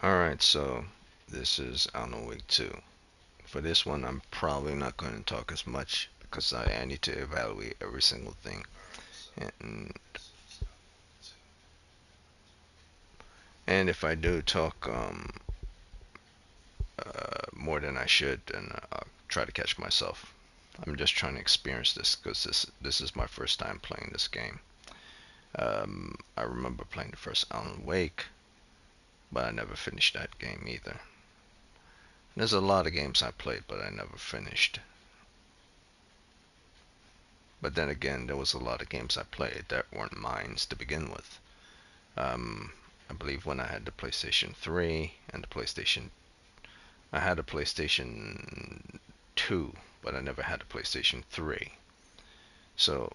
Alright, so this is Alan Wake 2. For this one, I'm probably not going to talk as much because I need to evaluate every single thing. And, and if I do talk more than I should, then I'll try to catch myself. I'm just trying to experience this because this is my first time playing this game. I remember playing the first Alan Wake, but I never finished that game either. There's a lot of games I played, but I never finished. But then again, there was a lot of games I played that weren't mine to begin with. I believe when I had the PlayStation 3 and the I had a PlayStation 2, but I never had a PlayStation 3. So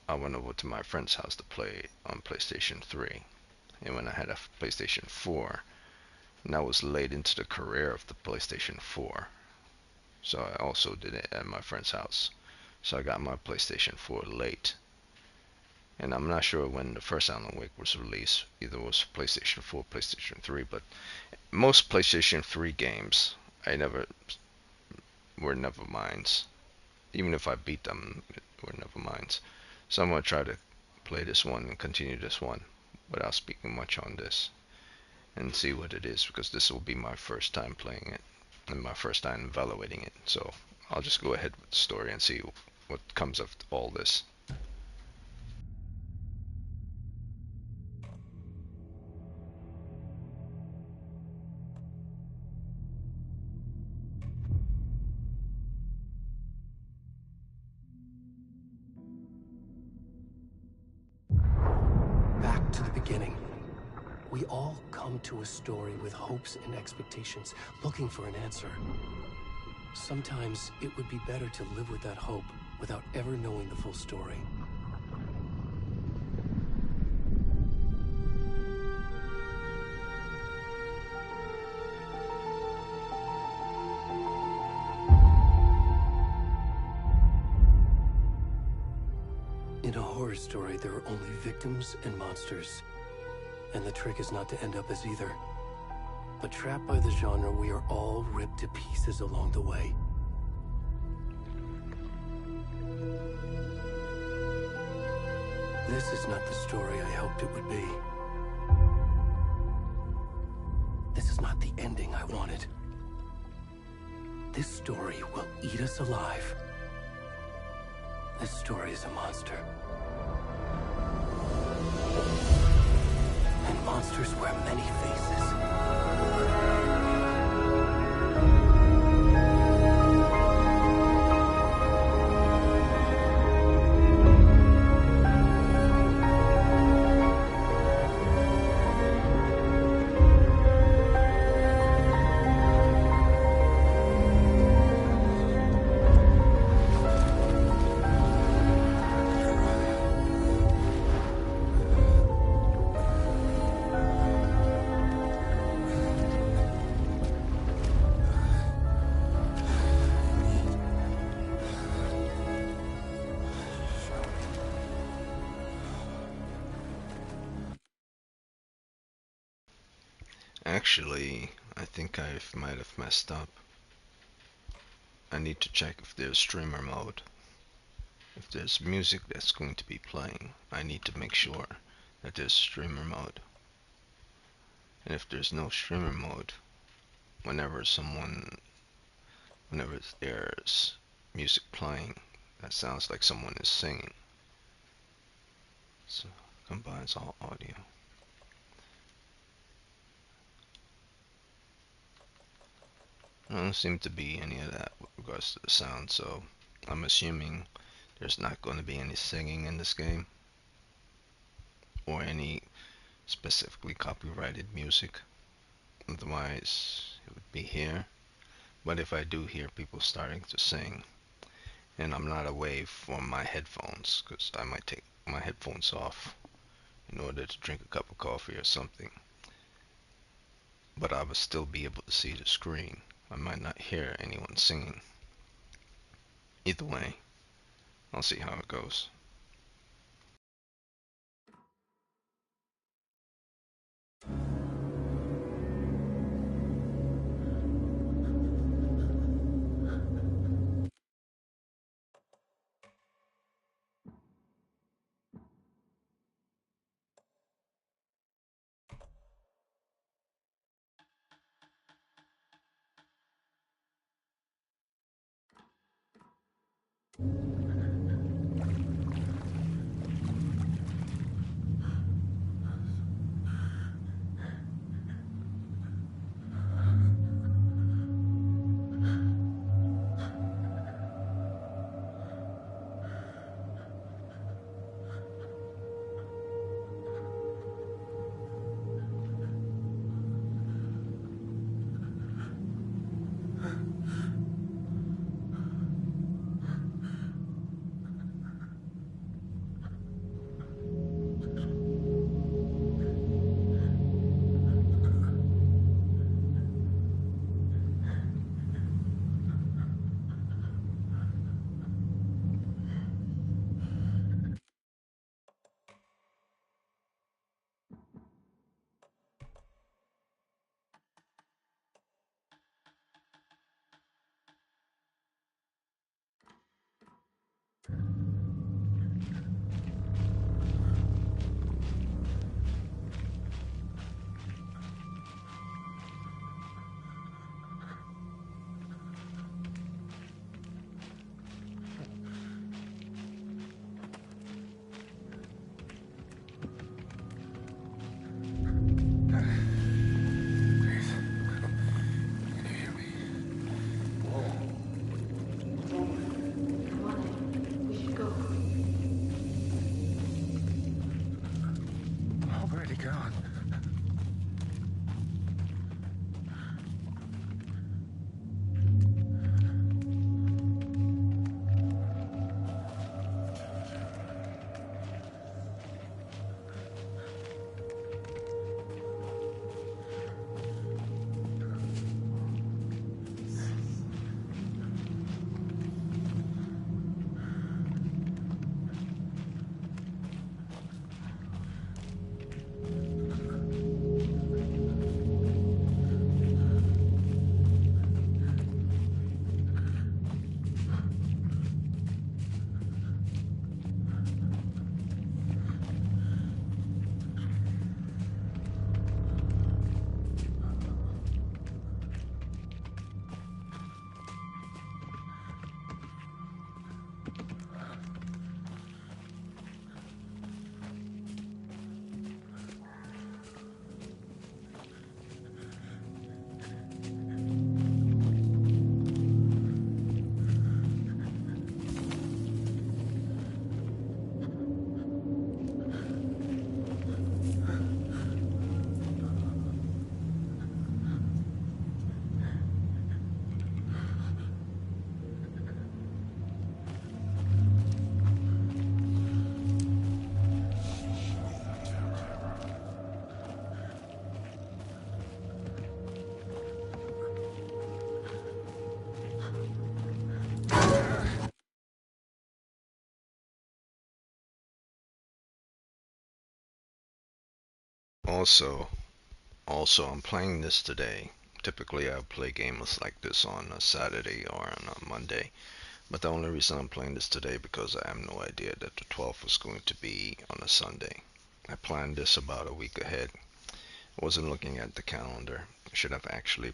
I went over to my friend's house to play on PlayStation 3. And when I had a PlayStation 4, and that was late into the career of the PlayStation 4. So I also did it at my friend's house. So I got my PlayStation 4 late. And I'm not sure when the first Alan Wake was released. Either it was PlayStation 4, PlayStation 3, but most PlayStation 3 games I never were never minds. Even if I beat them, were never minds. So I'm gonna try to play this one and continue this one without speaking much on this and see what it is because this will be my first time playing it and my first time evaluating it. So I'll just go ahead with the story and see what comes of all this. Back to the beginning. We all come to a story with hopes and expectations, looking for an answer. Sometimes it would be better to live with that hope without ever knowing the full story. In a horror story, there are only victims and monsters. And the trick is not to end up as either. But trapped by the genre, we are all ripped to pieces along the way. This is not the story I hoped it would be. This is not the ending I wanted. This story will eat us alive. This story is a monster. And monsters wear many faces. Actually, I think I might have messed up. I need to check if there's streamer mode. If there's music that's going to be playing, I need to make sure that there's streamer mode. And if there's no streamer mode, whenever someone, whenever there's music playing, that sounds like someone is singing. So combines all audio. There don't seem to be any of that with regards to the sound, so I'm assuming there's not going to be any singing in this game or any specifically copyrighted music. Otherwise, it would be here. But if I do hear people starting to sing and I'm not away from my headphones, because I might take my headphones off in order to drink a cup of coffee or something, but I would still be able to see the screen. I might not hear anyone singing. Either way, I'll see how it goes. Already gone. Also, I'm playing this today. Typically, I play games like this on a Saturday or on a Monday. But the only reason I'm playing this today because I have no idea that the 12th was going to be on a Sunday. I planned this about a week ahead. I wasn't looking at the calendar. I should have actually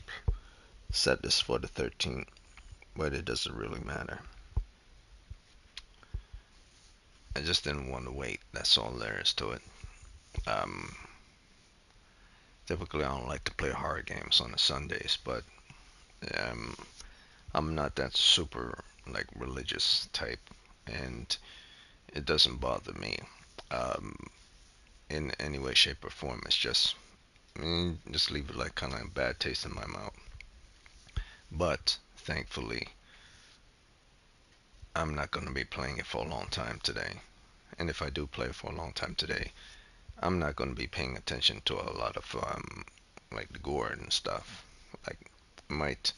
set this for the 13th, but it doesn't really matter. I just didn't want to wait. That's all there is to it. Um, Typically, I don't like to play horror games on the Sundays, but um, I'm not that super like religious type, and it doesn't bother me in any way, shape, or form. It's just leave it like kind of a bad taste in my mouth. But thankfully, I'm not going to be playing it for a long time today. And if I do play for a long time today, I'm not going to be paying attention to a lot of like the gore and stuff. Like, might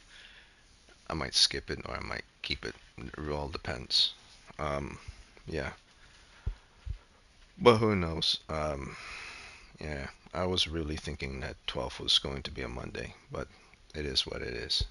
I might skip it or I might keep it. It all depends. Um, yeah, but who knows? Yeah, I was really thinking that 12 was going to be a Monday, but it is what it is.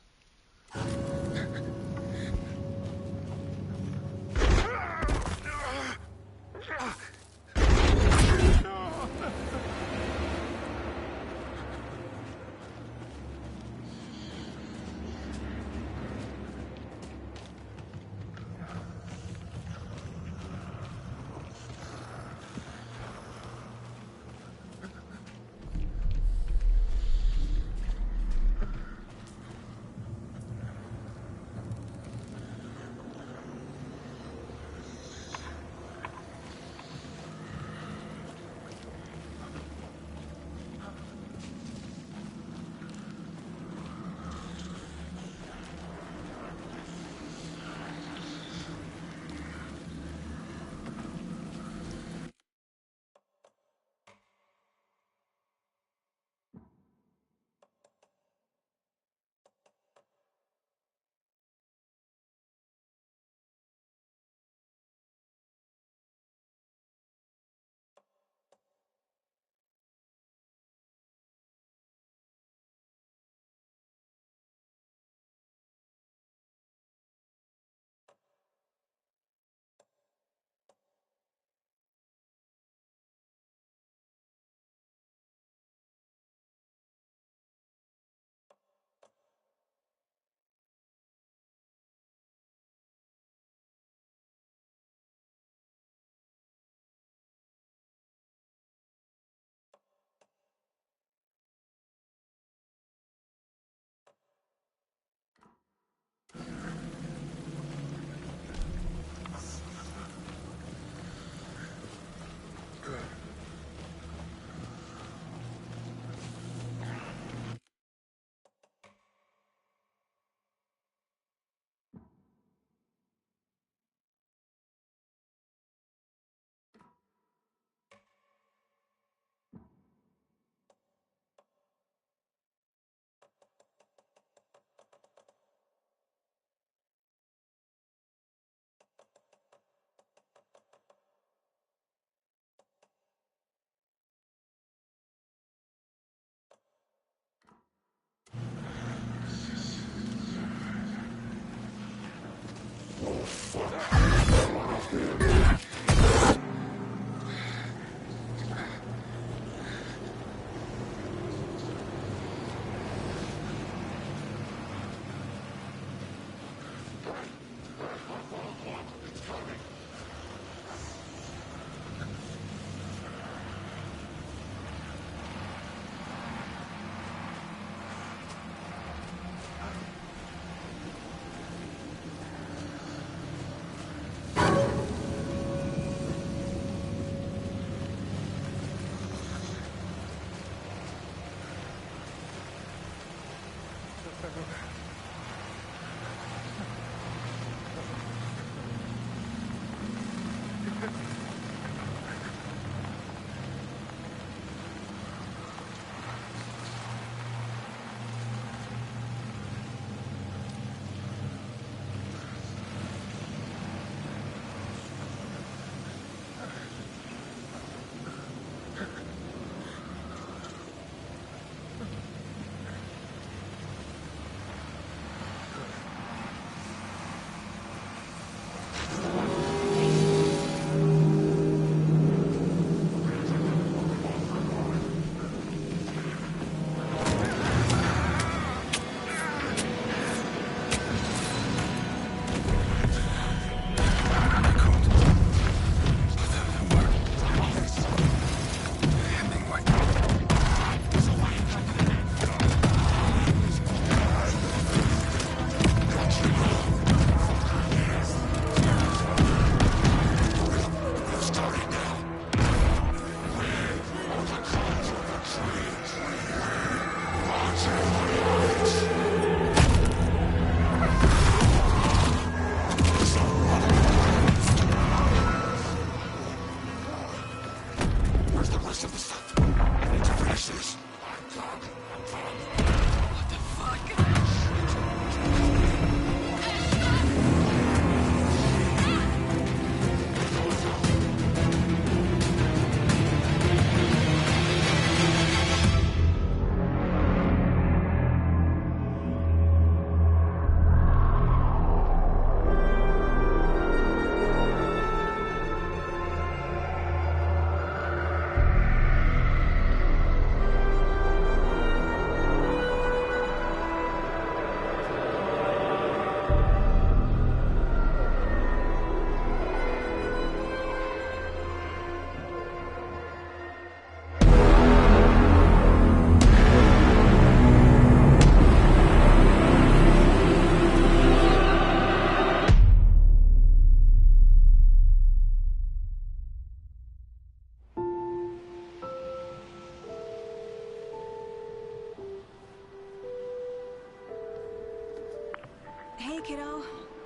Hey, kiddo.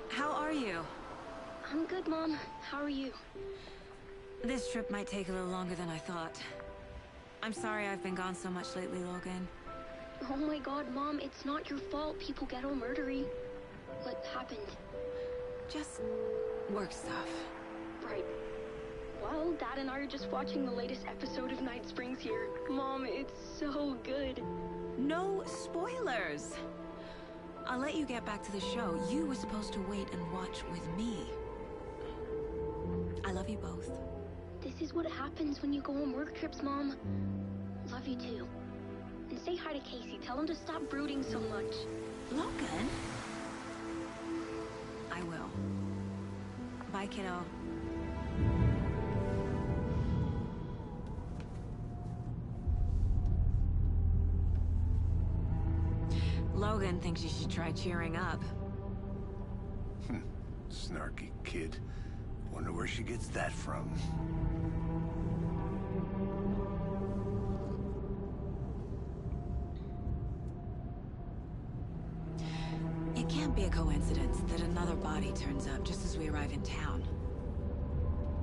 How are you? I'm good, Mom. How are you? This trip might take a little longer than I thought. I'm sorry I've been gone so much lately, Logan. Oh my god, Mom, it's not your fault people get all murdery. What happened? Just work stuff. Right. Well, Dad and I are just watching the latest episode of Night Springs here. Mom, it's so good. No spoilers! I'll let you get back to the show. You were supposed to wait and watch with me. I love you both. This is what happens when you go on work trips, Mom. Love you too. And say hi to Casey. Tell him to stop brooding so much. Logan? I will. Bye, kiddo. Logan thinks you should try cheering up. Snarky kid. Wonder where she gets that from. It can't be a coincidence that another body turns up just as we arrive in town.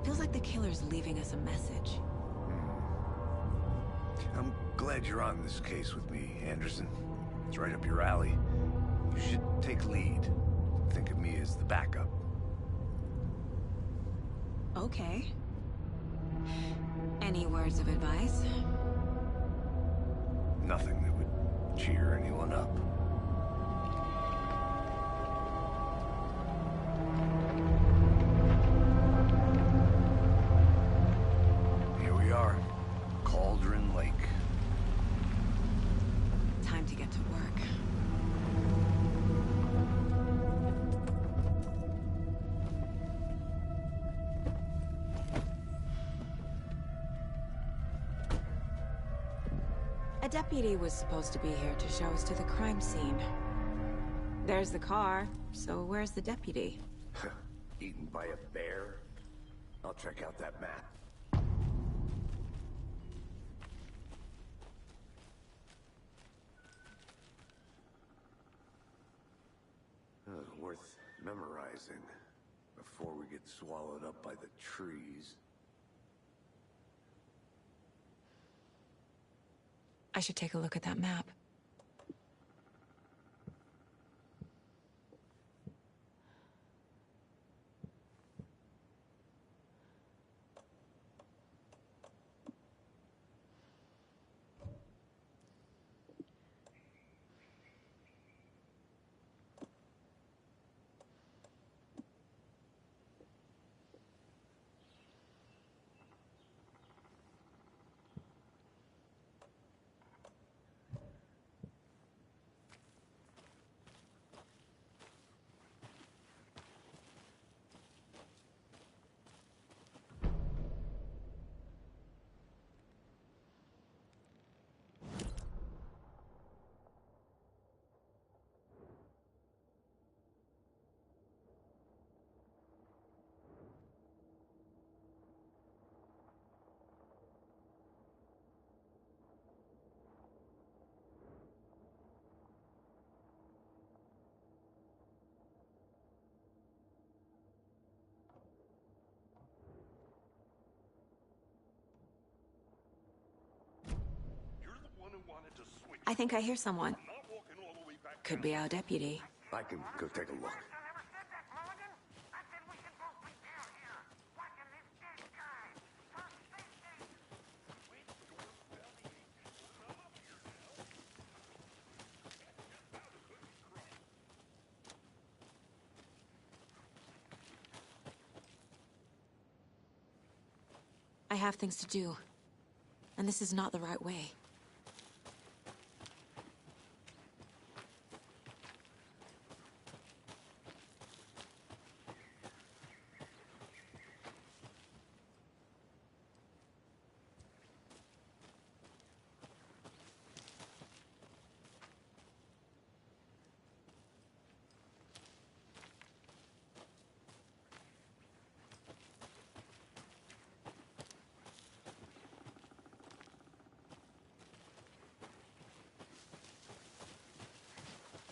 Feels like the killer's leaving us a message. I'm glad you're on this case with me, Anderson. It's right up your alley. You should take lead. Think of me as the backup. Okay. Any words of advice? Nothing that would cheer anyone up. Here we are. Cauldron Lake. Time to get to work. A deputy was supposed to be here to show us to the crime scene. There's the car, so where's the deputy? Eaten by a bear? I'll check out that map. worth memorizing before we get swallowed up by the trees. I should take a look at that map. I think I hear someone. Could be our deputy. I can go take a look. I have things to do. And this is not the right way.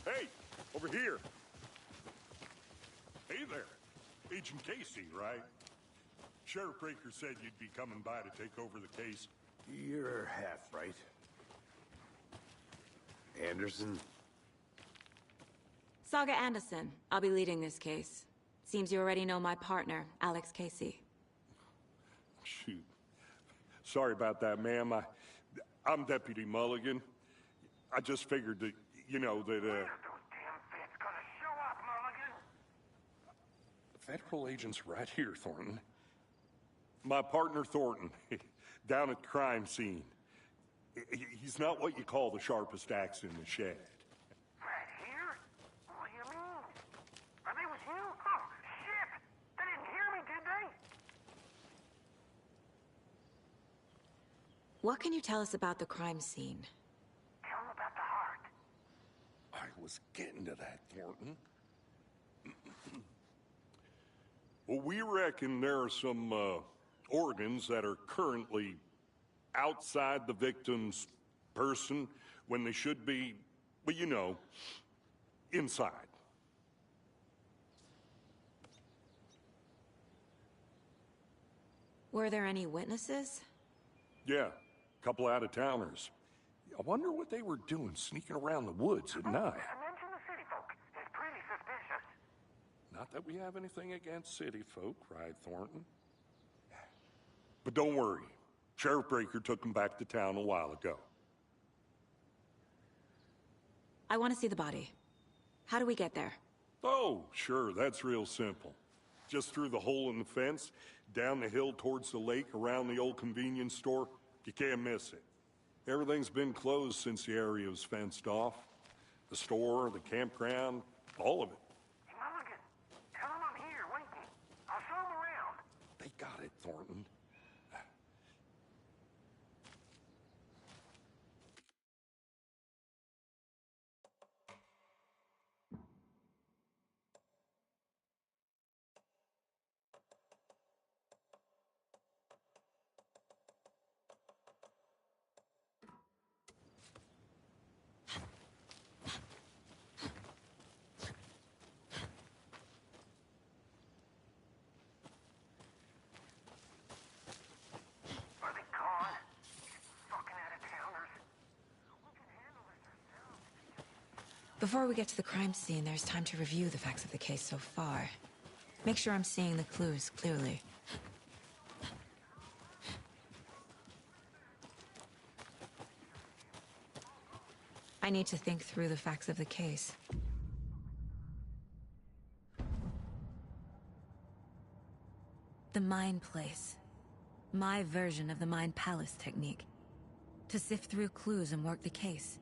Hey, over here. Hey there. Agent Casey, right? Sheriff Breaker said you'd be coming by to take over the case. You're half right. Anderson? Saga Anderson. I'll be leading this case. Seems you already know my partner, Alex Casey. Shoot. Sorry about that, ma'am. I'm Deputy Mulligan. I just figured that, you know, that, Those damn feds gonna show up, Mulligan. Federal agent's right here, Thornton. My partner, Thornton, down at the crime scene. He's not what you call the sharpest axe in the shed. Right here? What do you mean? Are they with you? Oh, shit! They didn't hear me, did they? What can you tell us about the crime scene? Tell them about the heart. I was getting to that, Thornton. Well, we reckon there are some organs that are currently outside the victim's person when they should be, well, you know, inside. Were there any witnesses? Yeah, a couple out-of-towners. I wonder what they were doing sneaking around the woods at night. Mention the city folk. It's pretty suspicious. Not that we have anything against city folk, right, Thornton? But don't worry. Sheriff Breaker took them back to town a while ago. I want to see the body. How do we get there? Oh, sure, that's real simple. Just through the hole in the fence, down the hill towards the lake, around the old convenience store. You can't miss it. Everything's been closed since the area was fenced off. The store, the campground, all of it. Hey, Mulligan, tell them I'm here, waiting. I'll show them around. They got it, Thornton. Before we get to the crime scene, there's time to review the facts of the case so far. Make sure I'm seeing the clues clearly. I need to think through the facts of the case. The Mind Place. My version of the Mind Palace technique. To sift through clues and work the case.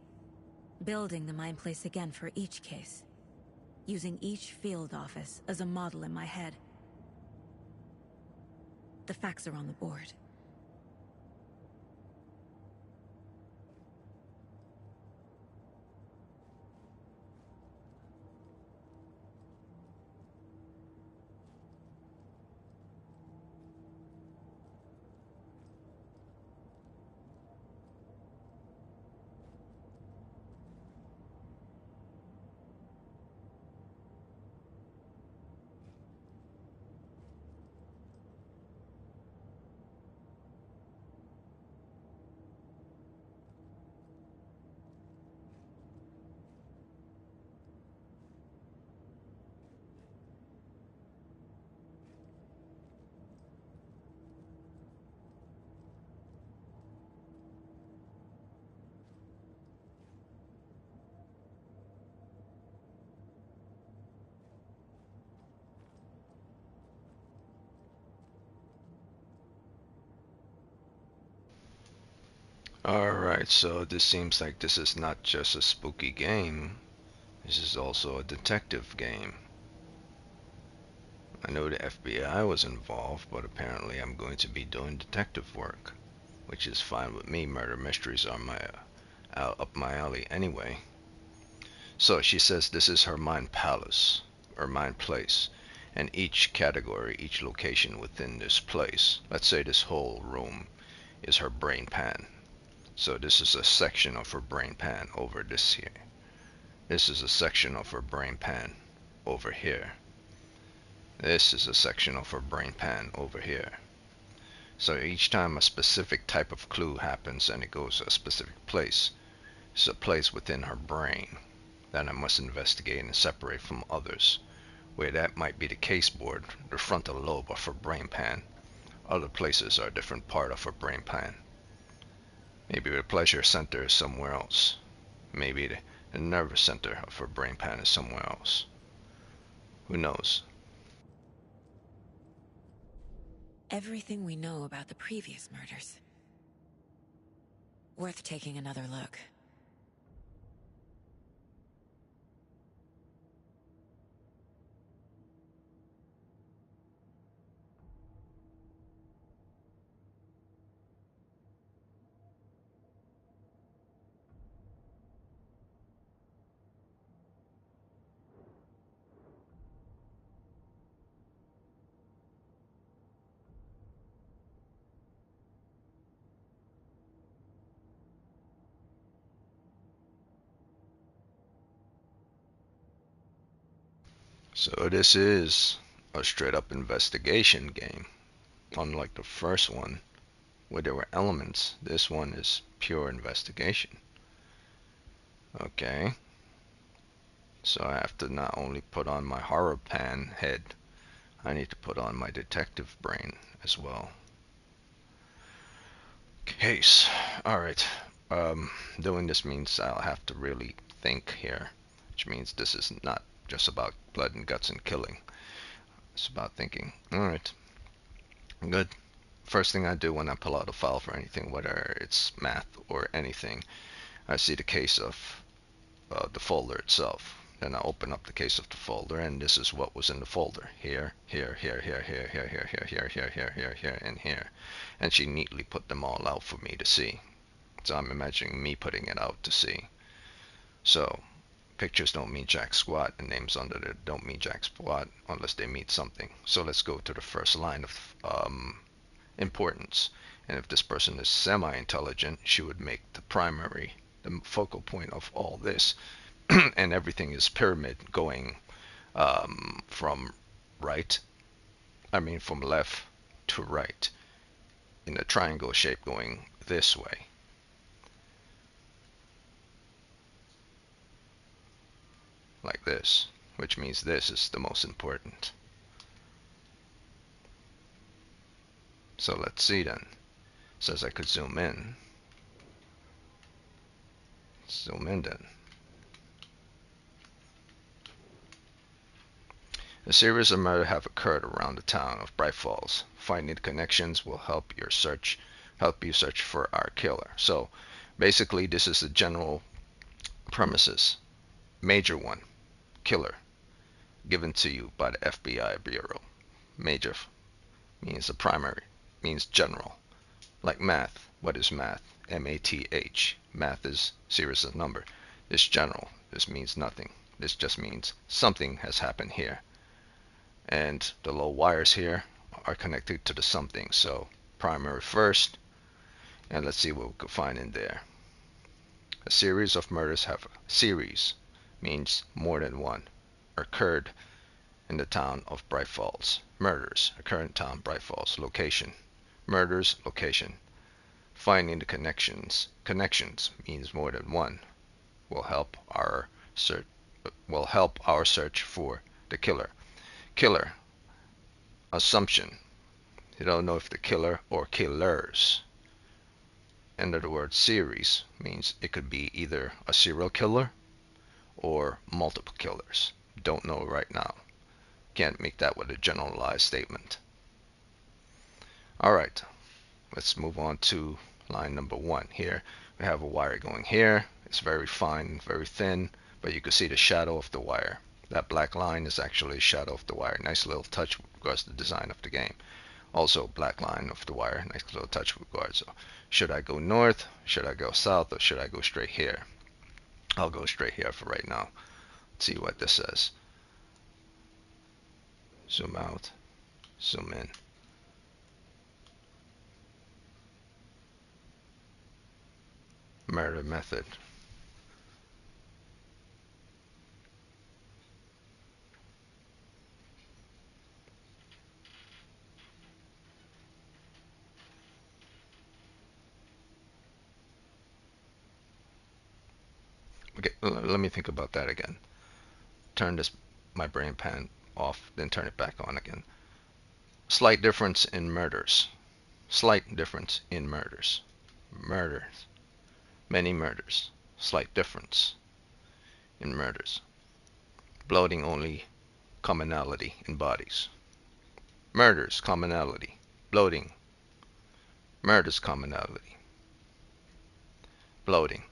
Building the Mind Place again for each case. Using each field office as a model in my head. The facts are on the board. Alright, so this seems like this is not just a spooky game. This is also a detective game. I know the FBI was involved, but apparently I'm going to be doing detective work, which is fine with me. Murder mysteries are up my alley anyway. So she says this is her mind palace, or mind place, and each category, each location within this place, let's say this whole room, is her brain pan. So this is a section of her brain pan over this here. This is a section of her brain pan over here. This is a section of her brain pan over here. So each time a specific type of clue happens and it goes to a specific place, it's a place within her brain that I must investigate and separate from others, where that might be the case board, the frontal lobe of her brain pan. Other places are a different part of her brain pan. Maybe the pleasure center is somewhere else. Maybe the nervous center of her brain pan is somewhere else. Who knows? Everything we know about the previous murders. Worth taking another look. So this is a straight up investigation game. Unlike the first one, where there were elements, this one is pure investigation. Okay, so I have to not only put on my horror pan head, I need to put on my detective brain as well. Case. Alright. Doing this means I'll have to really think here, which means this is not just about blood and guts and killing. It's about thinking. Alright. Good. First thing I do when I pull out a file for anything, whether it's math or anything, I see the case of the folder itself. Then I open up the case of the folder, and this is what was in the folder. Here, here, here, here, here, here, here, here, here, here, here, here, here, and here. And she neatly put them all out for me to see. So I'm imagining me putting it out to see. So pictures don't mean jack squat, and names under it don't mean jack squat unless they mean something. So let's go to the first line of importance. And if this person is semi-intelligent, she would make the focal point of all this. And everything is pyramid going from from left to right in a triangle shape going this way. like this, which means this is the most important. So let's see then. It says I could zoom in. Zoom in then. A series of murders have occurred around the town of Bright Falls. Finding the connections will help you search for our killer. So basically this is the general premises. Major one, killer, given to you by the FBI Bureau. Major means the primary, means general. Like math. What is math? M-A-T-H. Math is series of number. This general. This means nothing. This just means something has happened here. And the little wires here are connected to the something. So primary first. And let's see what we could find in there. A series of murders have series means more than one occurred in the town of Bright Falls. Murders occur in town Bright Falls. Location. Murders location. Finding the connections. Connections means more than one. Will help our search for the killer. Killer. Assumption. You don't know if the killer or killers. And the word series means it could be either a serial killer or multiple killers. Don't know right now. Can't make that with a generalized statement. Alright, let's move on to line number 1. Here we have a wire going here. It's very fine, very thin, but you can see the shadow of the wire. That black line is actually a shadow of the wire. Nice little touch with regards to the design of the game. Also black line of the wire. Nice little touch with regards. So should I go north, should I go south, or should I go straight here? I'll go straight here for right now. Let's see what this says. Zoom out, zoom in. Murder method. Okay, let me think about that again. Turn this my brain pan off, then turn it back on again. Slight difference in murders. Slight difference in murders. Murders. Many murders. Slight difference in murders. Bloating only commonality in bodies. Murders commonality. Bloating. Murders commonality. Bloating.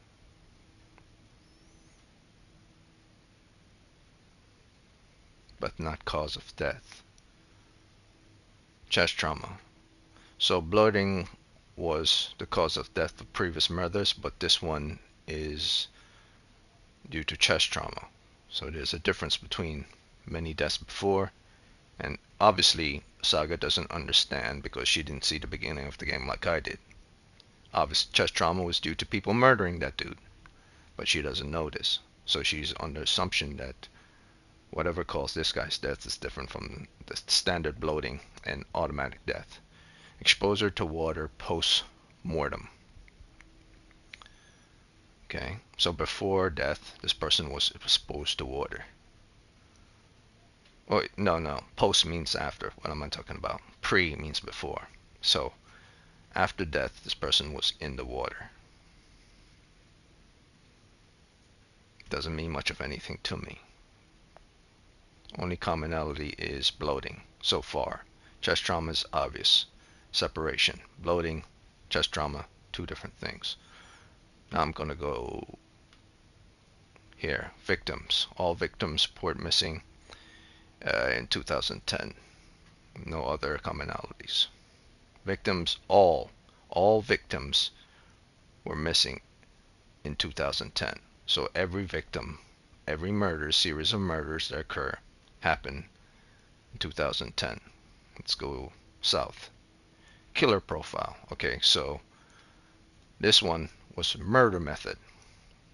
But not cause of death. Chest trauma. So bloating was the cause of death of previous murders, but this one is due to chest trauma. So there's a difference between many deaths before, and obviously Saga doesn't understand because she didn't see the beginning of the game like I did. Obviously chest trauma was due to people murdering that dude, but she doesn't know this. So she's under assumption that whatever caused this guy's death is different from the standard bloating and automatic death. Exposure to water post-mortem. Okay, so before death, this person was exposed to water. Oh, no. Post means after. What am I talking about? Pre means before. So, after death, this person was in the water. Doesn't mean much of anything to me. Only commonality is bloating so far. Chest trauma is obvious. Separation. Bloating, chest trauma, two different things. Now I'm going to go here. Victims. All victims report missing in 2010. No other commonalities. Victims, all victims were missing in 2010. So every victim, every murder, series of murders that occur happened in 2010. Let's go south. Killer profile. Okay, so this one was murder method.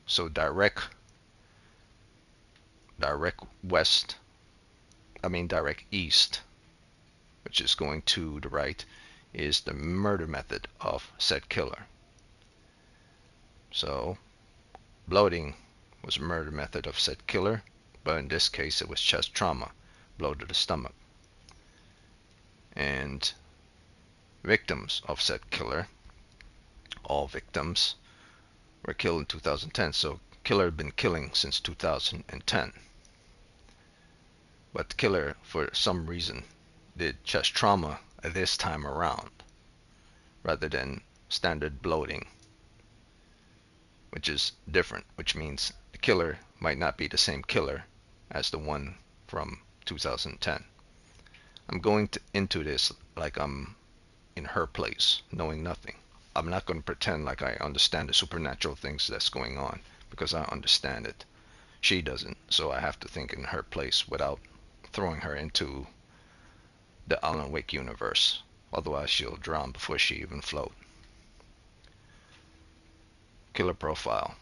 So direct direct east, which is going to the right, is the murder method of said killer. So bloating was a murder method of said killer. but in this case it was chest trauma, blow to the stomach. And victims of said killer, all victims, were killed in 2010. So killer had been killing since 2010. But the killer, for some reason, did chest trauma this time around rather than standard bloating, which is different, which means the killer might not be the same killer as the one from 2010. I'm going into this like I'm in her place, knowing nothing. I'm not going to pretend like I understand the supernatural things that's going on, because I understand it. She doesn't, so I have to think in her place without throwing her into the Alan Wake universe. Otherwise she'll drown before she even float. Killer profile.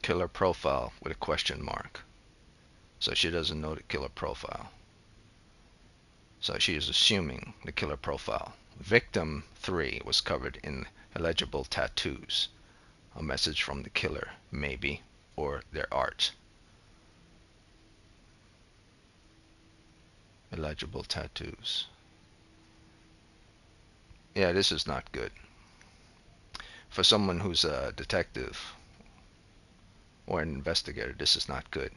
Killer profile with a question mark. So she doesn't know the killer profile. So she is assuming the killer profile. Victim 3 was covered in illegible tattoos. A message from the killer, maybe, or their art. Illegible tattoos. Yeah, this is not good. For someone who's a detective or an investigator, this is not good.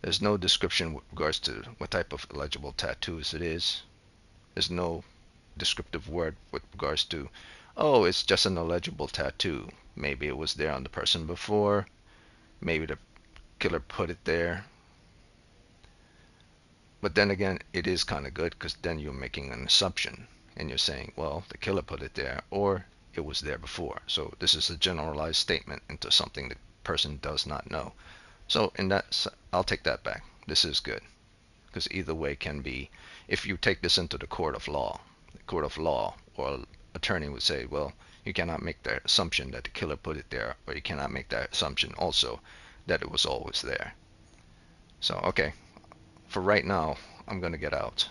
There's no description with regards to what type of illegible tattoos it is. There's no descriptive word with regards to, oh, it's just an illegible tattoo. Maybe it was there on the person before. Maybe the killer put it there. But then again, it is kind of good, because then you're making an assumption and you're saying, well, the killer put it there, or it was there before. So this is a generalized statement into something the person does not know. So in that, I'll take that back. This is good, because either way can be. If you take this into the court of law or attorney would say, well, you cannot make that assumption that the killer put it there, or you cannot make that assumption also that it was always there. So okay, for right now, I'm gonna get out.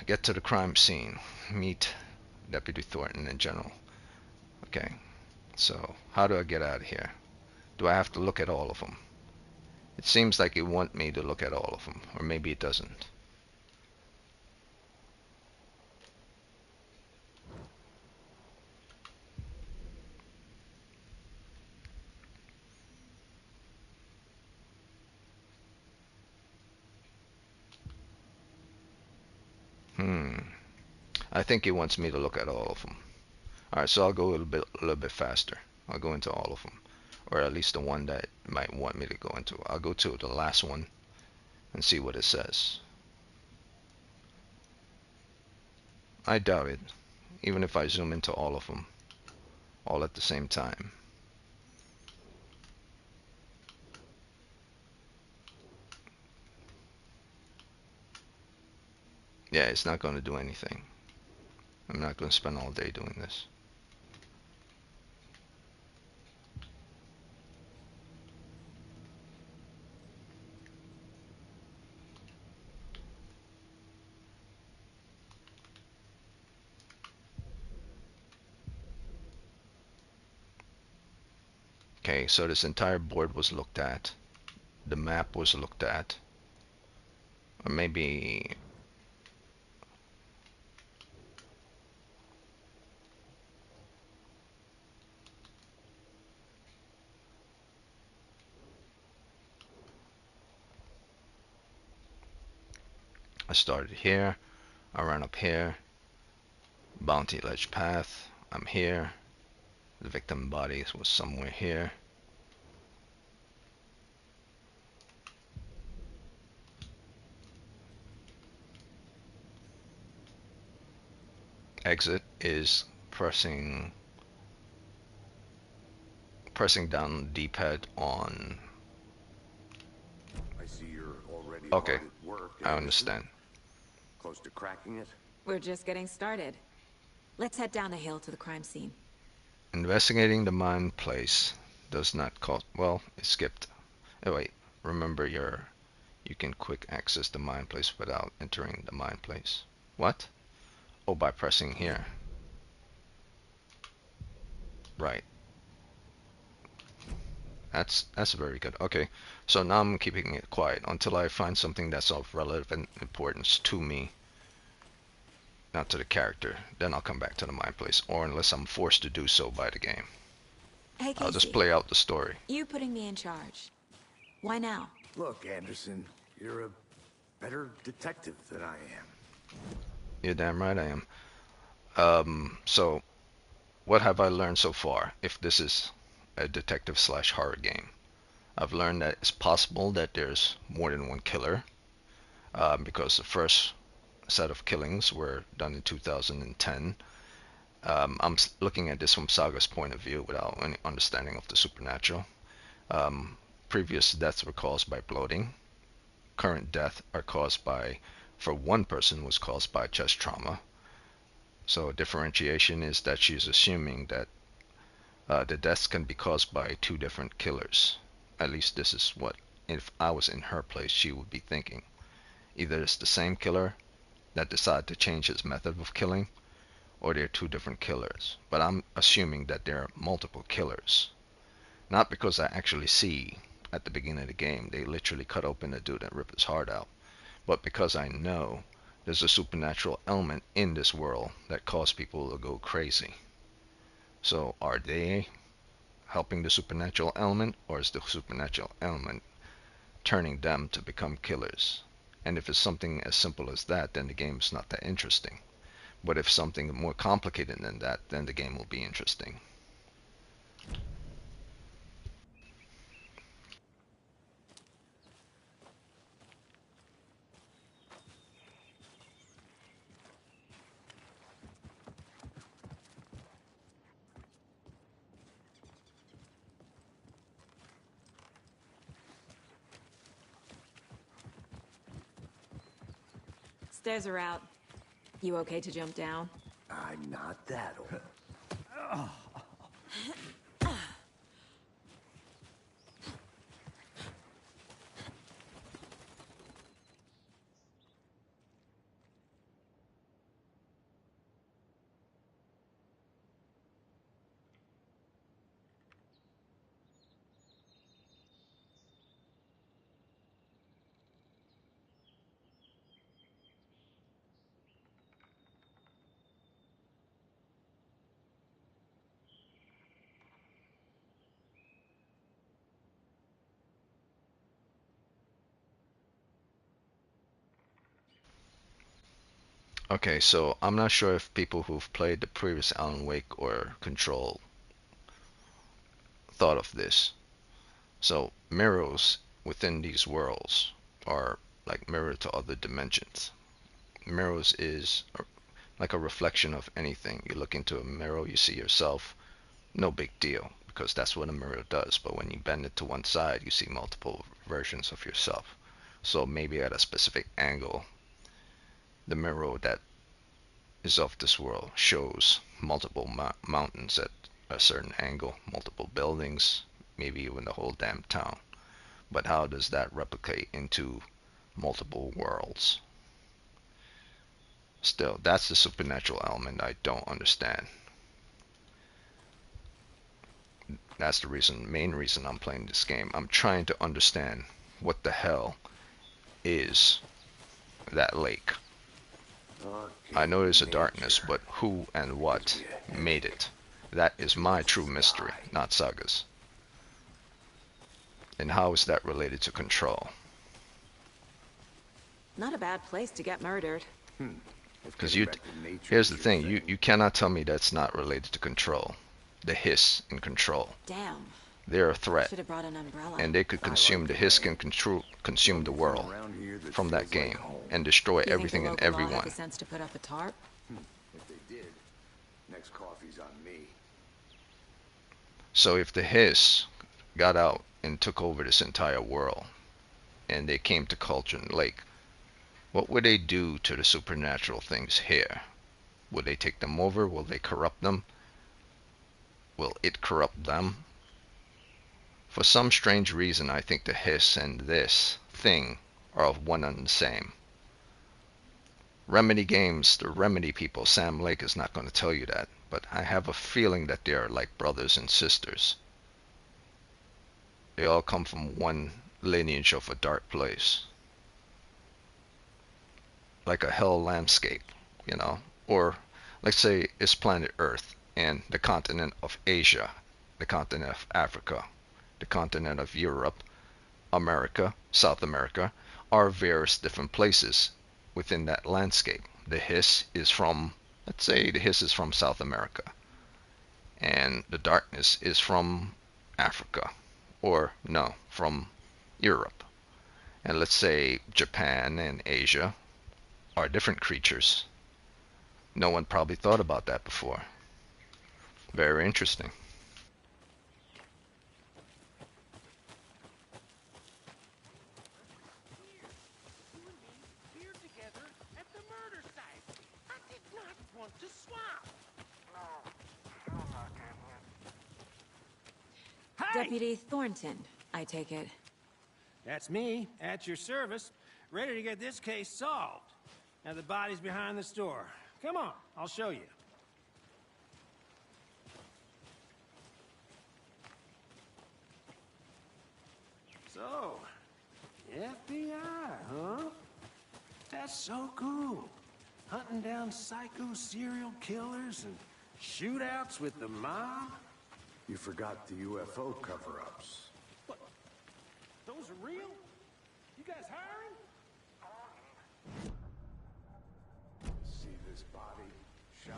Get to the crime scene. Meet Deputy Thornton in general. Okay, so how do I get out of here? Do I have to look at all of them? It seems like it wants me to look at all of them, or maybe it doesn't. I think it wants me to look at all of them. All right, so I'll go a little bit faster. I'll go into all of them, or at least the one that might want me to go into. I'll go to the last one and see what it says. I doubt it, even if I zoom into all of them, all at the same time. Yeah, it's not going to do anything. I'm not going to spend all day doing this. Okay, so this entire board was looked at. The map was looked at. Or maybe I started here. I ran up here. Bounty ledge path. I'm here. The victim body was somewhere here. Exit is pressing down D-pad on. I see you're already Okay, hard at work, I Anderson. understand. Close to cracking it? We're just getting started. Let's head down the hill to the crime scene. Investigating the mine place does not cost. Well, it skipped. Oh wait, remember your You can quick access the mine place without entering the mine place. What? Oh, by pressing here. Right. That's very good. Okay, so now I'm keeping it quiet until I find something that's of relevant importance to me, not to the character. Then I'll come back to the mine place, or unless I'm forced to do so by the game. Hey, I'll just Casey. play out the story. You putting me in charge. Why now? Look, Anderson, you're a better detective than I am. You're damn right I am. So what have I learned so far? If this is a detective slash horror game, I've learned that it's possible that there's more than one killer, because the first set of killings were done in 2010. I'm looking at this from Saga's point of view without any understanding of the supernatural. Previous deaths were caused by bloating. Current deaths are caused by, for one person, was caused by chest trauma. So differentiation is that she's assuming that the deaths can be caused by two different killers. At least this is what, if I was in her place, she would be thinking. Either it's the same killer that decided to change his method of killing, or they're two different killers. But I'm assuming that there are multiple killers. Not because I actually see at the beginning of the game they literally cut open the dude and rip his heart out, but because I know there's a supernatural element in this world that causes people to go crazy. So are they helping the supernatural element, or is the supernatural element turning them to become killers? And if it's something as simple as that, then the game is not that interesting. But if something more complicated than that, then the game will be interesting. Stairs are out. You okay to jump down? I'm not that old. Okay, so I'm not sure if people who've played the previous Alan Wake or Control thought of this. So mirrors within these worlds are like mirror to other dimensions. Mirrors is like a reflection of anything. You look into a mirror, you see yourself, no big deal, because that's what a mirror does. But when you bend it to one side, you see multiple versions of yourself. So maybe at a specific angle, the mirror that is of this world shows multiple mountains at a certain angle, multiple buildings, maybe even the whole damn town. But how does that replicate into multiple worlds? Still, that's the supernatural element I don't understand. That's the main reason I'm playing this game. I'm trying to understand what the hell is that lake. I know there's a darkness, but who and what made it? That is my true mystery, not Saga's. And how is that related to Control? Not a bad place to get murdered. Because here's the thing, you cannot tell me that's not related to Control. The hiss in Control. Damn. They're a threat, Should have brought an umbrella. and they could consume the hiss can consume the world from that game and destroy You everything think and the local law had everyone. the sense to put up a tarp? If they did, next coffee's on me. So if the hiss got out and took over this entire world, and they came to Cauldron Lake, what would they do to the supernatural things here? Will they take them over? Will they corrupt them? Will it corrupt them? For some strange reason, I think the hiss and this thing are one and the same. Remedy games, the Remedy people, Sam Lake is not going to tell you that, but I have a feeling that they are like brothers and sisters. They all come from one lineage of a dark place, like a hell landscape, you know, or let's say it's planet Earth and the continent of Asia, the continent of Africa, the continent of Europe, America, South America, are various different places within that landscape. The hiss is from, let's say, the hiss is from South America, and the darkness is from Africa, or no, from Europe. And let's say Japan and Asia are different creatures. No one probably thought about that before. Very interesting. You and me here together at the murder site. I did not want to swap. No, sure not, Damien. Hey! Deputy Thornton, I take it. That's me, at your service, ready to get this case solved. Now the body's behind the store. Come on, I'll show you. So, FBI, huh? That's so cool. Hunting down psycho serial killers and shootouts with the mob? You forgot the UFO cover-ups. What? Those are real? You guys hiring? See this body, shall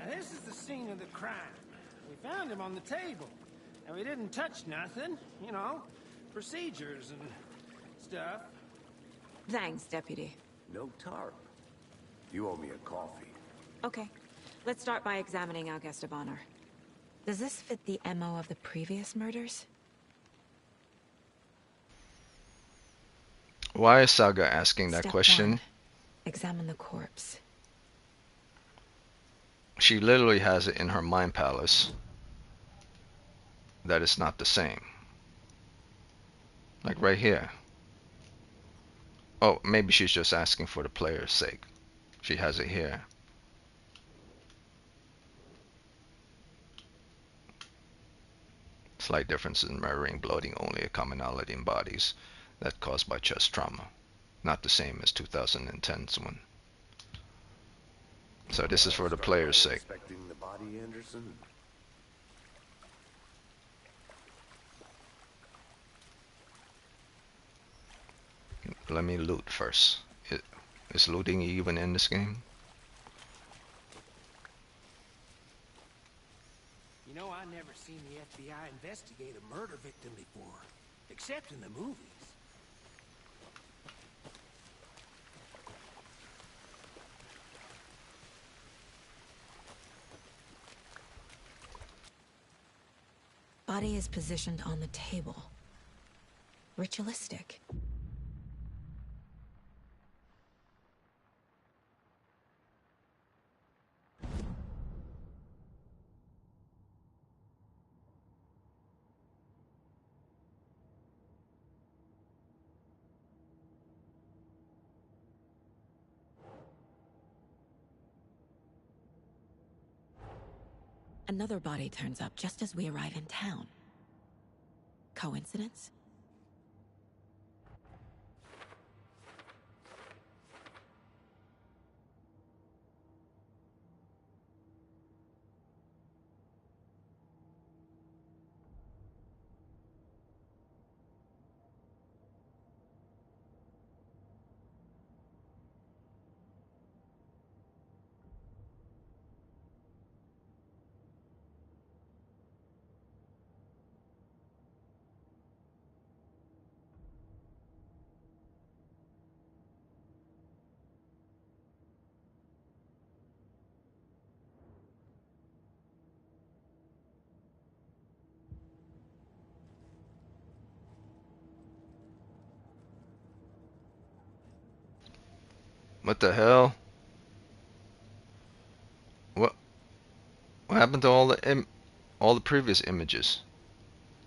Now this is the scene of the crime. We found him on the table. And we didn't touch nothing, you know, procedures and stuff. Thanks, Deputy. no tarp. You owe me a coffee. Okay, let's start by examining our guest of honor. Does this fit the MO of the previous murders? Why is Saga asking that Step question? 1. Examine the corpse. She literally has it in her mind palace that it's not the same. Like right here. Oh, maybe she's just asking for the player's sake. She has it here. Slight differences in mirroring, bloating, only a commonality in bodies that caused by chest trauma. Not the same as 2010's one. So this is for the Start player's by sake. inspecting the body, Anderson. Let me loot first. Is looting even in this game? You know, I never seen the FBI investigate a murder victim before, except in the movies. Body is positioned on the table. Ritualistic. Another body turns up just as we arrive in town. Coincidence? What the hell? What what happened to all the previous images?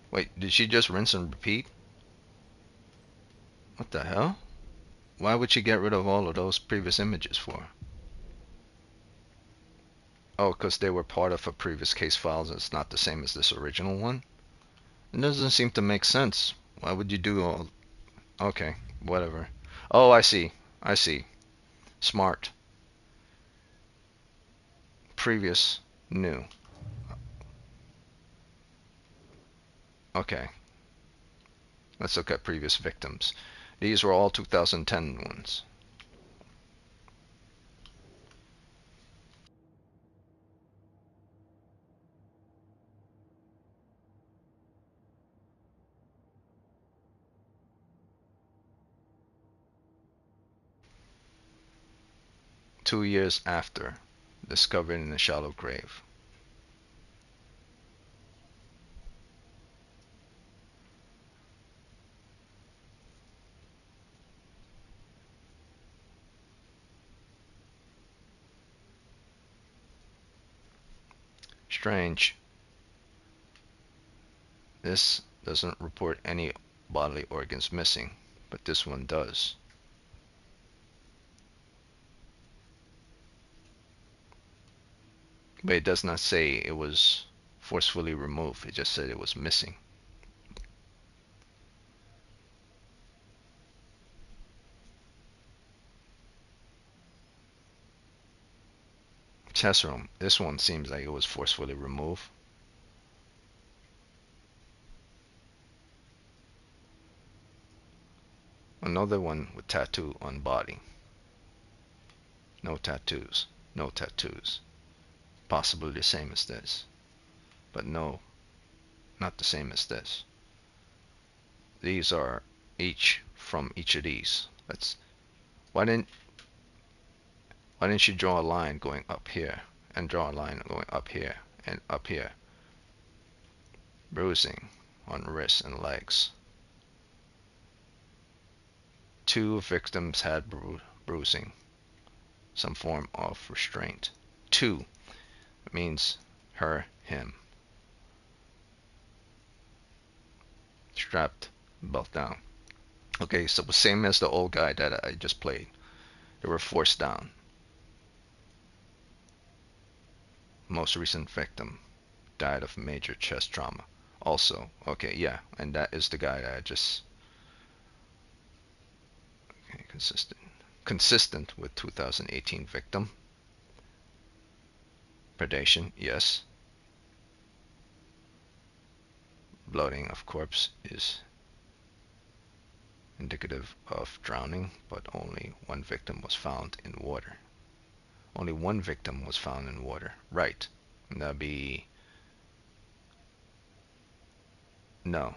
Wait, did she just rinse and repeat? What the hell? Why would she get rid of all of those previous images for? Oh, because they were part of her previous case files and it's not the same as this original one? It doesn't seem to make sense. Why would you do all... Okay, whatever. Oh, I see. I see. Smart. Previous. New. Okay. Let's look at previous victims. These were all 2010 ones. Two years after. Discovered in a shallow grave. Strange. This doesn't report any bodily organs missing, but this one does. But it does not say it was forcefully removed. It just said it was missing. Test room. This one seems like it was forcefully removed. Another one with tattoo on body. No tattoos. No tattoos. Possibly the same as this. But no, not the same as this. These are each from each of these. Let's why didn't you draw a line going up here and draw a line going up here and up here? Bruising on wrists and legs. Two victims had bruising, some form of restraint. Two means her, him. Strapped both down. Okay, so the same as the old guy that I just played. They were forced down. Most recent victim died of major chest trauma. Also, okay, yeah, and that is the guy that I just... Okay, consistent with 2018 victim. Predation, yes. Bloating of corpse is indicative of drowning, but only one victim was found in water. Only one victim was found in water. Right. And that'd be... No.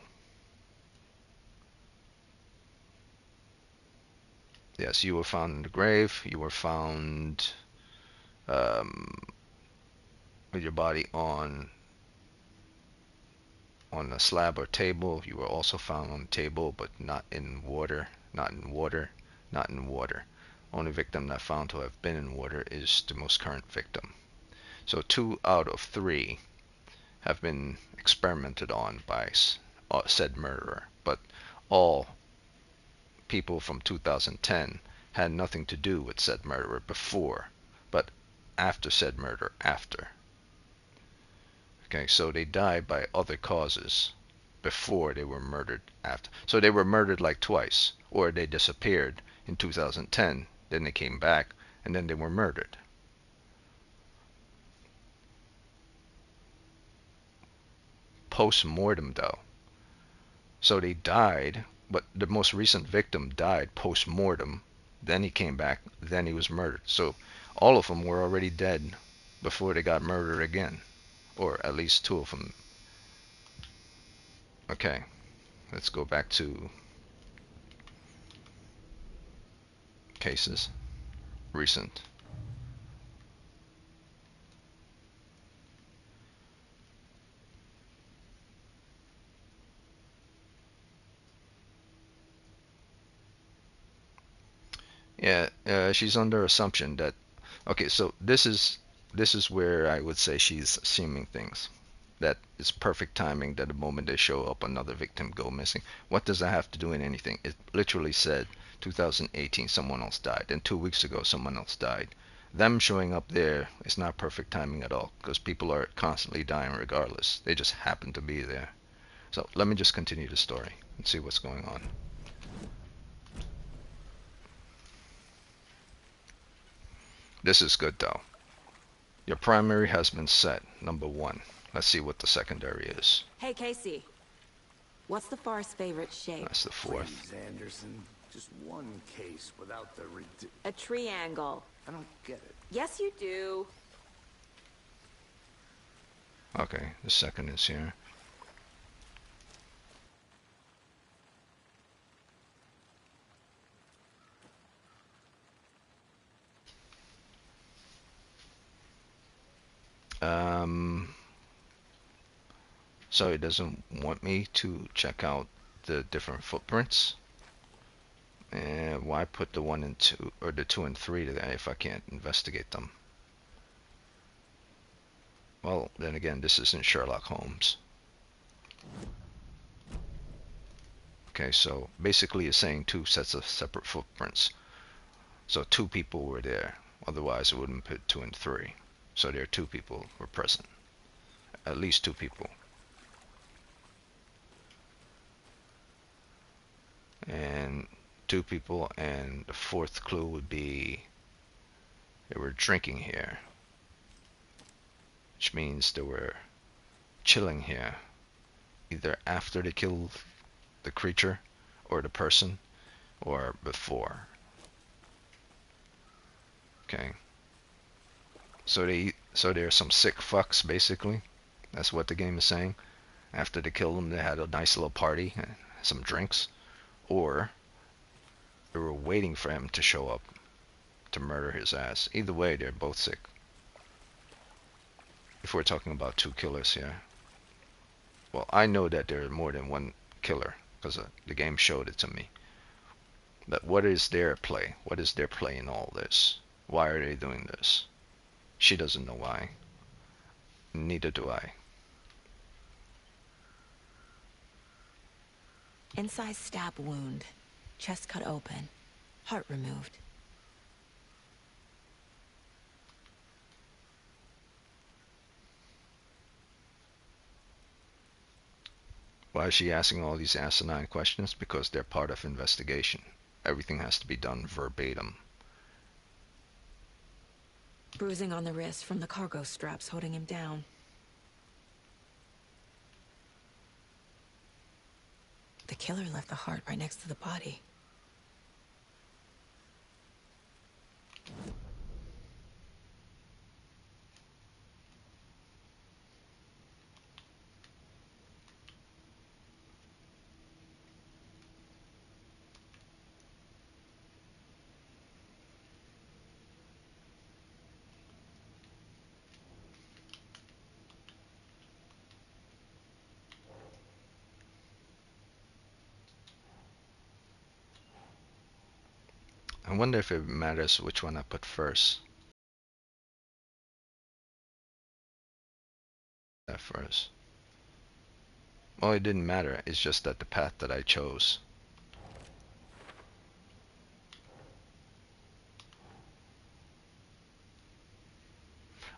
Yes, you were found in the grave. You were found um, with your body on a slab or table. You were also found on a table, but not in water. Not in water. Not in water. Only victim that found to have been in water is the most current victim. So 2 out of 3 have been experimented on by said murderer, but all people from 2010 had nothing to do with said murderer before, but after said murder, after. Okay, so they died by other causes before they were murdered after. So they were murdered like twice, or they disappeared in 2010, then they came back, and then they were murdered. Post-mortem though. So they died, but the most recent victim died post-mortem, then he came back, then he was murdered. So all of them were already dead before they got murdered again, or at least 2 of them. Okay, let's go back to cases. Recent. Yeah, she's under assumption that okay, so this is where I would say she's assuming things. That it's perfect timing that the moment they show up, another victim go missing. What does that have to do in anything? It literally said 2018 someone else died, and 2 weeks ago someone else died. Them showing up there is not perfect timing at all because people are constantly dying regardless. They just happen to be there. So let me just continue the story and see what's going on. This is good though. Your primary has been set, number one. Let's see what the secondary is. Hey, Casey. What's the far's favorite shape? That's the fourth. Please, Anderson. Just one case without the A triangle. I don't get it. Yes, you do. Okay, the second is here. So it doesn't want me to check out the different footprints. And why put the 1 and 2 or the 2 and 3 there if I can't investigate them? Well, then again, this isn't Sherlock Holmes. Okay, so basically it's saying 2 sets of separate footprints. So 2 people were there. Otherwise it wouldn't put 2 and 3. So there are 2 people were present. At least 2 people. And 2 people, and the fourth clue would be they were drinking here, which means they were chilling here either after they killed the creature or the person or before. Okay, so they're some sick fucks basically. That's what the game is saying. After they killed him, they had a nice little party, some drinks, or they were waiting for him to show up to murder his ass. Either way, they're both sick. If we're talking about 2 killers here. Well, I know that there are more than 1 killer because the game showed it to me. But what is their play? What is their play in all this? Why are they doing this? She doesn't know why. Neither do I. Inside stab wound. Chest cut open. Heart removed. Why is she asking all these asinine questions? Because they're part of investigation. Everything has to be done verbatim. Bruising on the wrist from the cargo straps holding him down. The killer left the heart right next to the body. I wonder if it matters which one I put first. That first. Well, it didn't matter. It's just that the path that I chose.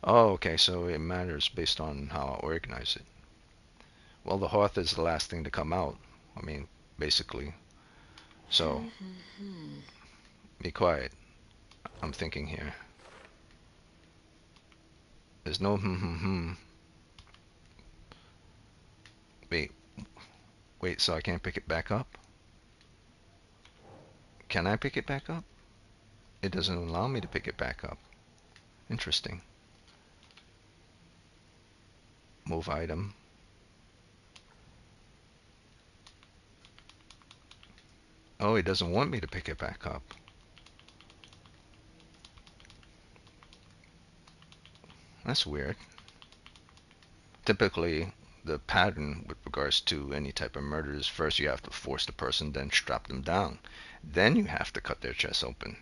Oh, okay, so it matters based on how I organize it. Well, the hearth is the last thing to come out. I mean, basically. So, be quiet. I'm thinking here. There's no Wait, wait, so I can't pick it back up? Can I pick it back up? It doesn't allow me to pick it back up. Interesting. Move item. Oh, it doesn't want me to pick it back up. That's weird. Typically, the pattern with regards to any type of murder is first you have to force the person, then strap them down. Then you have to cut their chest open.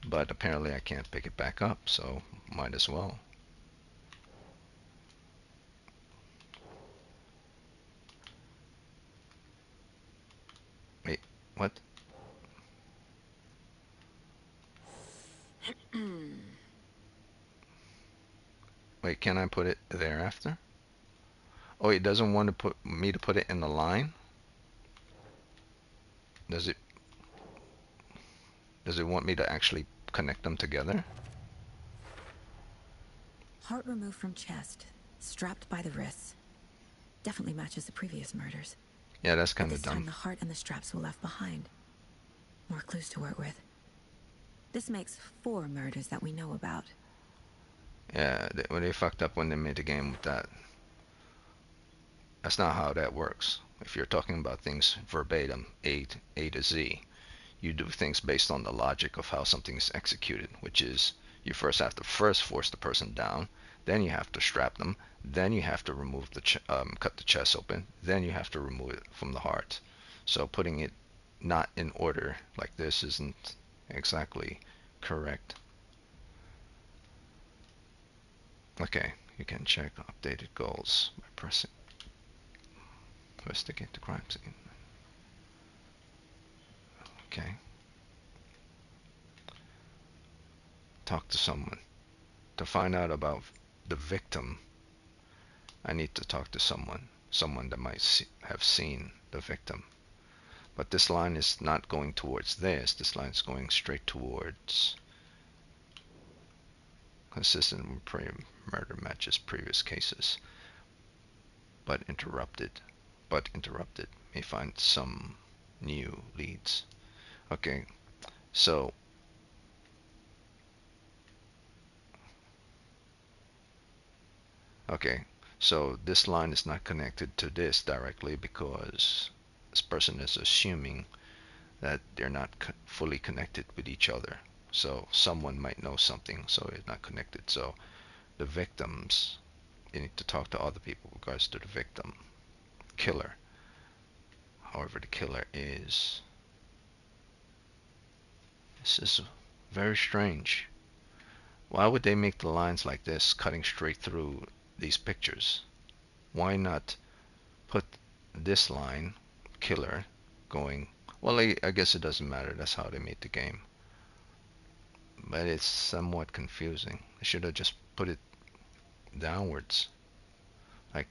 but apparently I can't pick it back up, so might as well. Wait, what? Wait, can I put it there after? Oh, it doesn't want to put me to put it in the line? Does it want me to actually connect them together? Heart removed from chest, strapped by the wrists. Definitely matches the previous murders. Yeah, that's But kind of this time dumb. the heart and the straps were left behind. More clues to work with. This makes 4 murders that we know about. Yeah, they fucked up when they made the game with that. That's not how that works. If you're talking about things verbatim, A to Z, you do things based on the logic of how something is executed, which is you first have to force the person down, then you have to strap them, then you have to remove the cut the chest open, then you have to remove it from the heart. So putting it not in order like this isn't exactly correct. Okay, you can check updated goals by pressing investigate the crime scene. Okay. Talk to someone. To find out about the victim, I need to talk to someone that might have seen the victim. But this line is not going towards this line is going straight towards consistent with murder matches previous cases, but interrupted may find some new leads. Okay, so okay, so this line is not connected to this directly because this person is assuming that they're not fully connected with each other. So someone might know something, so it's not connected. So the victims, you need to talk to other people with regards to the victim. Killer. However, the killer is. This is very strange. Why would they make the lines like this, cutting straight through these pictures? Why not put this line, killer, going. Well, I guess it doesn't matter. That's how they made the game. But it's somewhat confusing. They should have just put it downwards, like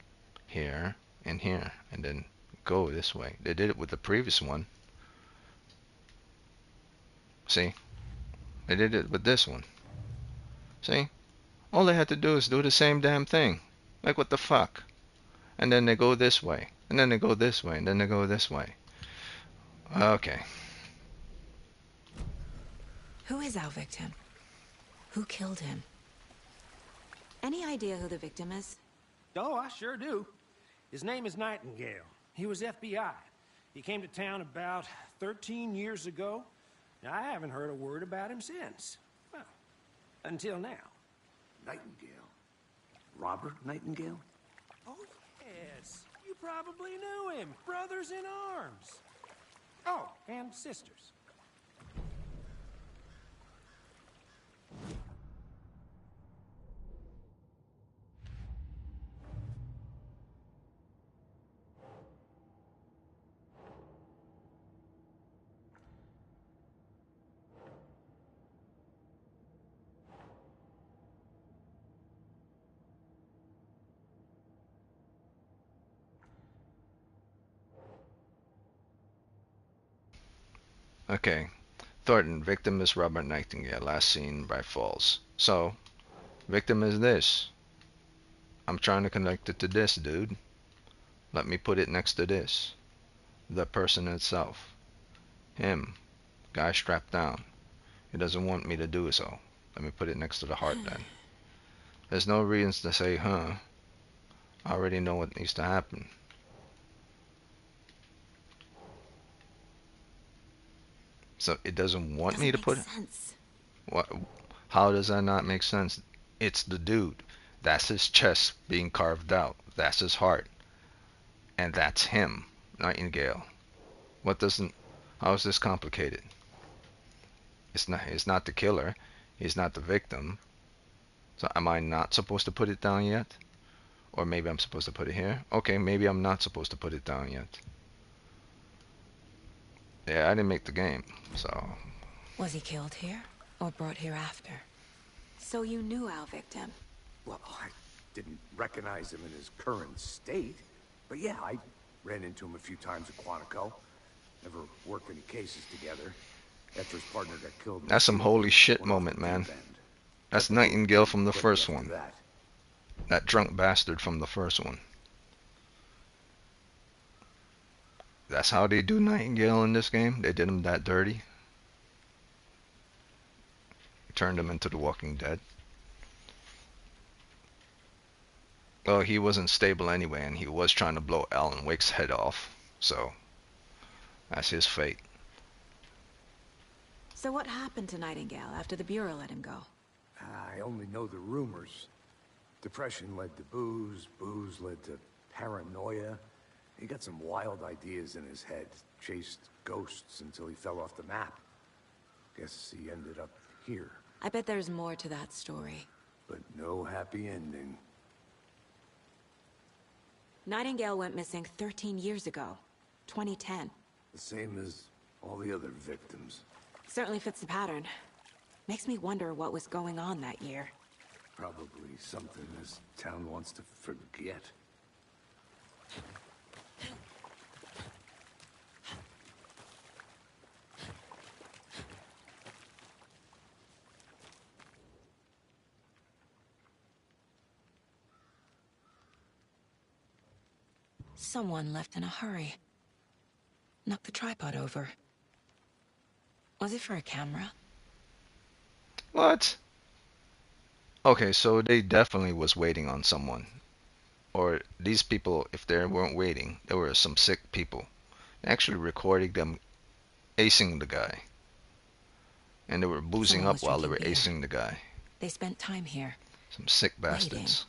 here and here, and then go this way. They did it with the previous one. See? They did it with this one. See? All they had to do is do the same damn thing. Like, what the fuck? And then they go this way, and then they go this way, and then they go this way. Okay. Who is our victim? Who killed him? Any idea who the victim is? Oh, I sure do. His name is Nightingale. He was FBI. He came to town about 13 years ago. I haven't heard a word about him since. Well, until now. Nightingale? Robert Nightingale? Oh, yes. You probably knew him. Brothers in arms. Oh, and sisters. Okay. Thornton, victim is Robert Nightingale, last seen by Falls. So, victim is this. I'm trying to connect it to this, dude. Let me put it next to this. The person itself. Him. Guy strapped down. He doesn't want me to do so. Let me put it next to the heart then. There's no reason to say, huh. I already know what needs to happen. So it doesn't want me Doesn't to make put it? sense. What? How does that not make sense? It's the dude. That's his chest being carved out. That's his heart. And that's him, Nightingale. What doesn't... How is this complicated? It's not the killer. He's not the victim. So am I not supposed to put it down yet? Or maybe I'm supposed to put it here? Okay, maybe I'm not supposed to put it down yet. Yeah, I didn't make the game, so... Was he killed here or brought here after? So you knew our victim. Well, I didn't recognize him in his current state. But yeah, I ran into him a few times at Quantico. Never worked any cases together. After his partner got killed, That's some holy shit went off the moment, man. deep end. That's Got the boot Nightingale pretty from the quick first after one. that. That drunk bastard from the first one. That's how they do Nightingale in this game. They did him that dirty. Turned him into the Walking Dead. Well, he wasn't stable anyway, and he was trying to blow Alan Wake's head off. So, that's his fate. So what happened to Nightingale after the Bureau let him go? I only know the rumors. Depression led to booze, booze led to paranoia. He got some wild ideas in his head, chased ghosts until he fell off the map. Guess he ended up here, I bet there's more to that story. but no happy ending. Nightingale went missing 13 years ago. 2010. The same as all the other victims. Certainly fits the pattern. Makes me wonder what was going on that year. Probably something this town wants to forget. Someone left in a hurry. Knocked the tripod over. Was it for a camera? What? Okay, so they definitely was waiting on someone. Or these people, if they weren't waiting, there were some sick people. Actually recording them acing the guy. And they were boozing Someone up was while they were drinking beer. acing the guy. They spent time here. Some sick bastards.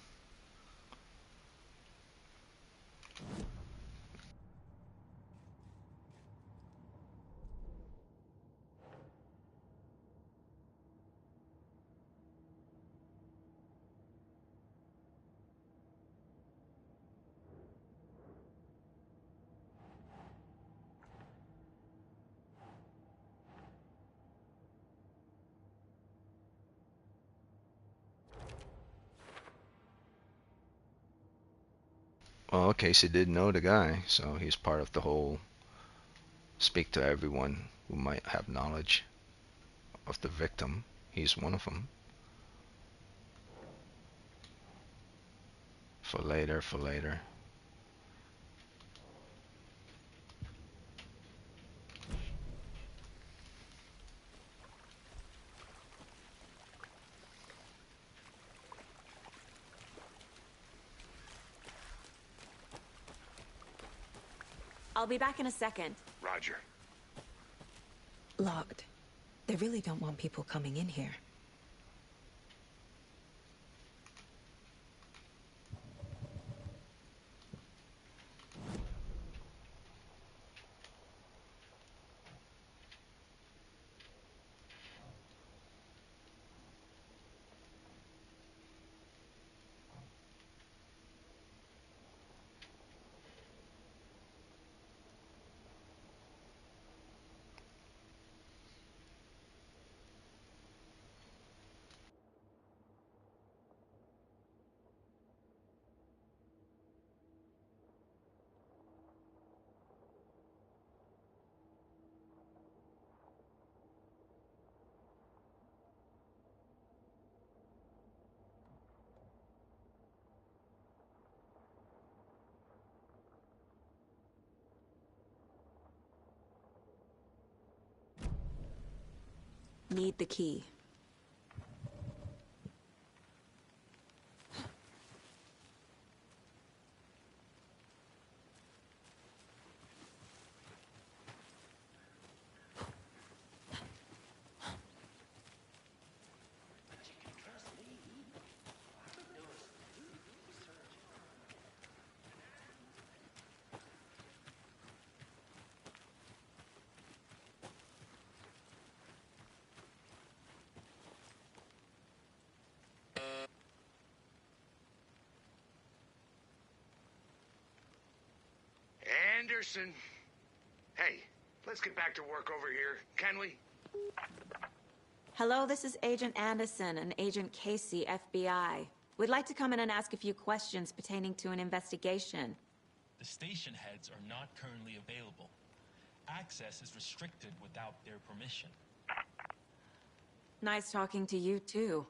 Well, Casey did know the guy, so he's part of the whole speak to everyone who might have knowledge of the victim. He's one of them. For later, for later. I'll be back in a second. Roger. Locked. They really don't want people coming in here. Need the key. Anderson. Hey, let's get back to work over here, can we? Hello, this is Agent Anderson and Agent Casey, FBI. We'd like to come in and ask a few questions pertaining to an investigation. The station heads are not currently available. Access is restricted without their permission. Nice talking to you, too.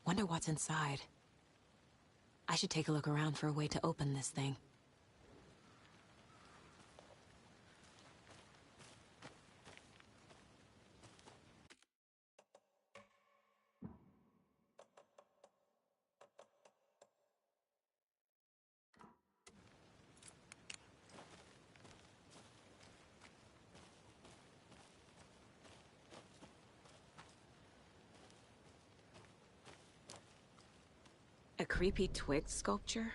Wonder what's inside. I should take a look around for a way to open this thing. A creepy twig sculpture?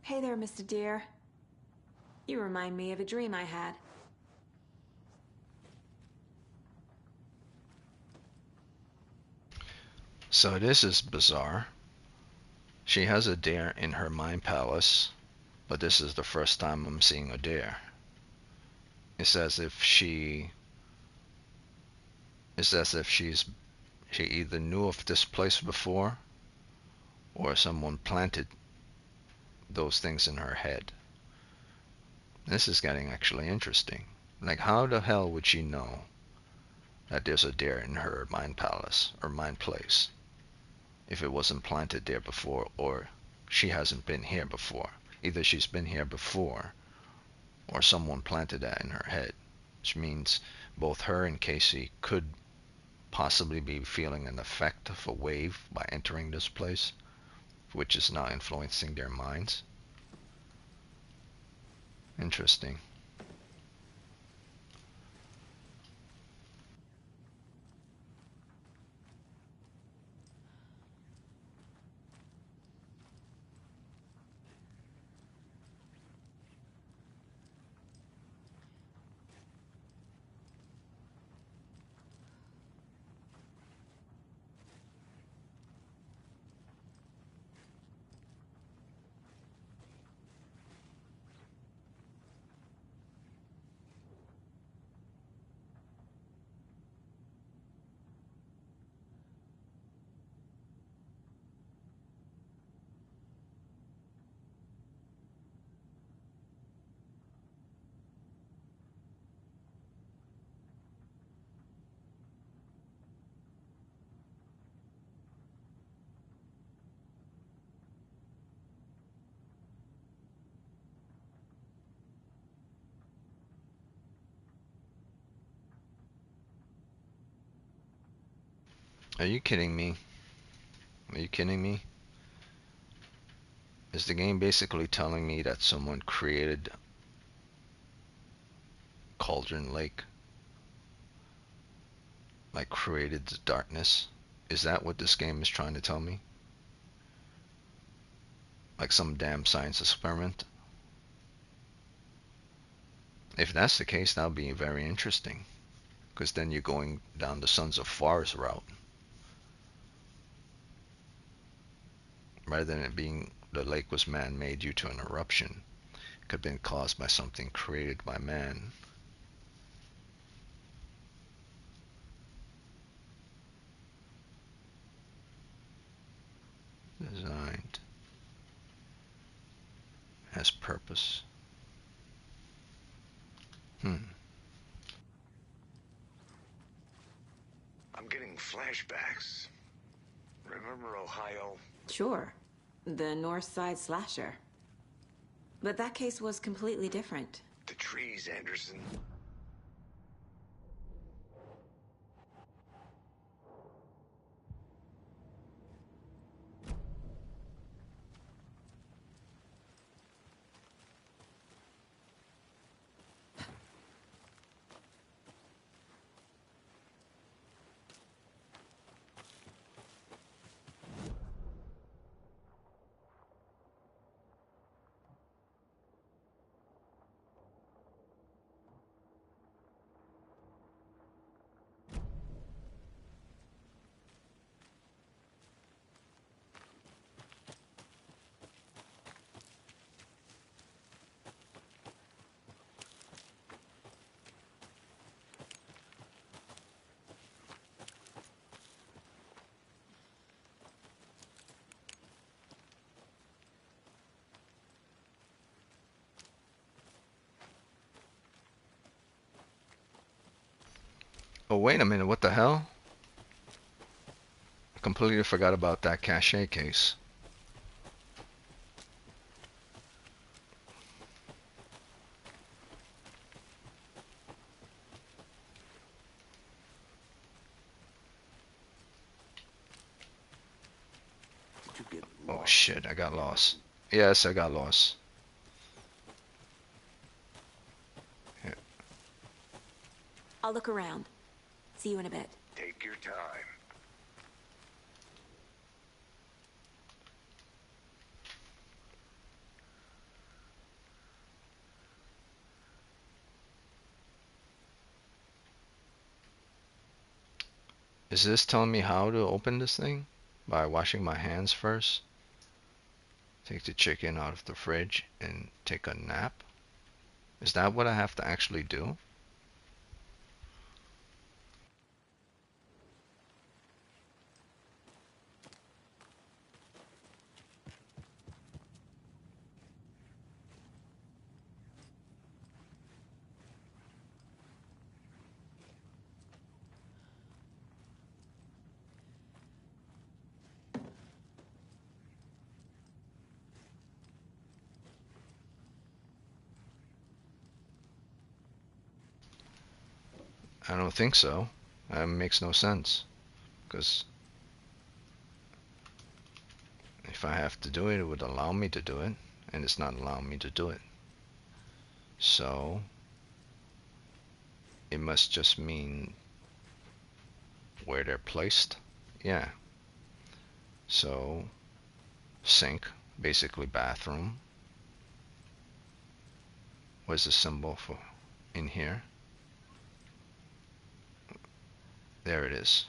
Hey there, Mr. Deer. You remind me of a dream I had. So this is bizarre. She has a dare in her mind palace, but this is the first time I'm seeing a dare. It's as if she she either knew of this place before or someone planted those things in her head. This is getting actually interesting. Like, how the hell would she know that there's a dare in her mind palace or mind place if it wasn't planted there before, or she hasn't been here before? Either she's been here before or someone planted that in her head, which means both her and Casey could possibly be feeling an effect of a wave by entering this place, which is now influencing their minds. Interesting. Are you kidding me? Are you kidding me? Is the game basically telling me that someone created Cauldron Lake? Like, created the darkness? Is that what this game is trying to tell me? Like some damn science experiment? If that's the case, that would be very interesting. Because then you're going down the Sons of Forest route. Rather than it being the lake was man-made due to an eruption. It could have been caused by something created by man. Designed. Has purpose. I'm getting flashbacks. Remember Ohio? Sure. The North Side slasher. But that case was completely different. The trees, Anderson. Oh, wait a minute, what the hell? I completely forgot about that cache case. Did you get Oh lost? shit, I got lost. Yes, I got lost. Here. I'll look around. See you in a bit. Take your time. Is this telling me how to open this thing? By washing my hands first? Take the chicken out of the fridge and take a nap? Is that what I have to actually do? I don't think so. That makes no sense. Because if I have to do it, it would allow me to do it. And it's not allowing me to do it. So it must just mean where they're placed. Yeah. So sink, basically bathroom. Where's the symbol for in here? There it is.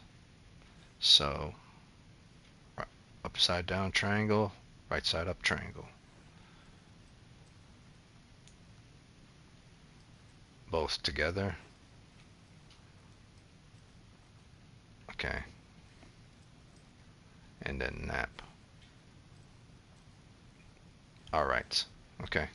So upside down triangle, right side up triangle. Both together. Okay. And then nap. Alright. Okay.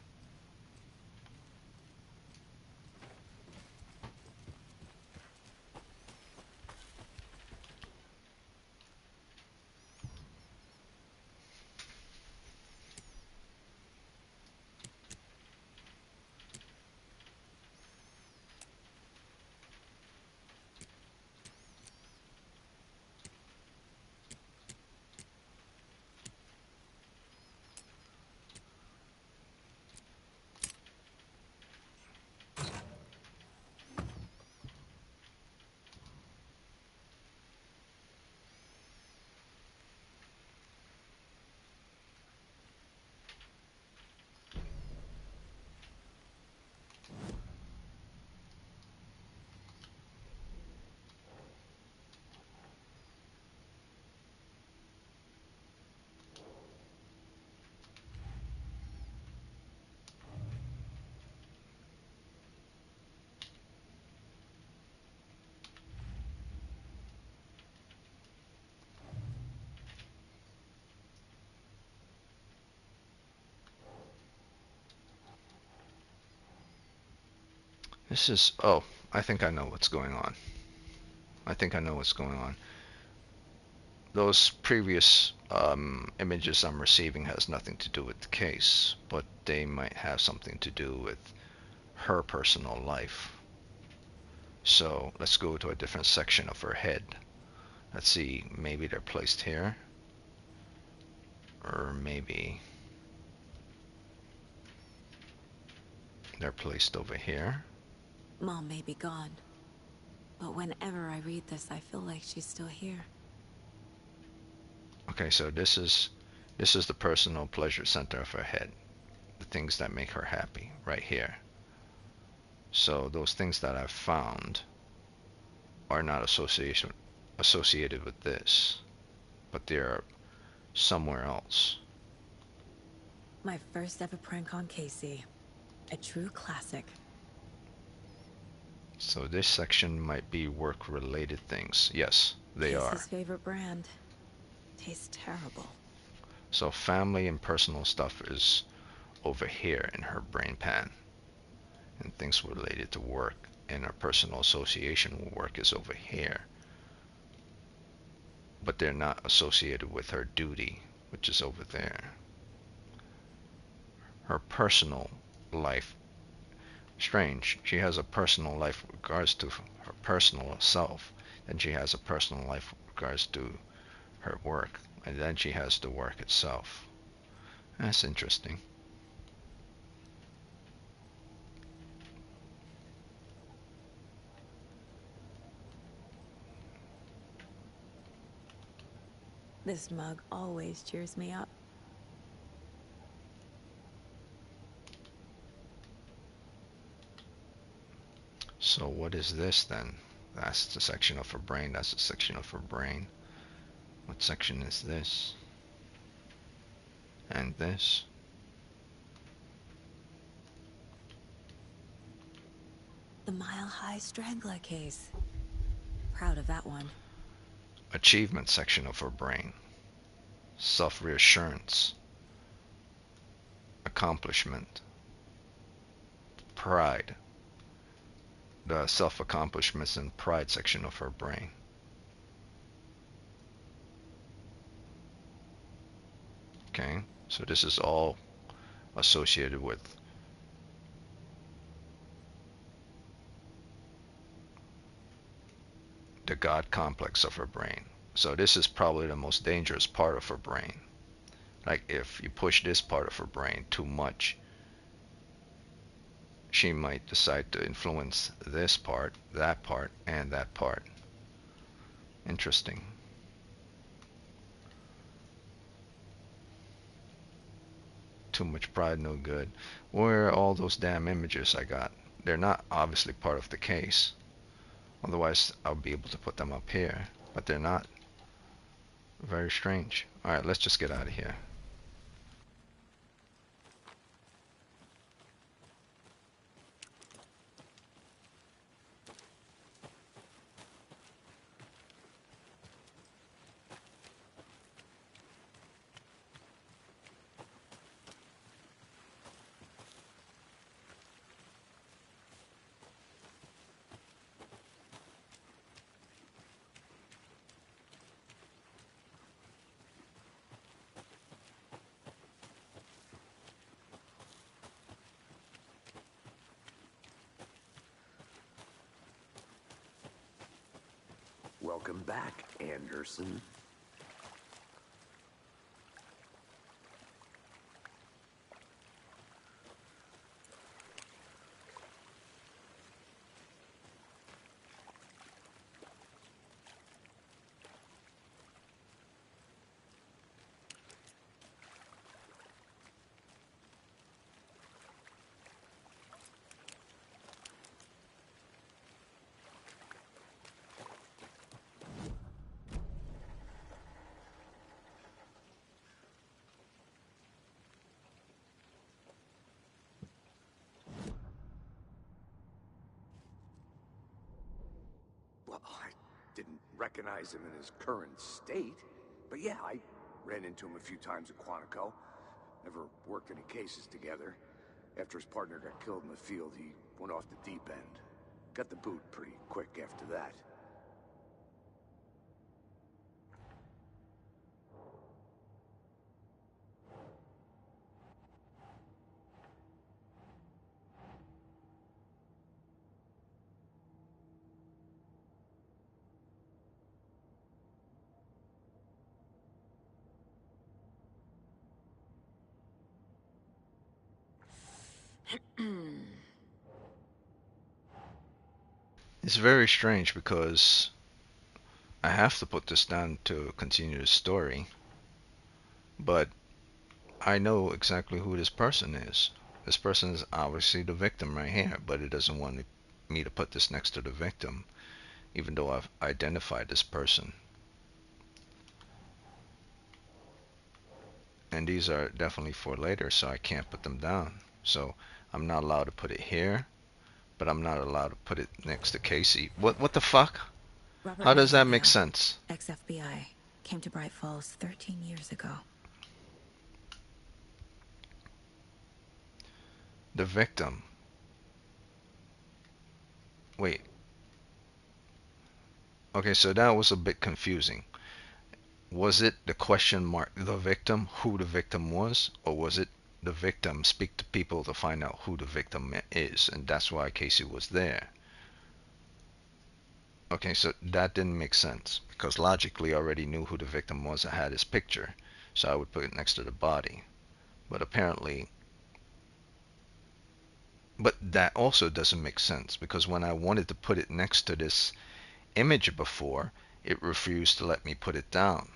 This is, oh, I think I know what's going on. I think I know what's going on. Those previous images I'm receiving has nothing to do with the case, but they might have something to do with her personal life. So let's go to a different section of her head. Let's see, maybe they're placed here, or maybe they're placed over here. Mom may be gone, but whenever I read this, I feel like she's still here. Okay, so this is the personal pleasure center of her head. The things that make her happy, right here. So those things that I've found are not associated with this, but they're somewhere else. My first ever prank on Casey. A true classic. So this section might be work-related things. Yes, they are. Casey's favorite brand. Tastes terrible. So family and personal stuff is over here in her brain pan. And things related to work and her personal association with work is over here. But they're not associated with her duty, which is over there. Her personal life, strange, she has a personal life with regards to her personal self, then she has a personal life with regards to her work, and then she has the work itself. That's interesting. This mug always cheers me up. So what is this then? That's the section of her brain. That's the section of her brain. What section is this? And this? The Mile High Strangler case. Proud of that one. Achievement section of her brain. Self-reassurance. Accomplishment. Pride. The self-accomplishments and pride section of her brain. Okay, so this is all associated with the God complex of her brain. So this is probably the most dangerous part of her brain. Like if you push this part of her brain too much, she might decide to influence this part, and that part. Interesting. Too much pride, no good. Where are all those damn images I got? They're not obviously part of the case. Otherwise, I'll be able to put them up here. But they're not. Very strange. Alright, let's just get out of here. Welcome back, Anderson. Well, I didn't recognize him in his current state, but yeah, I ran into him a few times at Quantico. Never worked any cases together. After his partner got killed in the field, he went off the deep end. Got the boot pretty quick after that. It's very strange because I have to put this down to continue the story, but I know exactly who this person is. This person is obviously the victim right here, but it doesn't want me to put this next to the victim, even though I've identified this person. And these are definitely for later, so I can't put them down. So I'm not allowed to put it here, but I'm not allowed to put it next to Casey. What the fuck? Robert How does that make Nightingale, sense? ex-FBI, came to Bright Falls 13 years ago. The victim. Wait. Okay, so that was a bit confusing. Was it the question mark the victim, who the victim was, or was it the victim speak to people to find out who the victim is, and that's why Casey was there? Okay, so that didn't make sense because logically I already knew who the victim was. I had his picture, so I would put it next to the body. But apparently, but that also doesn't make sense because when I wanted to put it next to this image before, it refused to let me put it down.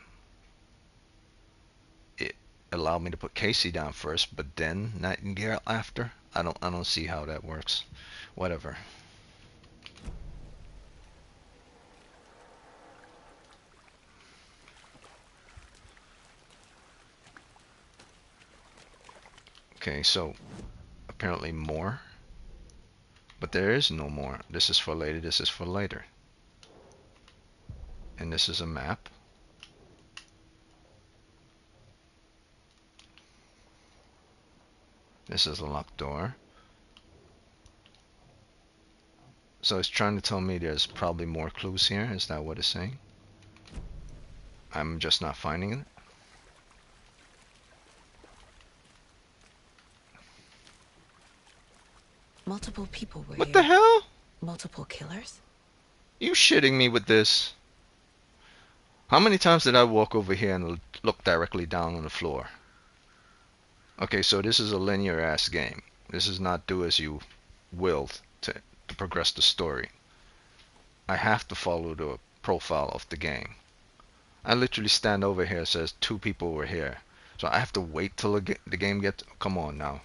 It allowed me to put Casey down first, but then Nightingale after. I don't see how that works. Whatever. Okay, so apparently more, but there is no more. This is for later. This is for later. And this is a map. This is a locked door. So it's trying to tell me there's probably more clues here. Is that what it's saying? I'm just not finding it. Multiple people were What here. the hell? Multiple killers? You shitting me with this? How many times did I walk over here and look directly down on the floor? Okay, so this is a linear ass game. This is not do as you will to progress the story. I have to follow the profile of the game. I literally stand over here, it says 2 people were here. So I have to wait till the game gets... Come on now.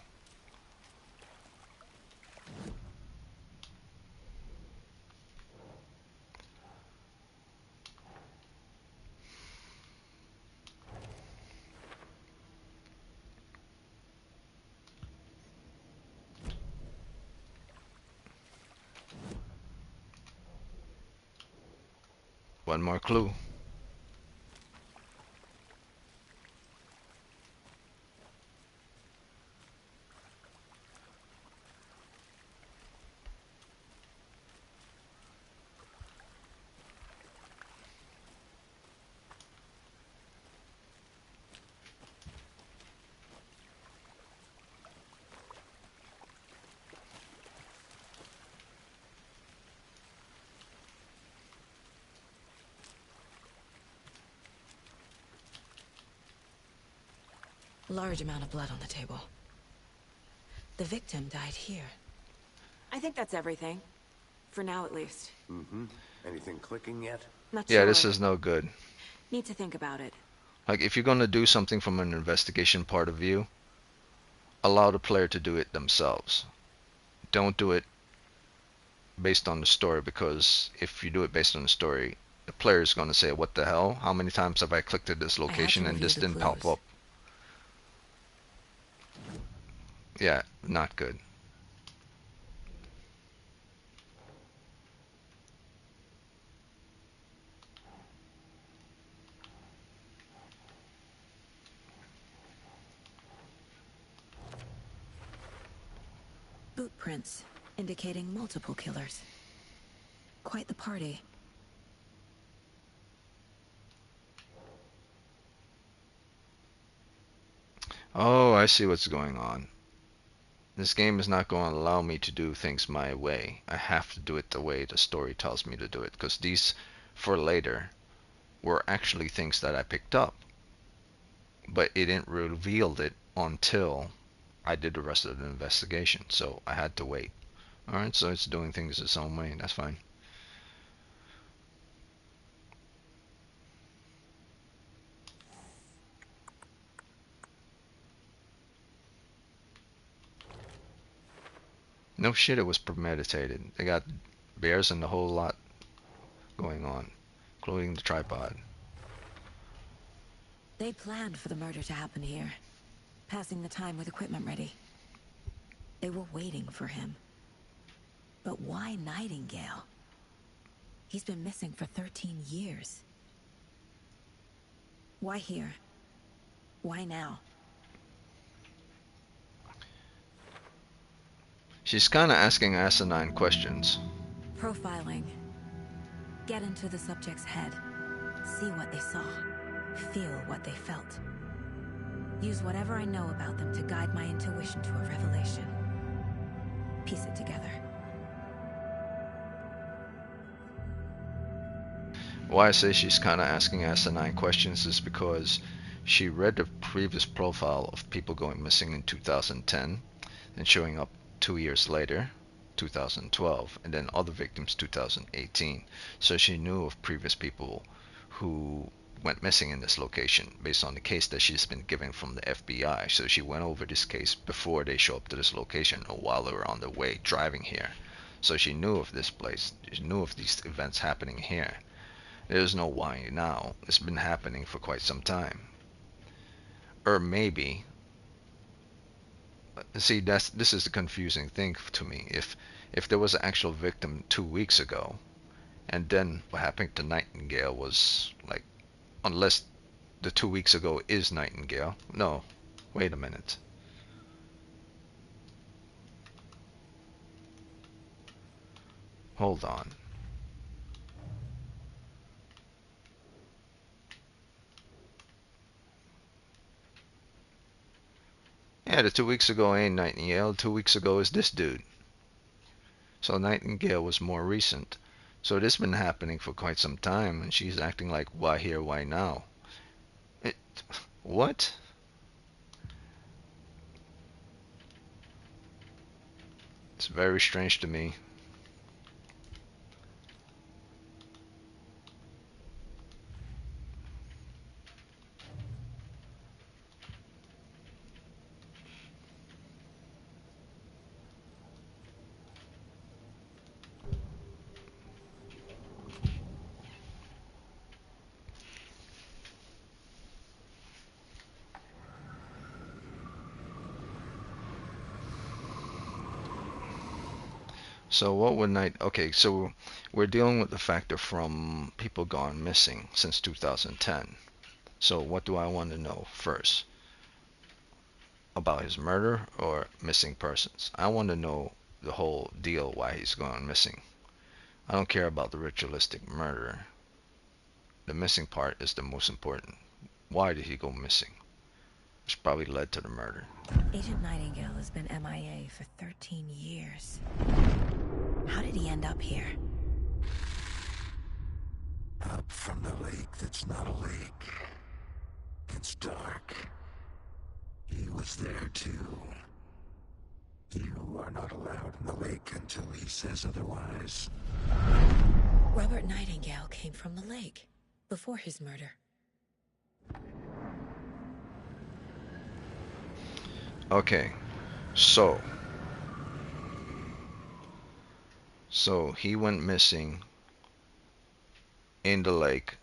One more clue. Large amount of blood on the table. The victim died here. I think that's everything. For now, at least. Mm-hmm. Anything clicking yet? Not Yeah, sure. this is no good. Need to think about it. Like, if you're gonna do something from an investigation part of view, allow the player to do it themselves. Don't do it based on the story, because if you do it based on the story, the player is gonna say, what the hell? How many times have I clicked at this location and this didn't pop up? Yeah, not good. Boot prints, indicating multiple killers. Quite the party. Oh, I see what's going on. This game is not going to allow me to do things my way. I have to do it the way the story tells me to do it, because these, for later, were actually things that I picked up. But it didn't reveal it until I did the rest of the investigation, so I had to wait. Alright, so it's doing things its own way, that's fine. No shit, it was premeditated. They got bears and the whole lot going on, including the tripod. They planned for the murder to happen here, passing the time with equipment ready. They were waiting for him. But why Nightingale? He's been missing for 13 years. Why here? Why now? She's kinda asking asinine questions. Profiling. Get into the subject's head. See what they saw. Feel what they felt. Use whatever I know about them to guide my intuition to a revelation. Piece it together. Why I say she's kinda asking asinine questions is because she read the previous profile of people going missing in 2010 and showing up 2 years later, 2012, and then other victims 2018. So she knew of previous people who went missing in this location based on the case that she's been given from the FBI. So she went over this case before they show up to this location or while they were on their way driving here. So she knew of this place. She knew of these events happening here. There's no why now. It's been happening for quite some time. Or maybe, see, this is the confusing thing to me. If there was an actual victim 2 weeks ago, and then what happened to Nightingale was like, unless the 2 weeks ago is Nightingale. No, wait a minute. Hold on. Yeah, the 2 weeks ago ain't Nightingale. 2 weeks ago is this dude. So Nightingale was more recent. So this has been happening for quite some time, and she's acting like, why here, why now? It, what? It's very strange to me. So what would night? Okay, so we're dealing with the factor from people gone missing since 2010. So what do I want to know first? About his murder or missing persons? I want to know the whole deal why he's gone missing. I don't care about the ritualistic murder. The missing part is the most important. Why did he go missing? Which probably led to the murder. Agent Nightingale has been MIA for 13 years. How did he end up here? Up from the lake that's not a lake. It's dark. He was there too. You are not allowed in the lake until he says otherwise. Robert Nightingale came from the lake before his murder. Okay, so he went missing in the lake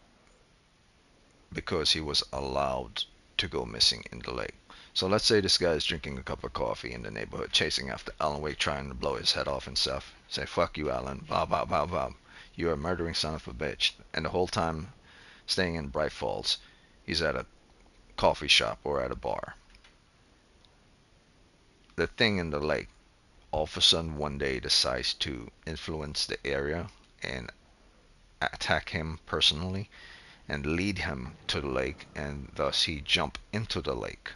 because he was allowed to go missing in the lake. So let's say this guy is drinking a cup of coffee in the neighborhood, chasing after Alan Wake, trying to blow his head off and stuff. Say, fuck you, Alan. Bow, bow, bow, bow. You're a murdering son of a bitch. And the whole time staying in Bright Falls, he's at a coffee shop or at a bar. The thing in the lake all of a sudden one day decides to influence the area and attack him personally and lead him to the lake, and thus he jump into the lake,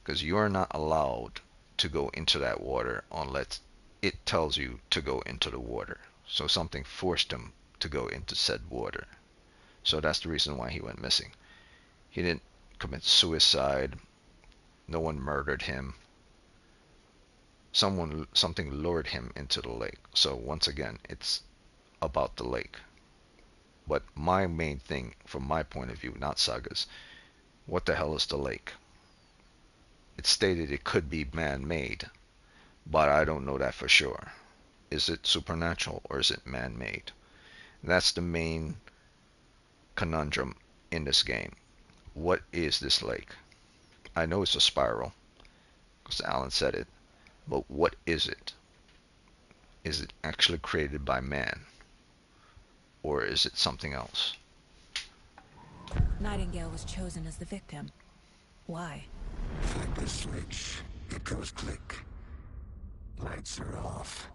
because you are not allowed to go into that water unless it tells you to go into the water. So something forced him to go into said water. So that's the reason why he went missing. He didn't commit suicide. No one murdered him. Something lured him into the lake. So once again, it's about the lake. But my main thing, from my point of view, not Saga's, what the hell is the lake? It's stated it could be man-made, but I don't know that for sure. Is it supernatural or is it man-made? That's the main conundrum in this game. What is this lake? I know it's a spiral, because Alan said it, but what is it? Is it actually created by man? Or is it something else? Nightingale was chosen as the victim. Why? Flip the switch. It goes click. Lights are off.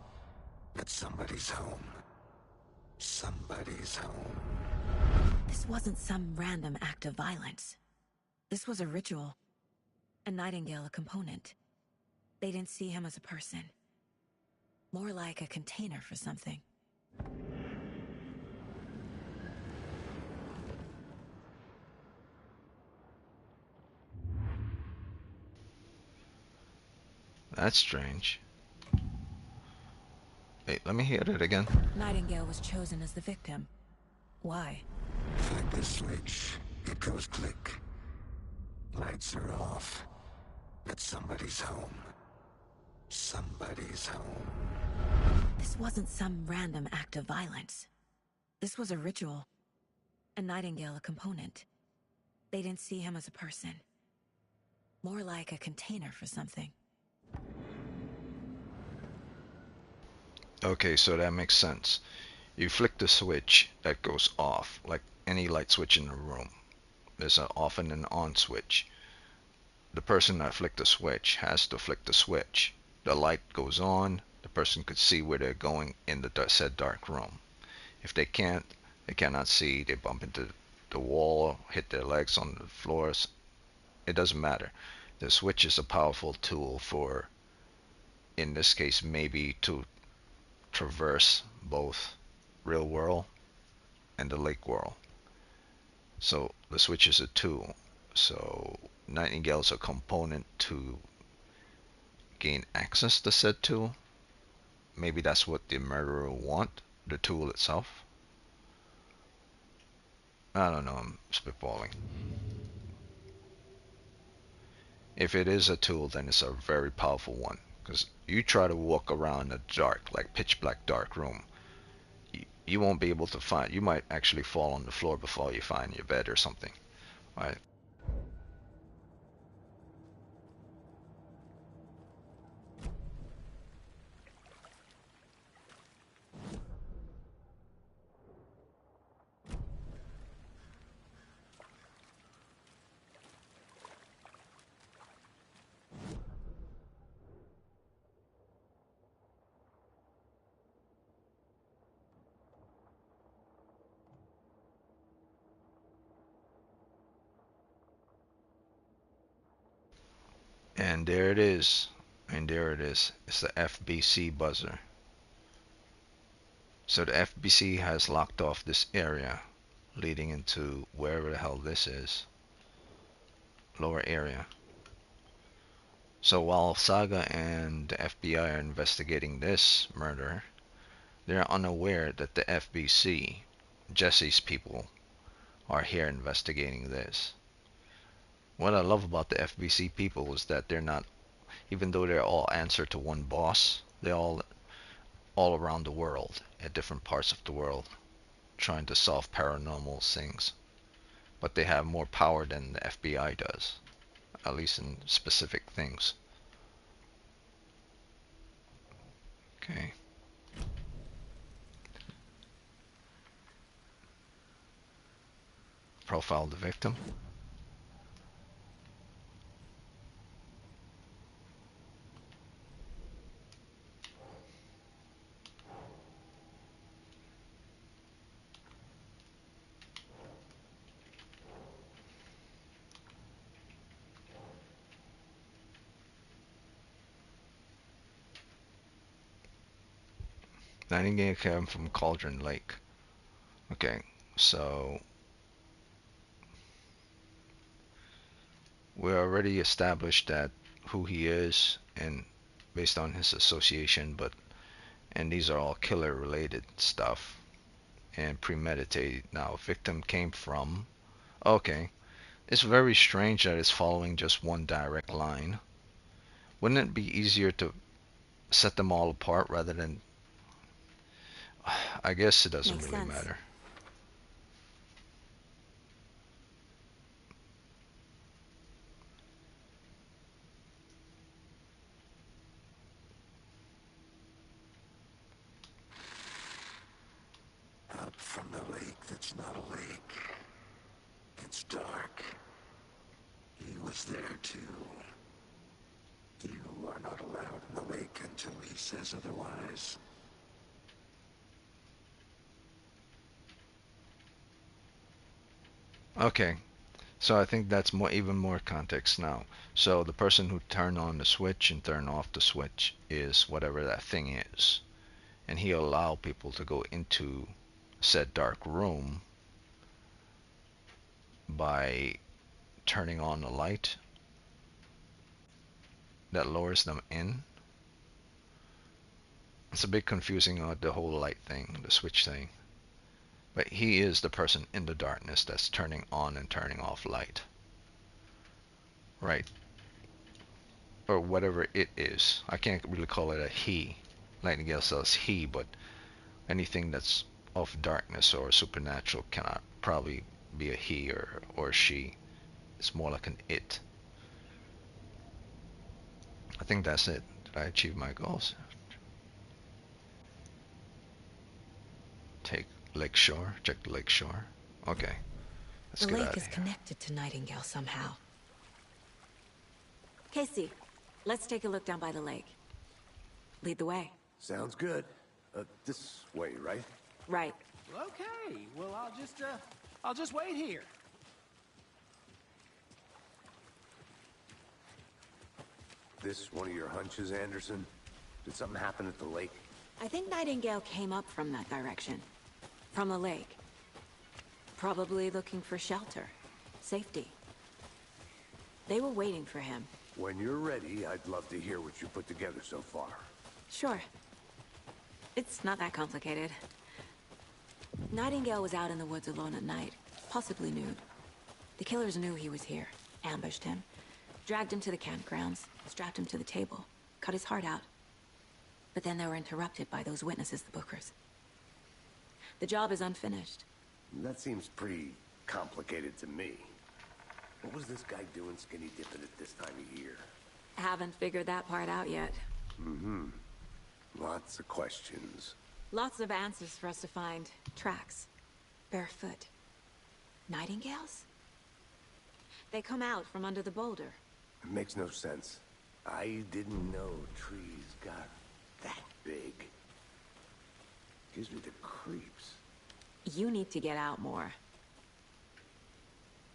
But somebody's home. Somebody's home. This wasn't some random act of violence. This was a ritual. And Nightingale a component. They didn't see him as a person. More like a container for something. That's strange. Wait, let me hear it again. Nightingale was chosen as the victim. Why? Flip the switch. It goes click. Lights are off. But somebody's home. Somebody's home. This wasn't some random act of violence. This was a ritual. And Nightingale a component. They didn't see him as a person. More like a container for something. Okay, so that makes sense. You flick the switch that goes off, like any light switch in the room. There's often an on switch. The person that flicked the switch has to flick the switch. The light goes on, the person could see where they're going in the said dark room. If they cannot see, they bump into the wall, hit their legs on the floors. It doesn't matter. The switch is a powerful tool for, in this case, maybe to traverse both real world and the lake world. So the switch is a tool. So Nightingale is a component to gain access to said tool. Maybe that's what the murderer want, the tool itself. I don't know, I'm spitballing. If it is a tool, then it's a very powerful one. Because you try to walk around a dark, like pitch black dark room, you won't be able to find, you might actually fall on the floor before you find your bed or something. Right? And there it is. And there it is. It's the FBC buzzer. So the FBC has locked off this area leading into wherever the hell this is. Lower area. So while Saga and the FBI are investigating this murder, they're unaware that the FBC, Jesse's people, are here investigating this. What I love about the FBC people is that they're not, even though they're all answer to one boss, they're all around the world, at different parts of the world, trying to solve paranormal things. But they have more power than the FBI does, at least in specific things. Okay. Profile the victim. Nightingale came from Cauldron Lake. Okay, so we already established that who he is and based on his association, but and these are all killer related stuff and premeditated. Now, victim came from. Okay, it's very strange that it's following just one direct line. Wouldn't it be easier to set them all apart rather than? I guess it doesn't Makes really sense. matter. Up from the lake that's not a lake. It's dark. He was there too. You are not allowed in the lake until he says otherwise. Okay, so I think that's more, even more context now. So the person who turned on the switch and turned off the switch is whatever that thing is, and he allowed people to go into said dark room by turning on the light that lowers them in. It's a bit confusing on the whole light thing, the switch thing. But he is the person in the darkness that's turning on and turning off light. Right. Or whatever it is. I can't really call it a he. Nightingale says he, but anything that's of darkness or supernatural cannot probably be a he or she. It's more like an it. I think that's it. Did I achieve my goals? Take Lake Shore. Check the Lake Shore. Okay. Let's The get out lake of is here. connected to Nightingale somehow. Casey, let's take a look down by the lake. Lead the way. Sounds good. This way, right? Right. Okay, well, I'll just wait here. This one of your hunches, Anderson? Did something happen at the lake? I think Nightingale came up from that direction. From the lake. Probably looking for shelter. Safety. They were waiting for him. When you're ready, I'd love to hear what you put together so far. Sure. It's not that complicated. Nightingale was out in the woods alone at night, possibly nude. The killers knew he was here, ambushed him, dragged him to the campgrounds, strapped him to the table, cut his heart out. But then they were interrupted by those witnesses, the Bookers. The job is unfinished. That seems pretty complicated to me. What was this guy doing skinny dipping at this time of year? Haven't figured that part out yet. Mm-hmm. Lots of questions. Lots of answers for us to find. Tracks. Barefoot. Nightingales? They come out from under the boulder. It makes no sense. I didn't know trees got that big. Gives me the creeps. You need to get out more.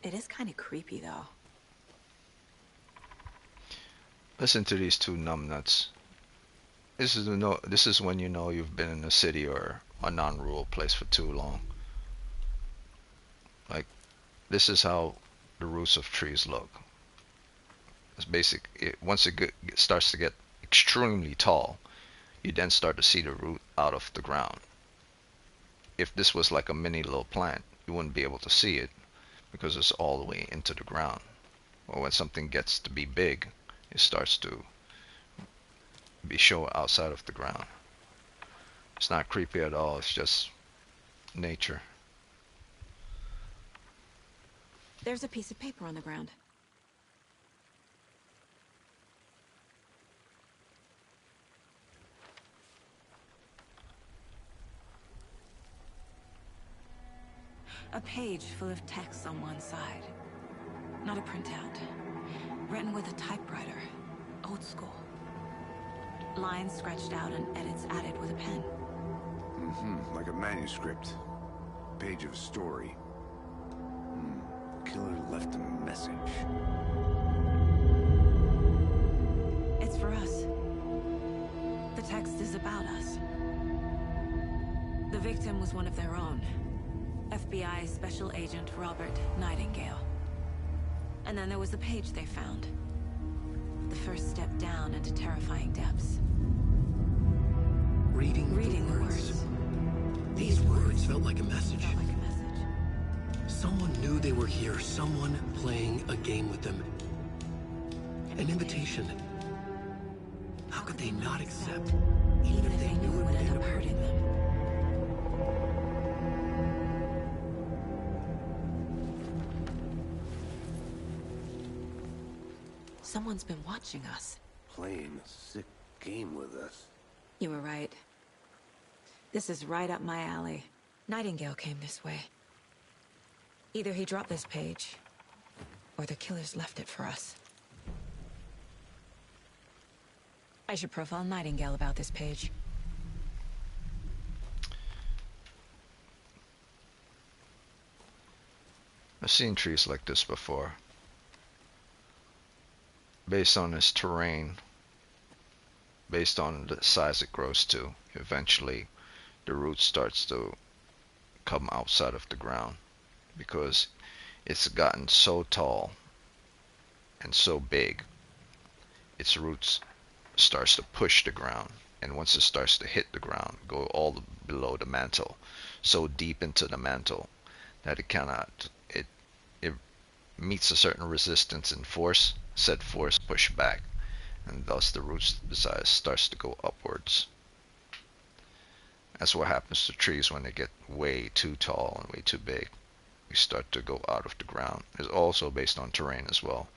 It is kind of creepy, though. Listen to these two numbnuts. This is when you know you've been in a city or a non-rural place for too long. Like, this is how the roots of trees look. It's basic. Once it starts to get extremely tall, you then start to see the root out of the ground. If this was like a mini little plant, you wouldn't be able to see it because it's all the way into the ground. Or when something gets to be big, it starts to be shown outside of the ground. It's not creepy at all. It's just nature. There's a piece of paper on the ground. A page full of text on one side. Not a printout. Written with a typewriter. Old school. Lines scratched out and edits added with a pen. Mm-hmm. Like a manuscript. Page of story. Killer left a message. It's for us. The text is about us. The victim was one of their own. FBI Special Agent Robert Nightingale. And then there was the page they found. The first step down into terrifying depths. Reading the words. These words felt like a message. Someone knew they were here, someone playing a game with them. An invitation. How could they not accept, even if they knew it would end up hurting them? Someone's been watching us. Playing a sick game with us. You were right. This is right up my alley. Nightingale came this way. Either he dropped this page, or the killers left it for us. I should profile Nightingale about this page. I've seen trees like this before. Based on its terrain, based on the size it grows to, eventually the root starts to come outside of the ground because it's gotten so tall and so big, its roots starts to push the ground, and once it starts to hit the ground, go all below the mantle, so deep into the mantle that it meets a certain resistance and force, said force push back, and thus the root size starts to go upwards. That's what happens to trees when they get way too tall and way too big. They start to go out of the ground. It's also based on terrain as well.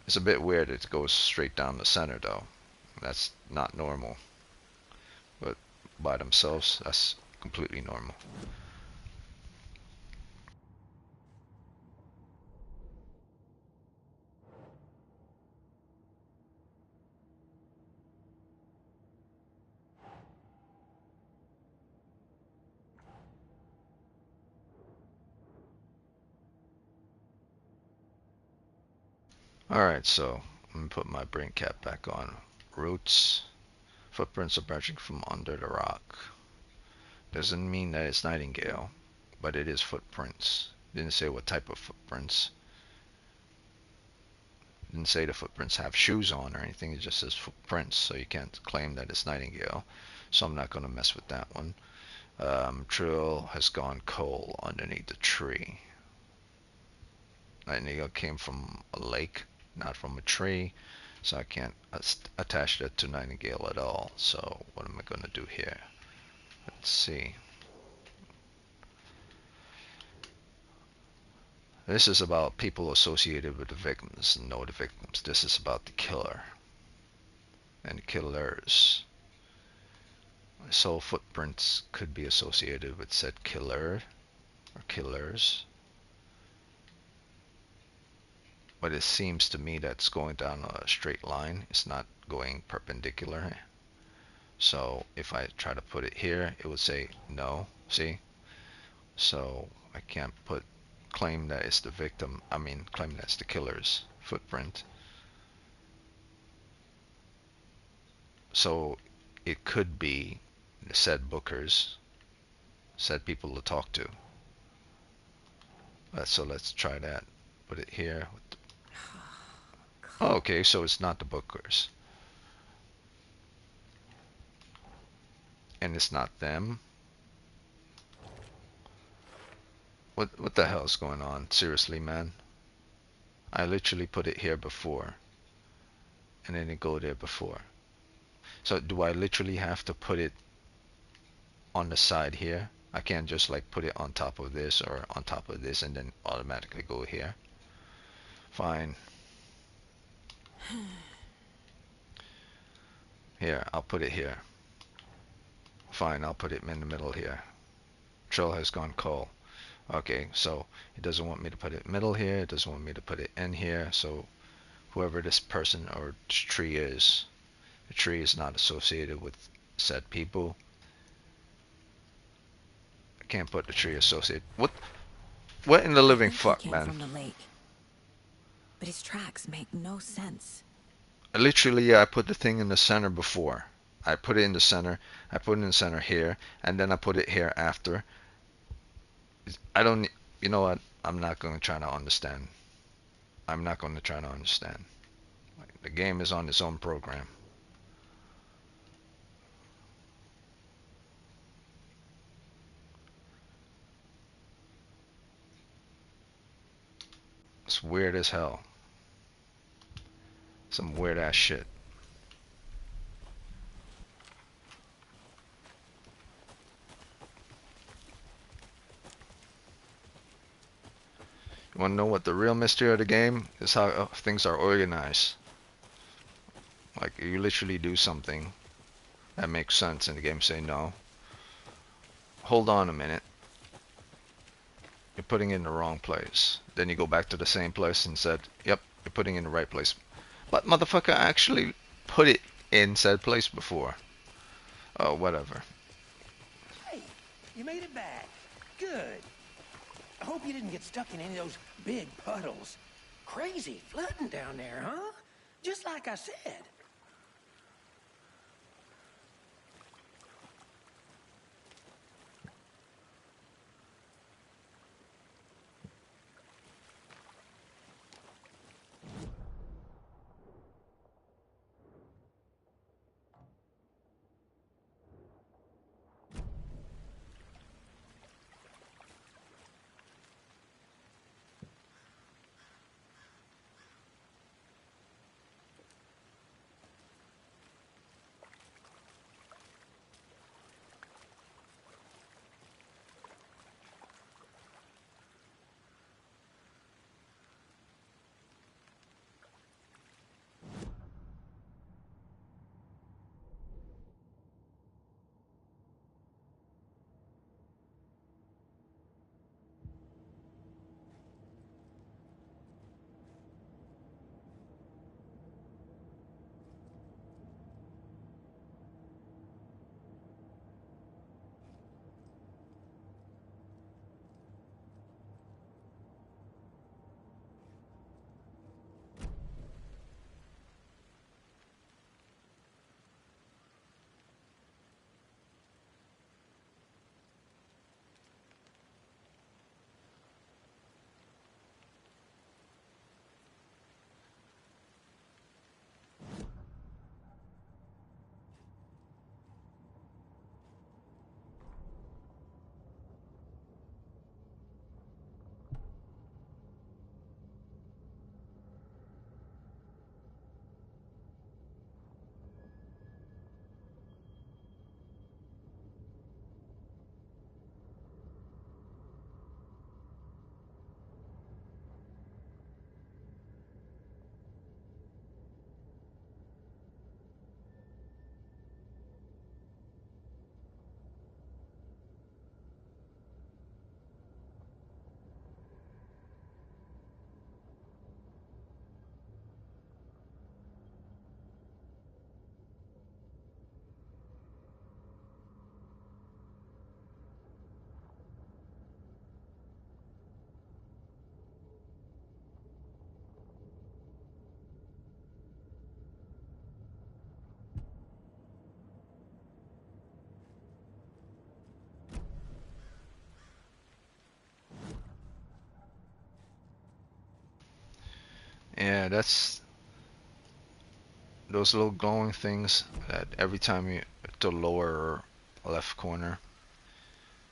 It's a bit weird it goes straight down the center though. That's not normal. But by themselves, that's completely normal. Alright, so let me put my brain cap back on. Roots. Footprints are branching from under the rock. Doesn't mean that it's Nightingale, but it is footprints. Didn't say what type of footprints. Didn't say the footprints have shoes on or anything. It just says footprints, so you can't claim that it's Nightingale. So I'm not going to mess with that one. Trail has gone cold underneath the tree. Nightingale came from a lake, not from a tree, so I can't attach that to Nightingale at all. So what am I going to do here? Let's see. This is about people associated with the victims, and know the victims. This is about the killer and killers. So footprints could be associated with said killer or killers. But it seems to me that's going down a straight line. It's not going perpendicular. So if I try to put it here, it would say no. See? So I can't claim that it's the victim. I mean, claim that's the killer's footprint. So it could be the said bookers, said people to talk to. So let's try that. Put it here. Oh, okay, so it's not the bookers. And it's not them. What the hell is going on? Seriously, man. I literally put it here before. And then it go there before. So do I literally have to put it on the side here? I can't just like put it on top of this or on top of this and then automatically go here. Fine. Here, I'll put it here. Fine, I'll put it in the middle here. Trail has gone cold. Okay, so it doesn't want me to put it middle here. It doesn't want me to put it in here. So whoever this person or tree is, the tree is not associated with said people. I can't put the tree associated. What in the living fuck, He came man? from the lake. But his tracks make no sense. Literally, I put the thing in the center before. I put it in the center. I put it in the center here, and then I put it here after. I don't. You know what? I'm not going to try to understand. I'm not going to try to understand. Like, the game is on its own program. It's weird as hell. Some weird ass shit. You want to know what the real mystery of the game is? How things are organized. Like, you literally do something that makes sense and the game say no. Hold on a minute. You're putting it in the wrong place. Then you go back to the same place and said, yep, you're putting it in the right place. But motherfucker, I actually put it in said place before. Oh, whatever. Hey, you made it back. Good. I hope you didn't get stuck in any of those big puddles. Crazy flooding down there, huh? Just like I said. Yeah, that's those little glowing things that every time you the lower left corner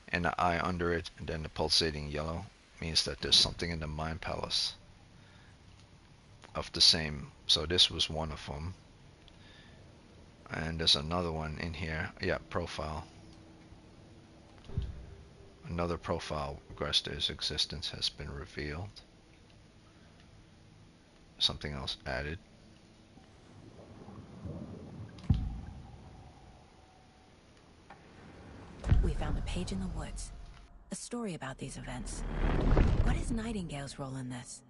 and the eye under it and then the pulsating yellow means that there's something in the mind palace of the same. So this was one of them. And there's another one in here. Yeah, profile. Another profile regards to his existence has been revealed. Something else added. We found a page in the woods. A story about these events. What is Nightingale's role in this?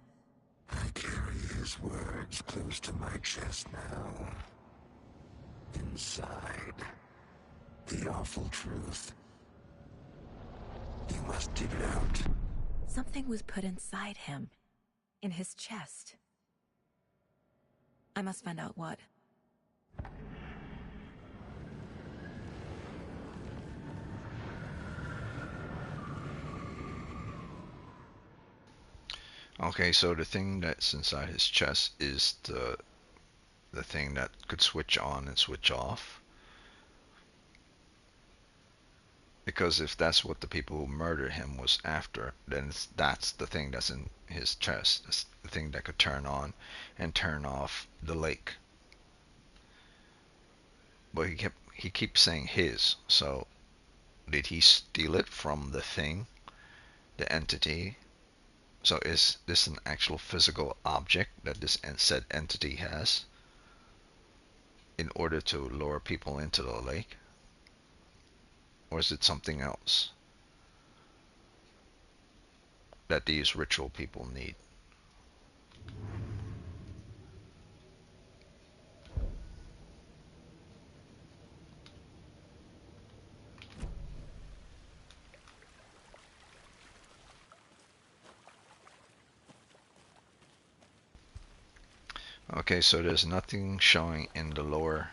I carry his words close to my chest now. Inside, the awful truth. You must dig it out. Something was put inside him. In his chest. I must find out what. Okay, so the thing that's inside his chest is the thing that could switch on and switch off. Because if that's what the people who murdered him was after, then that's the thing that's in his chest. It's the thing that could turn on and turn off the lake. But he keeps saying his. So did he steal it from the thing, the entity? So is this an actual physical object that this said entity has in order to lure people into the lake? Or is it something else that these ritual people need? Okay, so there's nothing showing in the lower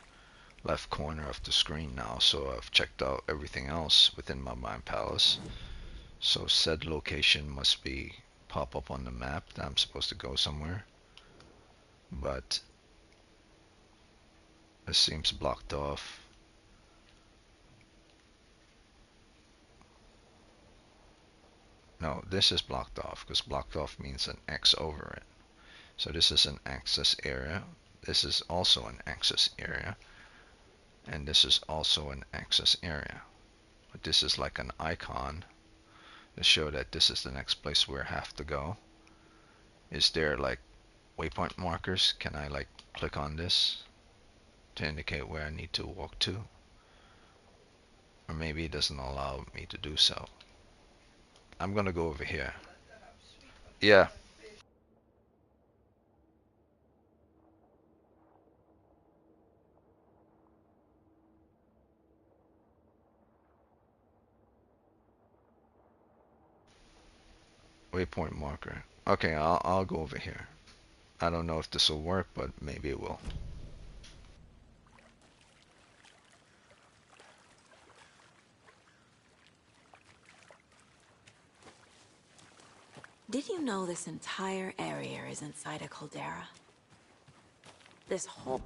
left corner of the screen now, so I've checked out everything else within my mind palace. So said location must be pop up on the map that I'm supposed to go somewhere, but it seems blocked off. No, this is blocked off because blocked off means an X over it. So this is an access area. This is also an access area, and this is also an access area. But this is like an icon to show that this is the next place where I have to go. Is there like waypoint markers? Can I like click on this to indicate where I need to walk to? Or maybe it doesn't allow me to do so. I'm gonna go over here. Yeah. Waypoint marker. Okay, I'll go over here. I don't know if this will work, but maybe it will. Did you know this entire area is inside a caldera? This whole...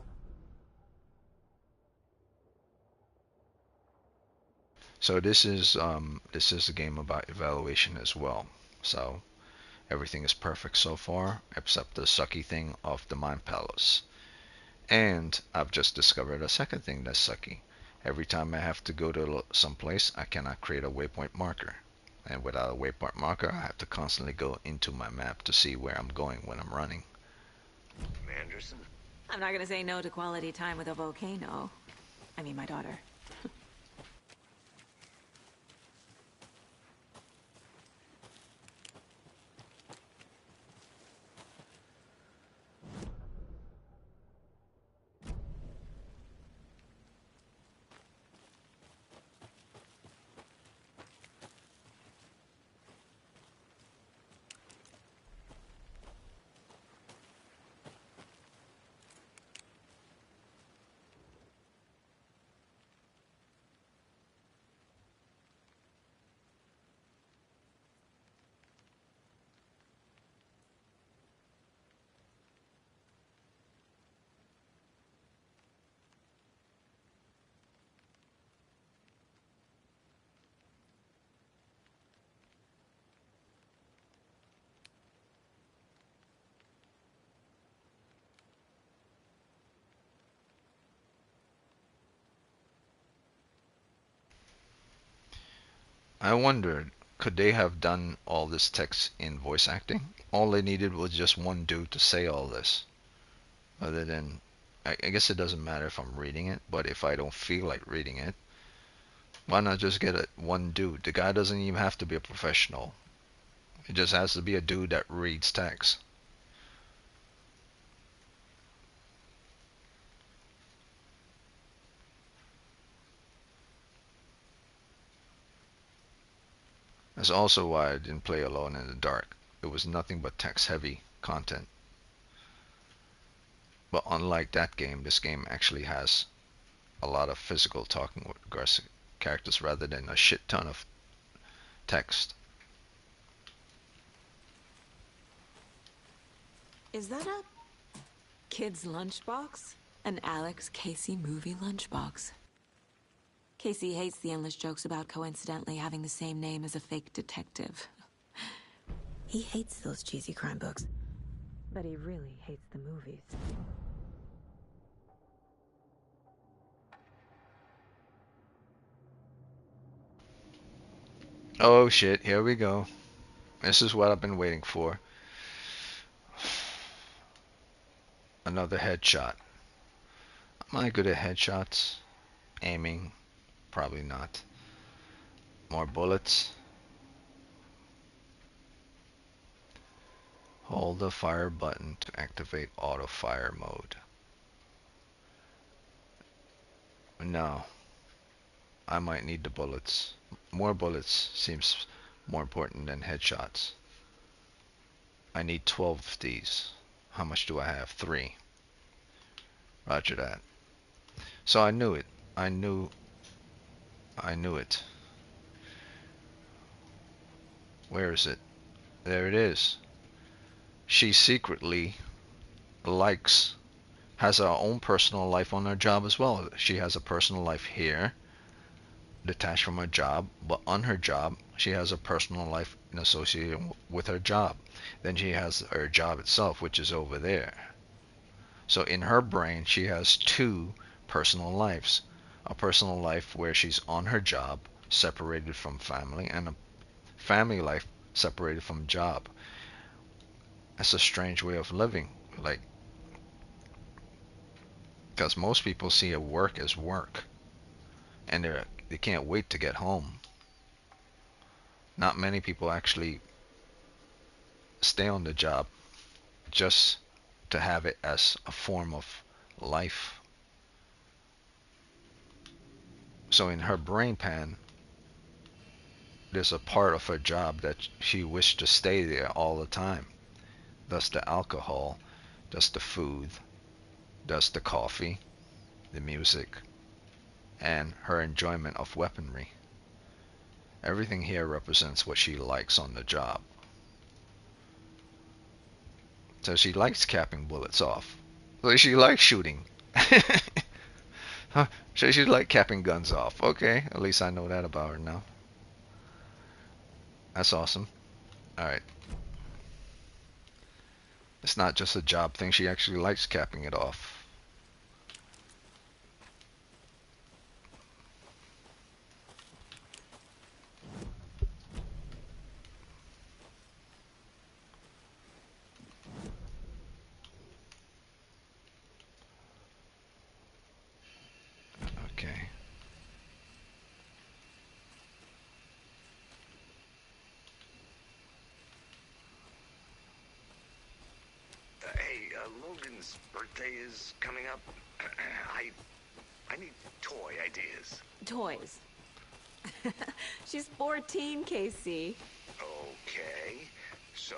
So this is a game about evaluation as well. So everything is perfect so far except the sucky thing of the mind palace. And I've just discovered a second thing that's sucky. Every time I have to go to some place, I cannot create a waypoint marker. And without a waypoint marker, I have to constantly go into my map to see where I'm going when I'm running. Manderson? I'm not gonna say no to quality time with a volcano. I mean, my daughter. I wondered, could they have done all this text in voice acting? All they needed was just one dude to say all this. Other than, I guess it doesn't matter if I'm reading it, but if I don't feel like reading it, why not just get one dude? The guy doesn't even have to be a professional. It just has to be a dude that reads text. That's also why I didn't play Alone in the Dark. It was nothing but text heavy content. But unlike that game, this game actually has a lot of physical talking with regards to characters rather than a shit ton of text. Is that a kid's lunchbox? An Alex Casey movie lunchbox. Casey hates the endless jokes about coincidentally having the same name as a fake detective. He hates those cheesy crime books, but he really hates the movies. Oh shit, here we go. This is what I've been waiting for. Another headshot. Am I good at headshots? Aiming? Probably not. More bullets. Hold the fire button to activate auto fire mode. No. I might need the bullets. More bullets seems more important than headshots. I need 12 of these. How much do I have? 3. Roger that. So I knew it. I knew it. Where is it? There it is. She secretly has her own personal life on her job as well. She has a personal life here, detached from her job, but on her job, she has a personal life associated with her job. Then she has her job itself, which is over there. So in her brain, she has 2 personal lives. A personal life where she's on her job, separated from family, and a family life separated from job. That's a strange way of living. Like, because most people see a work as work, and they can't wait to get home. Not many people actually stay on the job just to have it as a form of life. So in her brain pan, there's a part of her job that she wished to stay there all the time. Thus the alcohol, thus the food, thus the coffee, the music, and her enjoyment of weaponry. Everything here represents what she likes on the job. So she likes capping bullets off. So she likes shooting. Huh, so she likes capping guns off. Okay, at least I know that about her now. That's awesome. Alright. It's not just a job thing, she actually likes capping it off. Okay. Hey, Logan's birthday is coming up. I need toy ideas. Toys. She's 14, Casey. Okay, so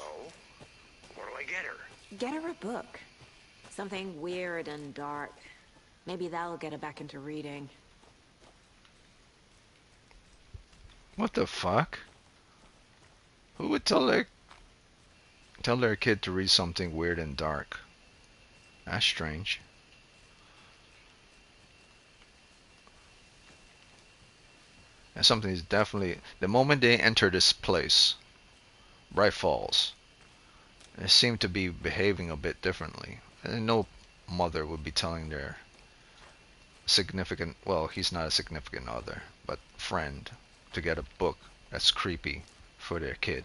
what do I get her? Get her a book. Something weird and dark. Maybe that'll get her back into reading. What the fuck? Who would tell their kid to read something weird and dark? That's strange. And something is definitely, the moment they enter this place, Bright Falls, they seem to be behaving a bit differently. And no mother would be telling their significant, well, he's not a significant other, but friend, to get a book that's creepy for their kid.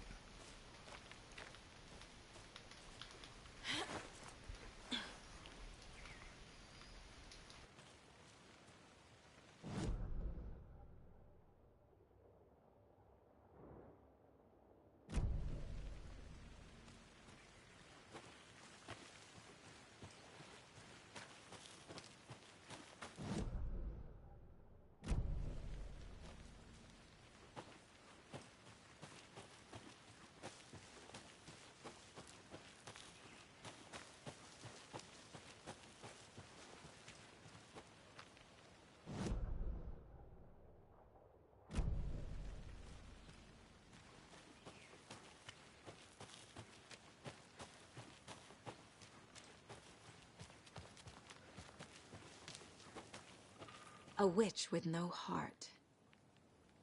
A witch with no heart.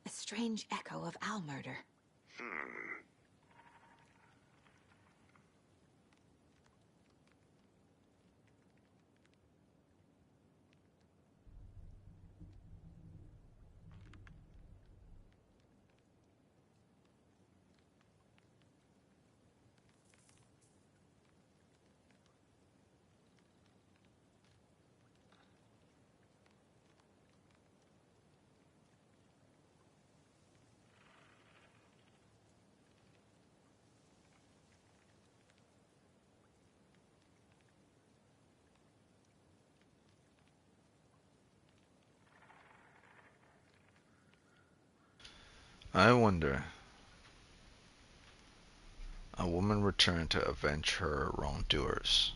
A strange echo of Al murder. I wonder. A woman returned to avenge her wrongdoers.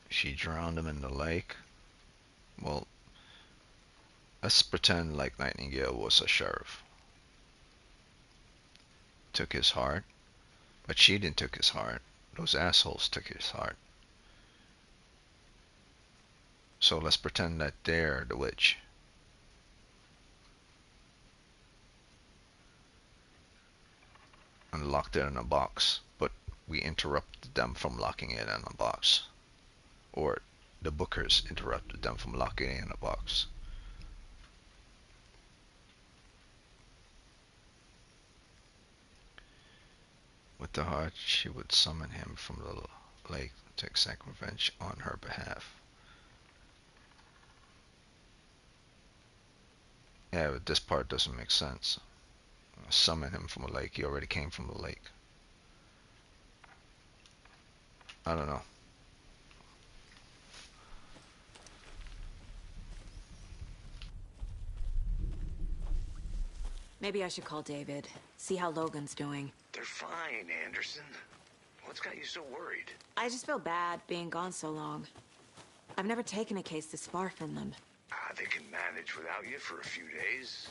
She drowned him in the lake. Well, let's pretend like Nightingale was a sheriff. Took his heart, but she didn't took his heart. Those assholes took his heart. So let's pretend that they're the witch. And locked it in a box, but we interrupted them from locking it in a box. Or the bookers interrupted them from locking it in a box. With the heart, she would summon him from the lake to exact revenge on her behalf. Yeah, but this part doesn't make sense. Summon him from a lake. He already came from the lake. I don't know. Maybe I should call David, see how Logan's doing. They're fine, Anderson. What's got you so worried? I just feel bad being gone so long. I've never taken a case this far from them. They can manage without you for a few days.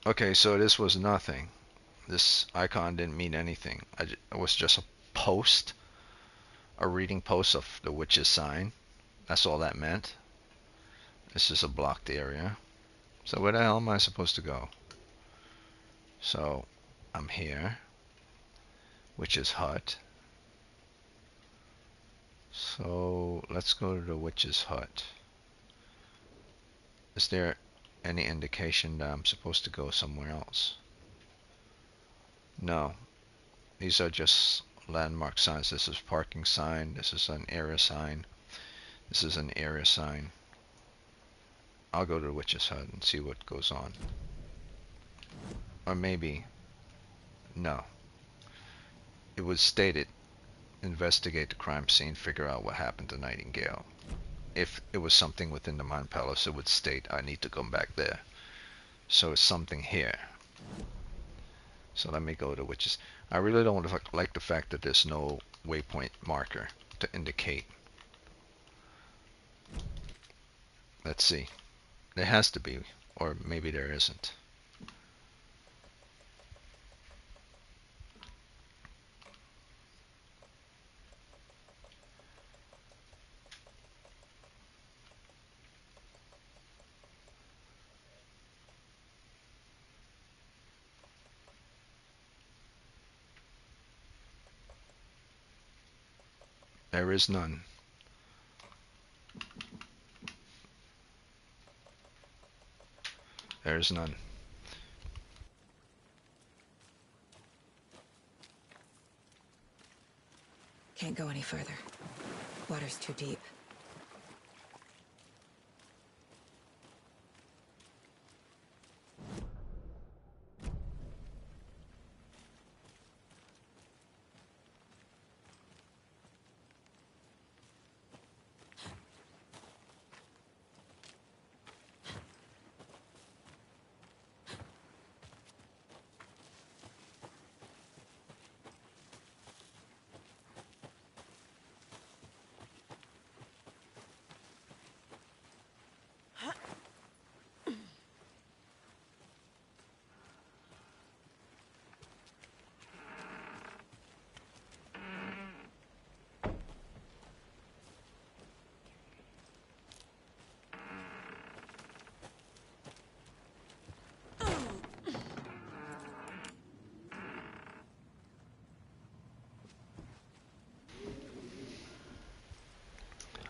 Okay, so this was nothing. This icon didn't mean anything. It was just a post, a reading post of the witch's sign. That's all that meant. This is a blocked area. So where the hell am I supposed to go? So I'm here. Witch's hut. So let's go to the witch's hut. Is there any indication that I'm supposed to go somewhere else? No. These are just landmark signs. This is parking sign. This is an area sign. This is an area sign. I'll go to the witch's hut and see what goes on. Or maybe, no. It was stated, investigate the crime scene, figure out what happened to Nightingale. If it was something within the Mind Palace, it would state I need to come back there. So it's something here. So let me go to witches. I really don't like the fact that there's no waypoint marker to indicate. Let's see. There has to be, or maybe there isn't. There is none. There is none. Can't go any further. Water's too deep.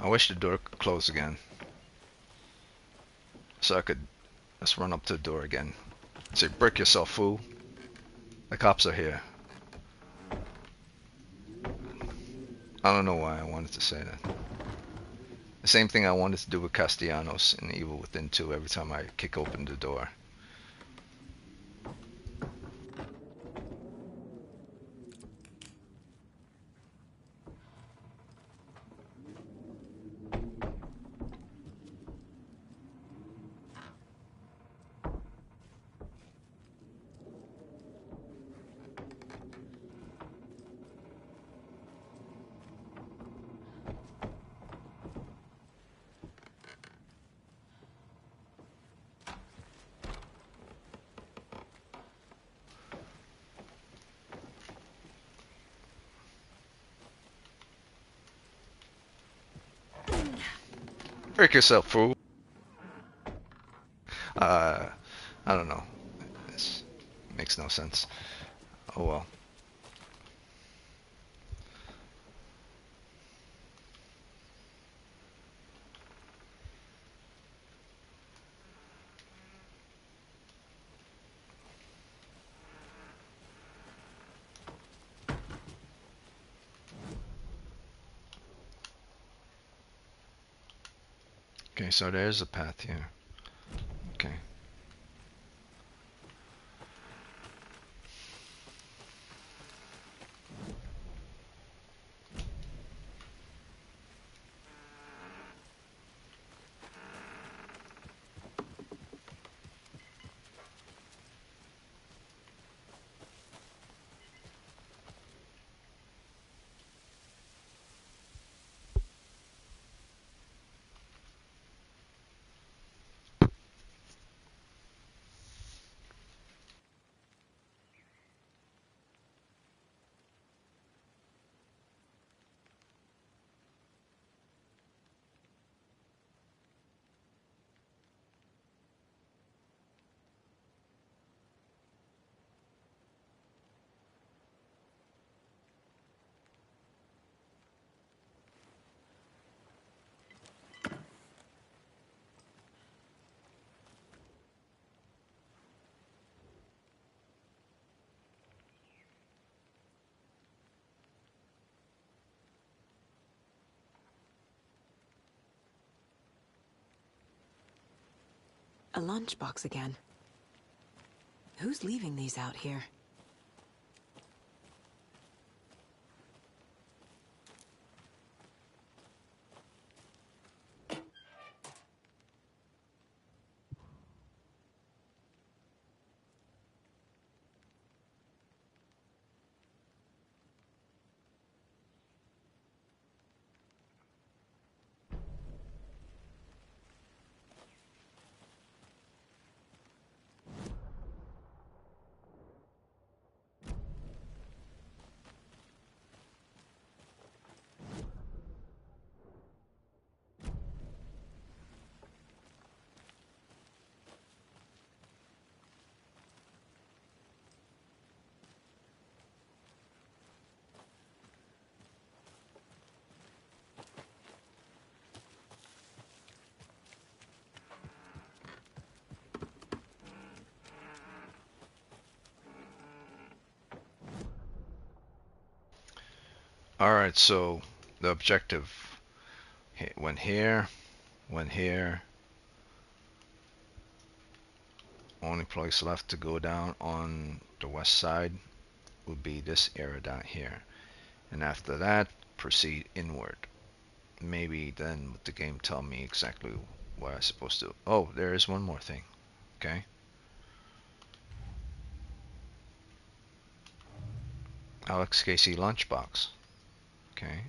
I wish the door could close again. So I could just run up to the door again. Say, break yourself, fool. The cops are here. I don't know why I wanted to say that. The same thing I wanted to do with Castellanos in Evil Within 2 every time I kick open the door. Break yourself, fool. I don't know. This makes no sense. Oh well. Okay, so there's a path here. Okay. A lunchbox again. Who's leaving these out here? Alright, so the objective went here, went here. Only place left to go down on the west side would be this area down here. And after that, proceed inward. Maybe then the game tell me exactly what I'm supposed to. Oh, there is one more thing. Okay. Alex Casey lunchbox. Okay.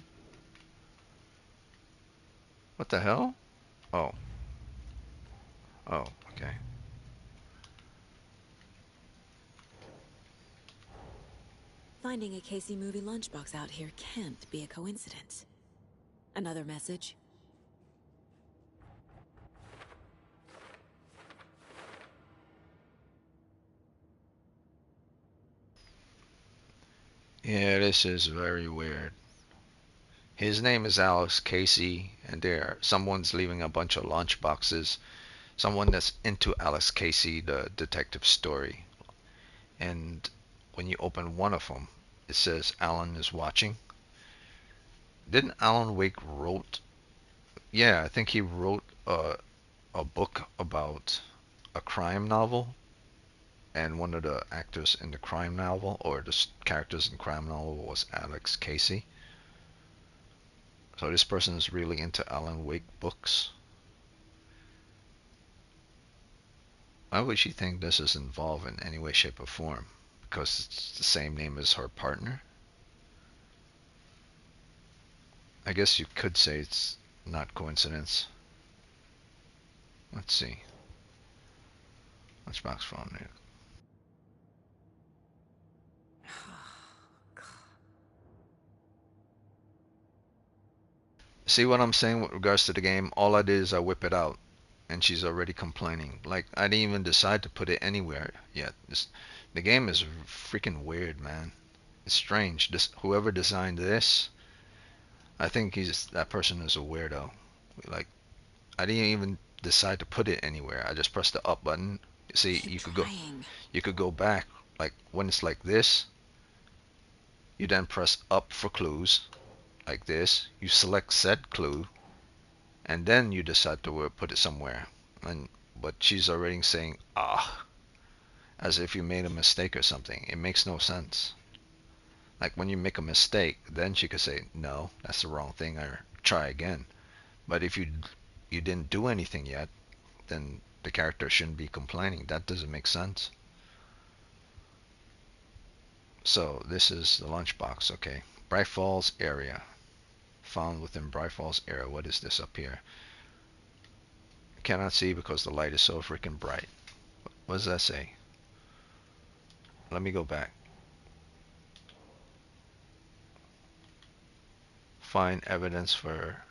What the hell? Oh. Oh, okay. Finding a Casey movie lunchbox out here can't be a coincidence. Another message? Yeah, this is very weird. His name is Alex Casey, and someone's leaving a bunch of lunch boxes. Someone that's into Alex Casey, the detective story. And when you open one of them, it says Alan is watching. Didn't Alan Wake wrote? Yeah, I think he wrote a book about a crime novel, and one of the actors in the crime novel, or the characters in the crime novel, was Alex Casey. So this person is really into Alan Wake books. Why would she think this is involved in any way, shape, or form? Because it's the same name as her partner? I guess you could say it's not coincidence. Let's see. Lunchbox phone. See what I'm saying with regards to the game? All I did is I whip it out, and she's already complaining. Like, I didn't even decide to put it anywhere yet. The game is freaking weird, man. It's strange. Whoever designed this, I think that person is a weirdo. Like, I didn't even decide to put it anywhere. I just pressed the up button. See, Keep you could go back. Like when it's like this, you then press up for clues, like this. You select said clue, and then you decide to put it somewhere. And but she's already saying as if you made a mistake or something. It makes no sense. Like when you make a mistake, then she could say no, that's the wrong thing, or try again. But if you didn't do anything yet, then the character shouldn't be complaining. That doesn't make sense. So this is the lunchbox. Okay, Bright Falls area. Found within Bright Falls area. What is this up here? I cannot see because the light is so freaking bright. What does that say? Let me go back. Find evidence for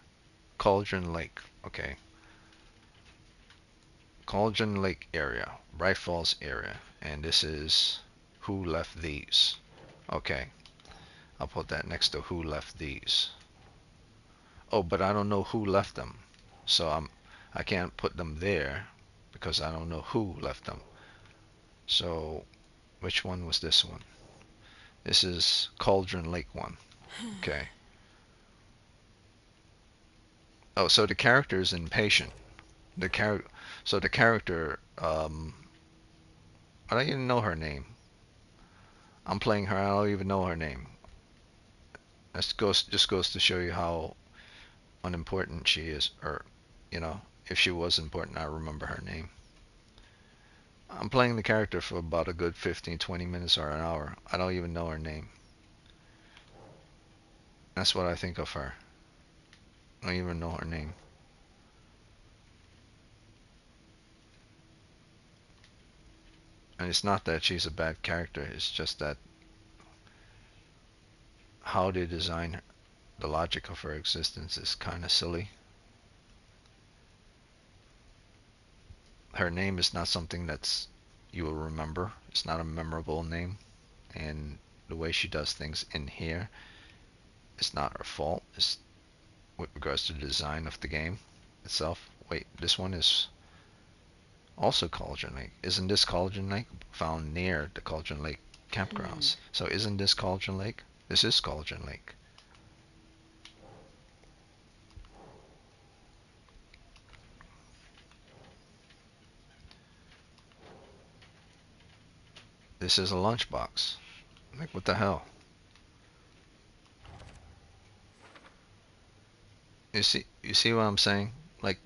Cauldron Lake. Okay. Cauldron Lake area. Bright Falls area. And this is who left these. Okay. I'll put that next to who left these. Oh, but I don't know who left them. So I can't put them there because I don't know who left them. So which one was this one? This is Cauldron Lake one. Okay. Oh, so the character is impatient. So the character, I don't even know her name. I'm playing her. I don't even know her name. That just goes to show you how unimportant she is, or if she was important, I remember her name. I'm playing the character for about a good 15-20 minutes or an hour. I don't even know her name. That's what I think of her. I don't even know her name. And it's not that she's a bad character, it's just that how they design the logic of her existence is kind of silly. Her name is not something that's you will remember. It's not a memorable name, and the way she does things in here is not her fault. It's with regards to the design of the game itself. Wait, this one is also Cauldron Lake. Isn't this Cauldron Lake found near the Cauldron Lake campgrounds? So isn't this Cauldron Lake? This is Cauldron Lake. This is a lunchbox. Like, what the hell? You see what I'm saying? Like,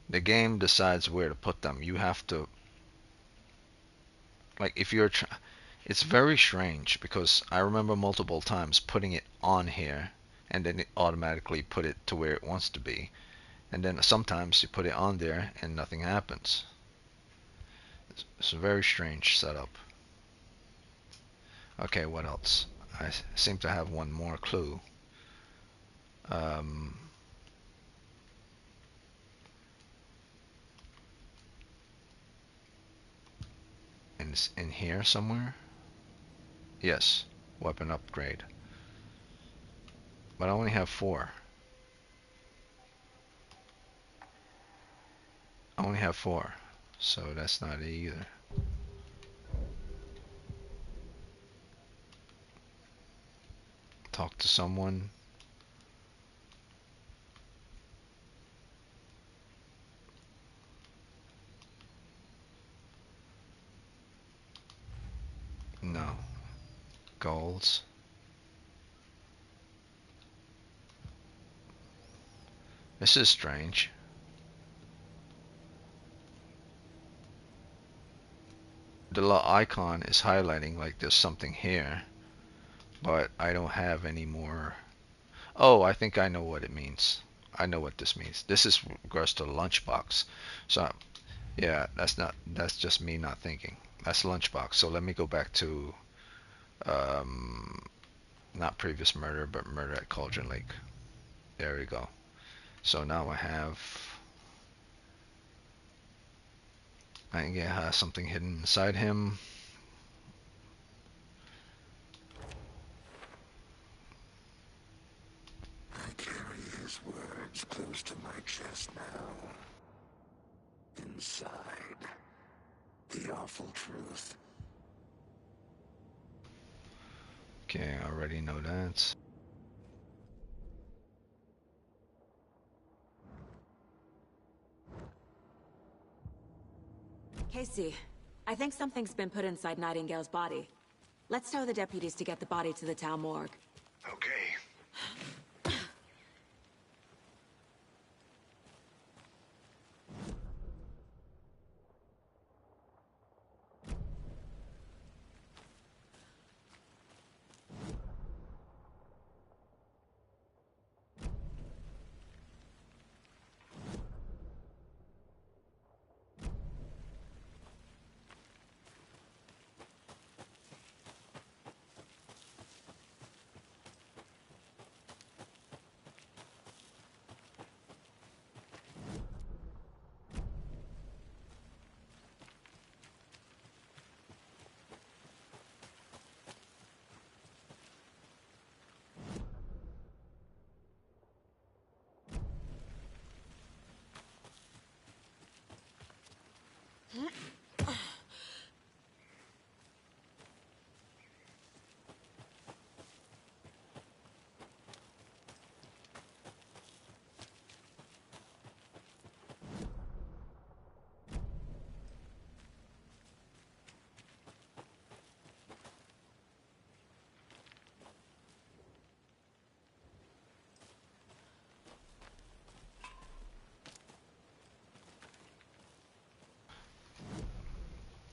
the game decides where to put them. You have to, like, if you're it's very strange because I remember multiple times putting it on here and then it automatically put it to where it wants to be, and then sometimes you put it on there and nothing happens. It's a very strange setup. Okay, what else? I seem to have one more clue. um, in here somewhere. Yes, weapon upgrade. But I only have 4. I only have 4. So that's not it either. Talk to someone. No. Goals. This is strange. The little icon is highlighting like there's something here, but I don't have any more. Oh, I think I know what it means. I know what this means. This is regards to the lunchbox. So yeah, that's just me not thinking. That's lunchbox. So let me go back to um, not previous murder, but murder at Cauldron Lake. There we go. So now I think it has something hidden inside him. I carry his words close to my chest now. Inside, the awful truth. Okay, I already know that. Casey, I think something's been put inside Nightingale's body. Let's tell the deputies to get the body to the town morgue. Okay.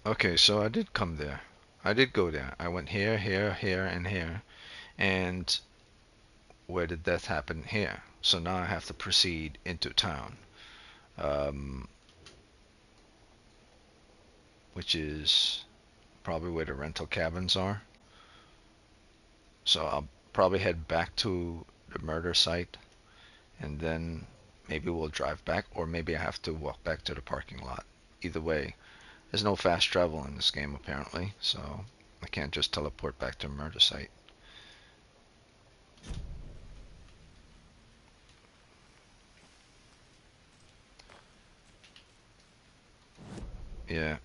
Okay, so I did come there. I did go there. I went here, here, here, and here. And where did death happen? Here. So now I have to proceed into town. Um, which is probably where the rental cabins are. So I'll probably head back to the murder site and then maybe we'll drive back or maybe I have to walk back to the parking lot. Either way, there's no fast travel in this game apparently, so I can't just teleport back to a murder site. Yeah.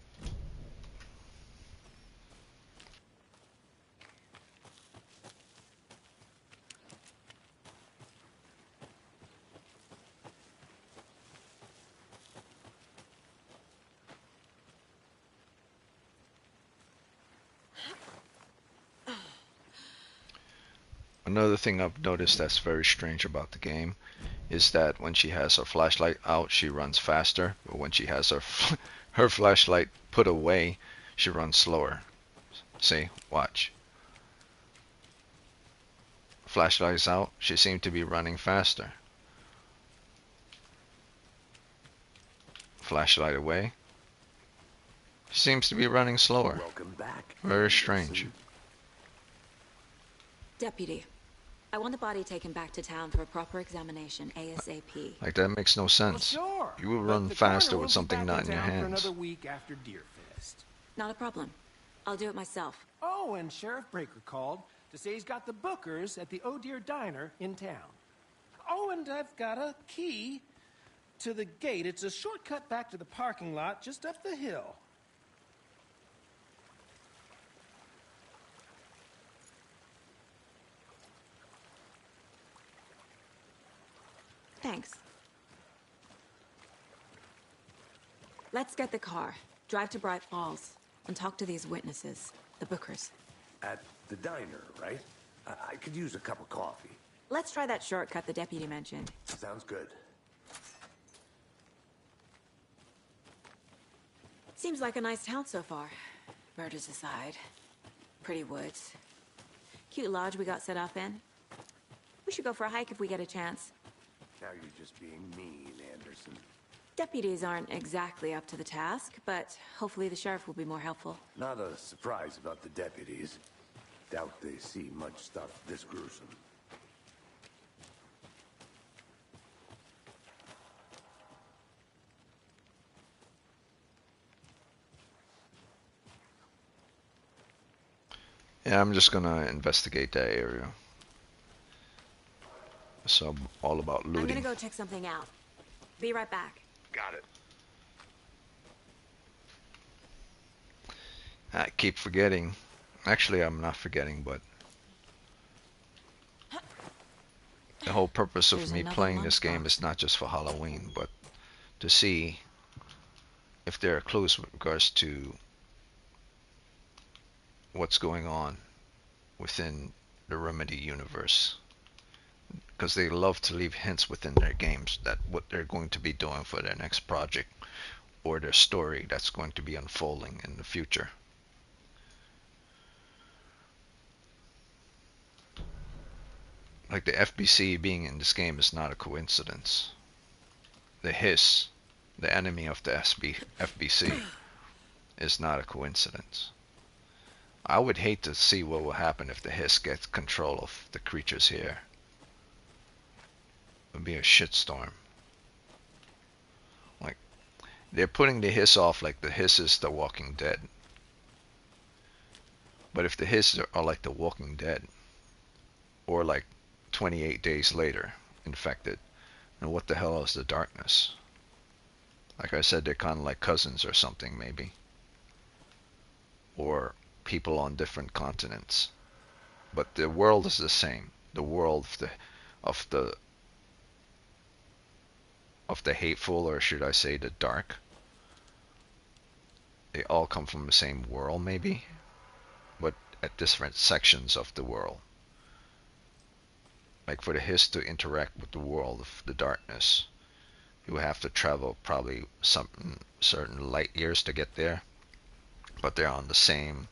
Another thing I've noticed that's very strange about the game is that when she has her flashlight out, she runs faster, but when she has her flashlight put away, she runs slower. See, watch. Flashlight's out, she seemed to be running faster. Flashlight away, she seems to be running slower. Welcome back. Very strange. Deputy, I want the body taken back to town for a proper examination ASAP. Like that makes no sense. Well, sure. You will But run the faster coroner with won't be something back not in your town for hands. another week after Deerfest. Not a problem. I'll do it myself. Oh, and Sheriff Breaker called. to say he's got the bookers at the Oh Dear Diner in town. Oh, and I've got a key to the gate. It's a shortcut back to the parking lot just up the hill. Thanks. Let's get the car, drive to Bright Falls, and talk to these witnesses, the bookers. At the diner, right? I could use a cup of coffee. Let's try that shortcut the deputy mentioned. Sounds good. Seems like a nice town so far. Murders aside. Pretty woods. Cute lodge we got set up in. We should go for a hike if we get a chance. Now you're just being mean, Anderson. Deputies aren't exactly up to the task, but hopefully the sheriff will be more helpful. Not a surprise about the deputies. Doubt they see much stuff this gruesome. Yeah, I'm just gonna investigate that area. So I'm all about looting. I'm gonna go check something out. Be right back. Got it. I keep forgetting. Actually, I'm not forgetting, but the whole purpose of There's me another playing this game lunchbox. is not just for Halloween, but to see if there are clues with regards to what's going on within the Remedy universe. Because they love to leave hints within their games that what they're going to be doing for their next project or their story that's going to be unfolding in the future. Like the FBC being in this game is not a coincidence. The Hiss, the enemy of the FBC, is not a coincidence. I would hate to see what will happen if the Hiss gets control of the creatures here. It would be a shitstorm. Like, they're putting the Hiss off like the Hiss is the Walking Dead. But if the Hiss are like the Walking Dead, or like 28 days later, infected, then what the hell is the darkness? Like I said, they're kind of like cousins or something, maybe. Or people on different continents. But the world is the same. The world of the hateful, or should I say the dark. They all come from the same world, maybe, but at different sections of the world. Like for the Hiss to interact with the world of the darkness, you have to travel probably some certain light years to get there, but they're on the same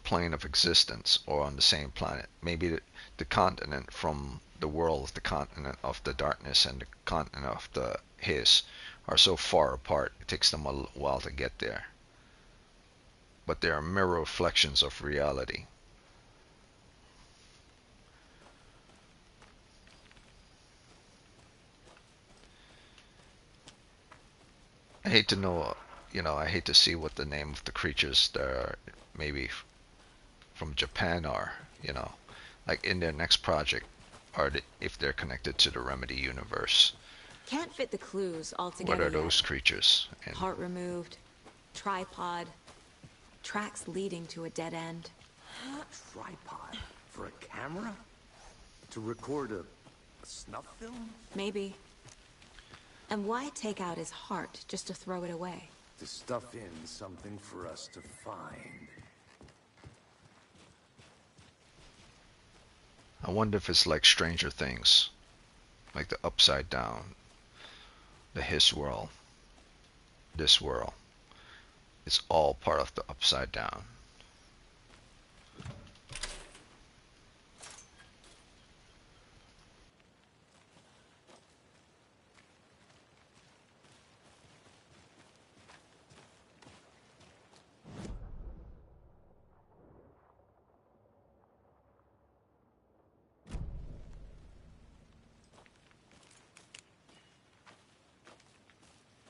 plane of existence or on the same planet. Maybe the continent from the world of the continent of the darkness and the continent of the Hiss are so far apart it takes them a while to get there. But they are mirror reflections of reality. I hate to know, I hate to see what the name of the creatures that are maybe from Japan are, like in their next project, if they're connected to the Remedy universe. Can't fit the clues all What together are those yet. creatures? And Part removed, tripod, tracks leading to a dead end. Tripod? For a camera? To record a snuff film? Maybe. And why take out his heart just to throw it away? To stuff in something for us to find. I wonder if it's like Stranger Things, like the Upside Down, the Hiss world, this world. It's all part of the Upside Down.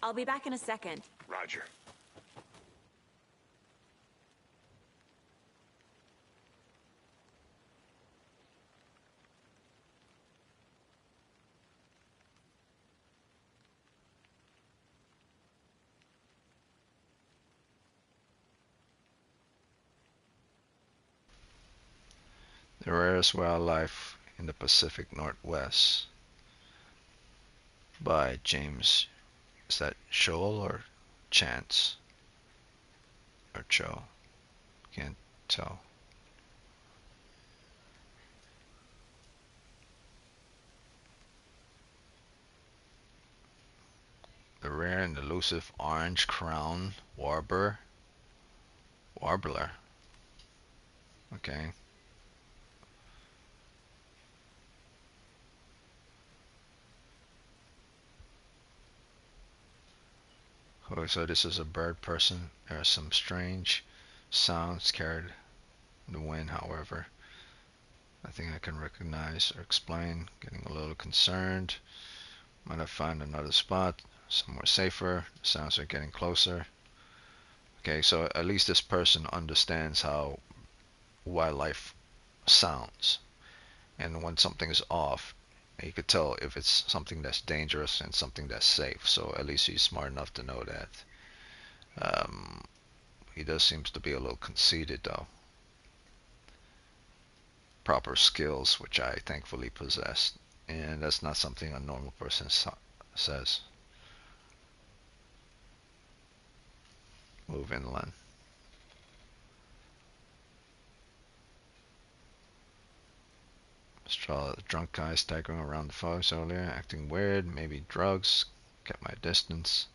I'll be back in a second. Roger. The Rarest Wildlife in the Pacific Northwest by James, is that Shoal or Chance? Or Cho? Can't tell. The rare and elusive orange crown warbler. Warbler. Okay. Oh, so this is a bird person. There are some strange sounds carried in the wind, however. Nothing I can recognize or explain. Getting a little concerned. Might I find another spot somewhere safer? The sounds are getting closer. Okay, so at least this person understands how wildlife sounds. And when something is off, you could tell if it's something that's dangerous and something that's safe. So at least he's smart enough to know that. He does seems to be a little conceited though. Proper skills, which I thankfully possess, and that's not something a normal person says. Move inland. Saw the drunk guy staggering around the forest earlier, acting weird, maybe drugs. Kept my distance.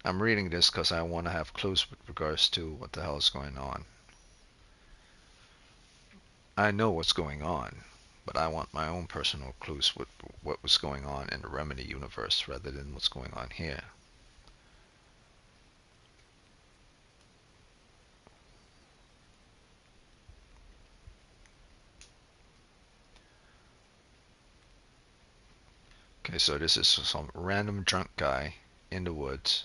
I'm reading this because I want to have clues with regards to what the hell is going on. I know what's going on, but I want my own personal clues with what was going on in the Remedy universe rather than what's going on here. Okay, so this is some random drunk guy in the woods.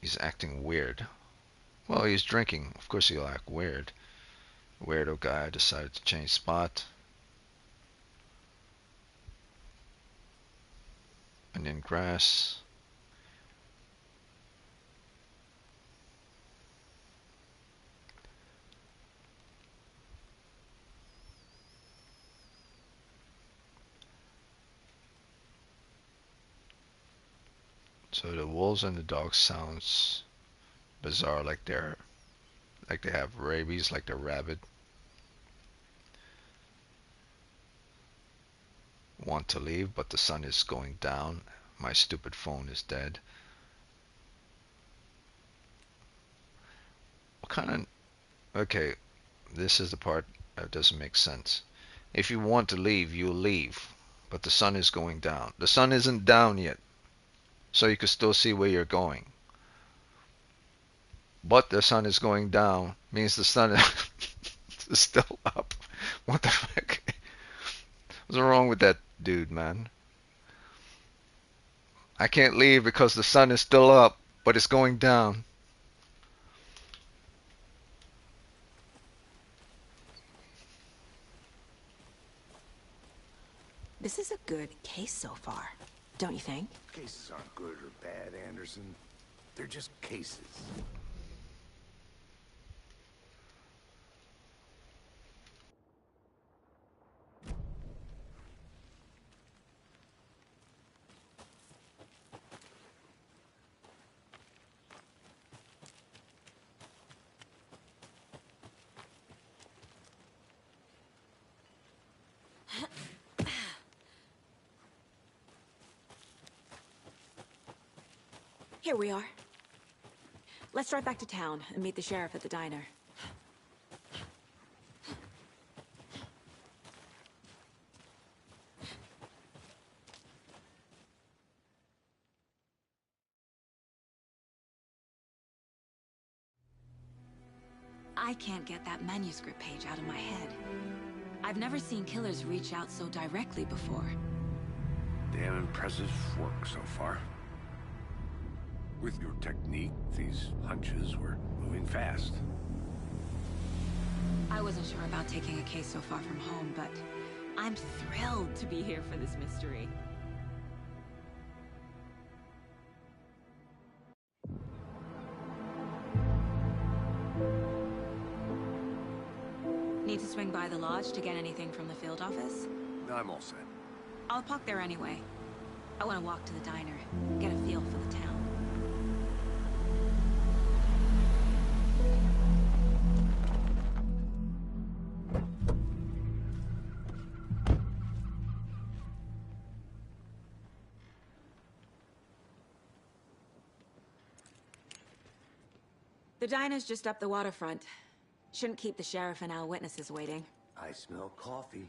He's acting weird. Well, he's drinking. Of course he'll act weird. Weirdo guy decided to change spot. And in grass. So the wolves and the dogs sounds bizarre, like they have rabies, like they're rabid. Want to leave, but the sun is going down. My stupid phone is dead. What kind of... Okay, this is the part that doesn't make sense. If you want to leave, you'll leave. But the sun is going down. The sun isn't down yet. So you can still see where you're going. But the sun is going down means the sun is still up. What the fuck? What's wrong with that dude, man? I can't leave because the sun is still up, but it's going down. This is a good case so far, don't you think? Cases aren't good or bad, Anderson. They're just cases. Here we are. Let's drive back to town and meet the sheriff at the diner. I can't get that manuscript page out of my head. I've never seen killers reach out so directly before. Damn impressive work so far. With your technique, these hunches were moving fast. I wasn't sure about taking a case so far from home, but I'm thrilled to be here for this mystery. Need to swing by the lodge to get anything from the field office? No, I'm all set. I'll park there anyway. I want to walk to the diner, get a feel for the town. The diner's just up the waterfront. Shouldn't keep the sheriff and our witnesses waiting. I smell coffee.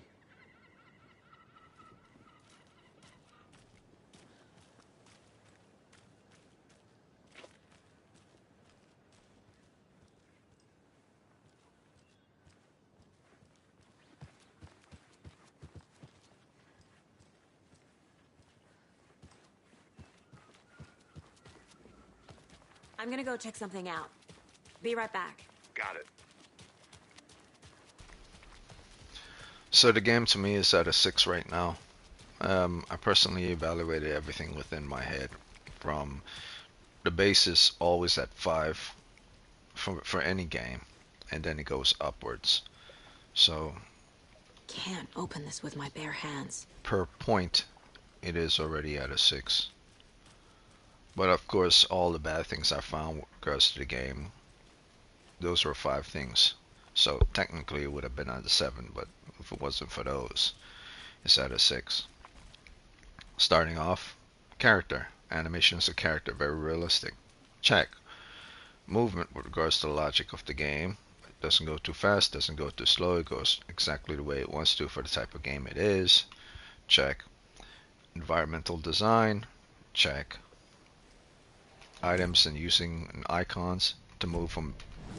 I'm gonna go check something out. Be right back. Got it. So the game to me is at a 6 right now. I personally evaluated everything within my head. From the base is always at 5 for any game, and then it goes upwards. So Can't open this with my bare hands. per point, it is already at a 6. But of course, all the bad things I found with regards to the game, those were 5 things. So technically it would have been at a 7, but if it wasn't for those, it's at a 6. Starting off, character. Animations of character, very realistic. Check. Movement with regards to the logic of the game. It doesn't go too fast, doesn't go too slow, it goes exactly the way it wants to for the type of game it is. Check. Environmental design. Check. Items and using icons to move from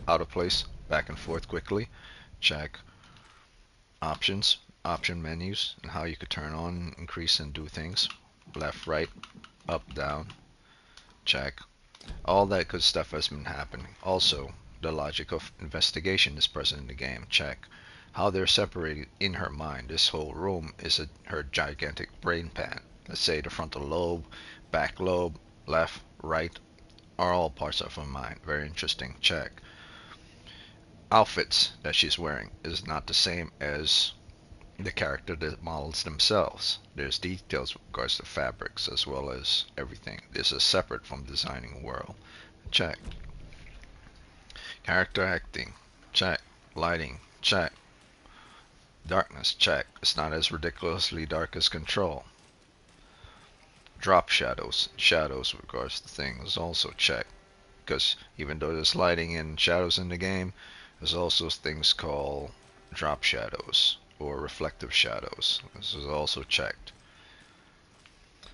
out of place back and forth quickly. Check. Options, option menus, and how you could turn on, increase, and do things. Left, right, up, down. Check. All that good stuff has been happening. Also, the logic of investigation is present in the game. Check. How they're separated in her mind. This whole room is her gigantic brain pan. Let's say the frontal lobe, back lobe, left, right, are all parts of her mind. Very interesting. Check. Outfits that she's wearing is not the same as the character that models themselves. There's details with regards to fabrics as well as everything. This is separate from designing a world. Check. Character acting. Check. Lighting. Check. Darkness. Check. It's not as ridiculously dark as Control. Drop shadows. Shadows with regards to things also check. Because even though there's lighting and shadows in the game, there's also things called drop shadows or reflective shadows. This is also checked.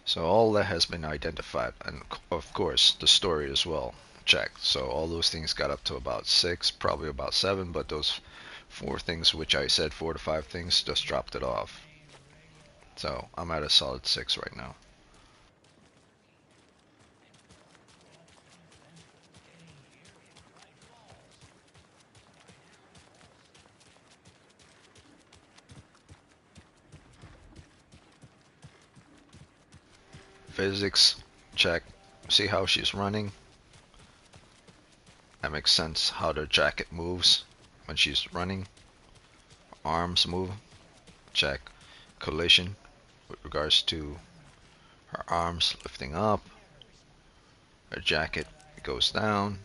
So all that has been identified, and of course the story as well checked. So all those things got up to about 6, probably about 7, but those 4 things which I said 4 to 5 things just dropped it off. So I'm at a solid 6 right now. Physics, check. See how she's running? That makes sense how the jacket moves when she's running. Arms move, check. Collision with regards to her arms lifting up. Her jacket goes down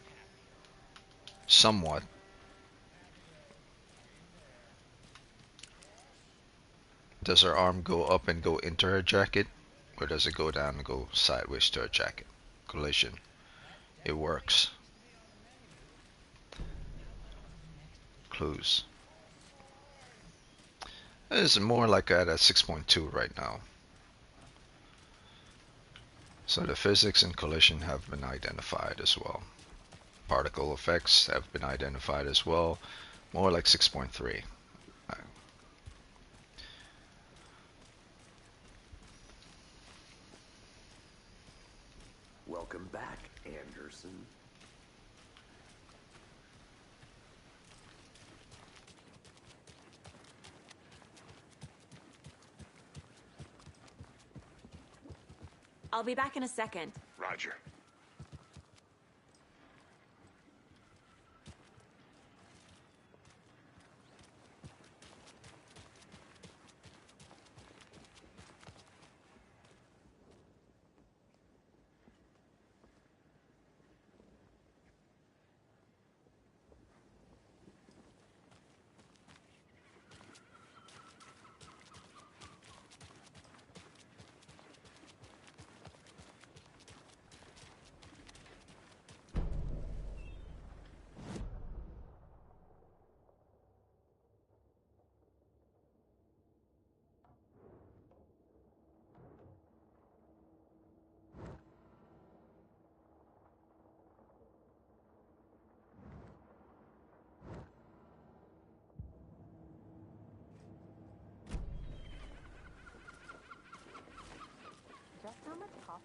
somewhat. Does her arm go up and go into her jacket? Or does it go down and go sideways to her jacket? Collision. It works. Clues. It's more like at a 6.2 right now. So the physics and collision have been identified as well. Particle effects have been identified as well. More like 6.3. Welcome back, Anderson. I'll be back in a second. Roger.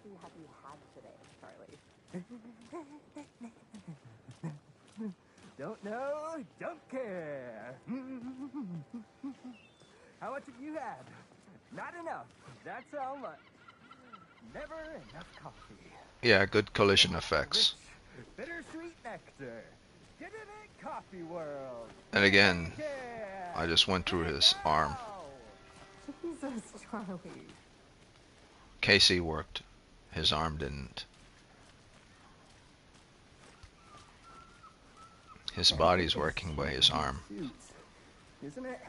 coffee have you had today, Charlie? Don't know, don't care. How much have you had? Not enough. That's how much. Never enough coffee. Yeah, good collision effects. Rich, bittersweet nectar. Get it at Coffee World. And again, Yeah. I just went through his arm. Jesus, Charlie. Casey worked. His arm didn't. His body's working by his arm. Isn't it?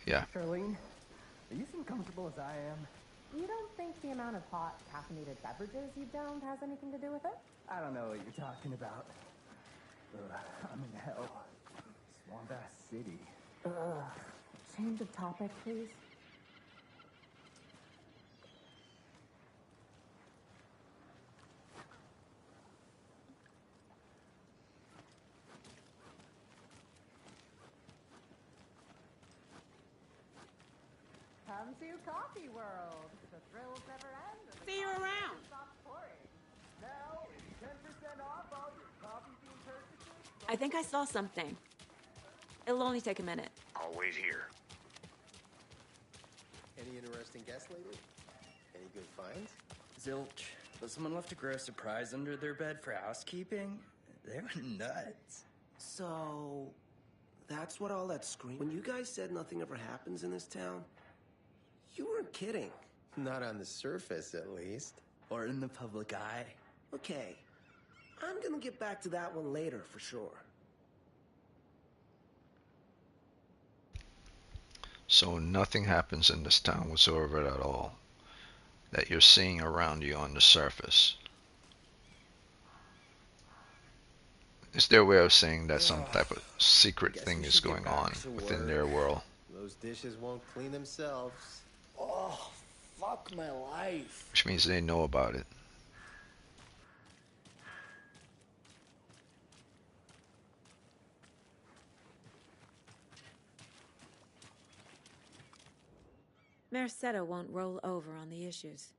Yeah. Charlene, are you as comfortable as I am? You don't think the amount of hot, caffeinated beverages you downed has anything to do with it? I don't know what you're talking about. I'm in hell. Swamp Ass City. Change of topic, please. Come to Coffee World. The thrills never end. See you around. Stop pouring. Now, 10% off all your coffee bean purchases. I think I saw something. It'll only take a minute. I'll wait here. Any interesting guests lately? Any good finds? Zilch, but someone left a gross surprise under their bed for housekeeping? They were nuts. So, that's what all that scream. When you guys said nothing ever happens in this town, you weren't kidding. Not on the surface, at least. Or in the public eye. Okay, I'm gonna get back to that one later for sure. So nothing happens in this town whatsoever at all that you're seeing around you on the surface. Is their way of saying that some type of secret thing is going on within their world? Those dishes won't clean themselves. Oh, fuck my life. Which means they know about it. Merceda won't roll over on the issues.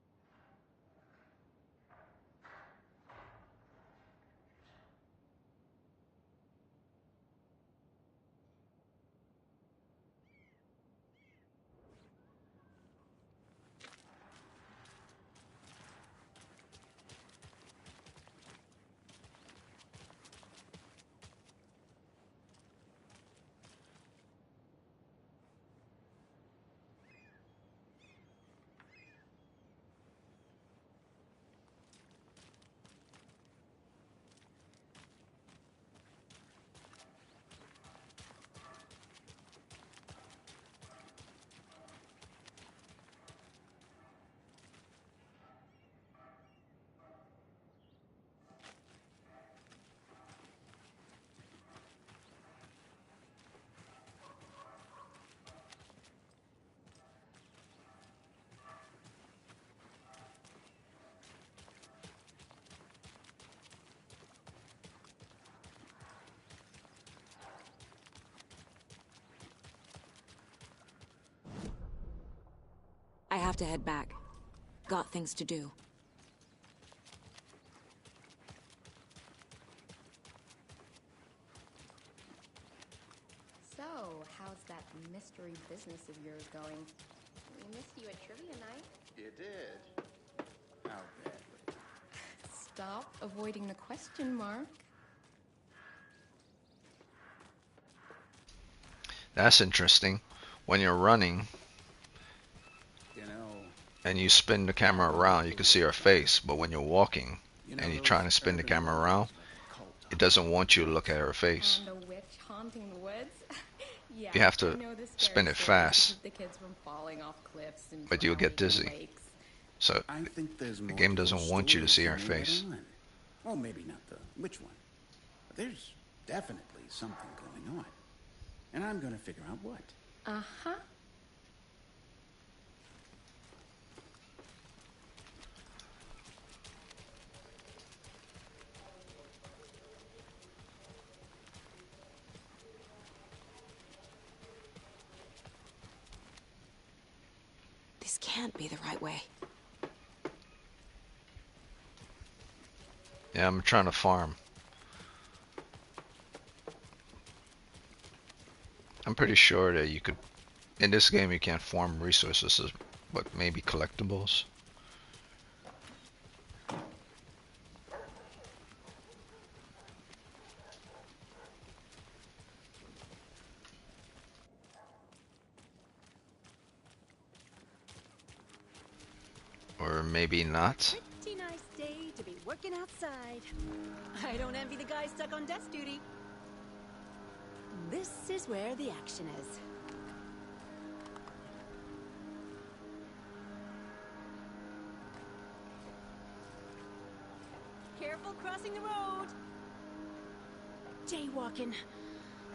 I have to head back. Got things to do. So, how's that mystery business of yours going? We missed you at trivia night. You did? How badly? Stop avoiding the question, Mark. That's interesting. When you're running and you spin the camera around, you can see her face. But when you're walking and you're trying to spin the camera around, it doesn't want you to look at her face. And a witch haunting the woods? Yeah, You have to I know the spin scary it stories fast. to keep the kids from falling off cliffs and But you'll get drowning in dizzy. lakes. So I think there's the more game to doesn't those want you to see her stories than we face. let on. Well, maybe not the which one. But there's definitely something going on. And I'm gonna figure out what. Uh-huh. This can't be the right way. Yeah, I'm trying to farm. I'm pretty sure that you could, in this game you can't farm resources, but maybe collectibles. Or maybe not. Pretty nice day to be working outside. I don't envy the guy stuck on desk duty. This is where the action is. Careful crossing the road. Jaywalking.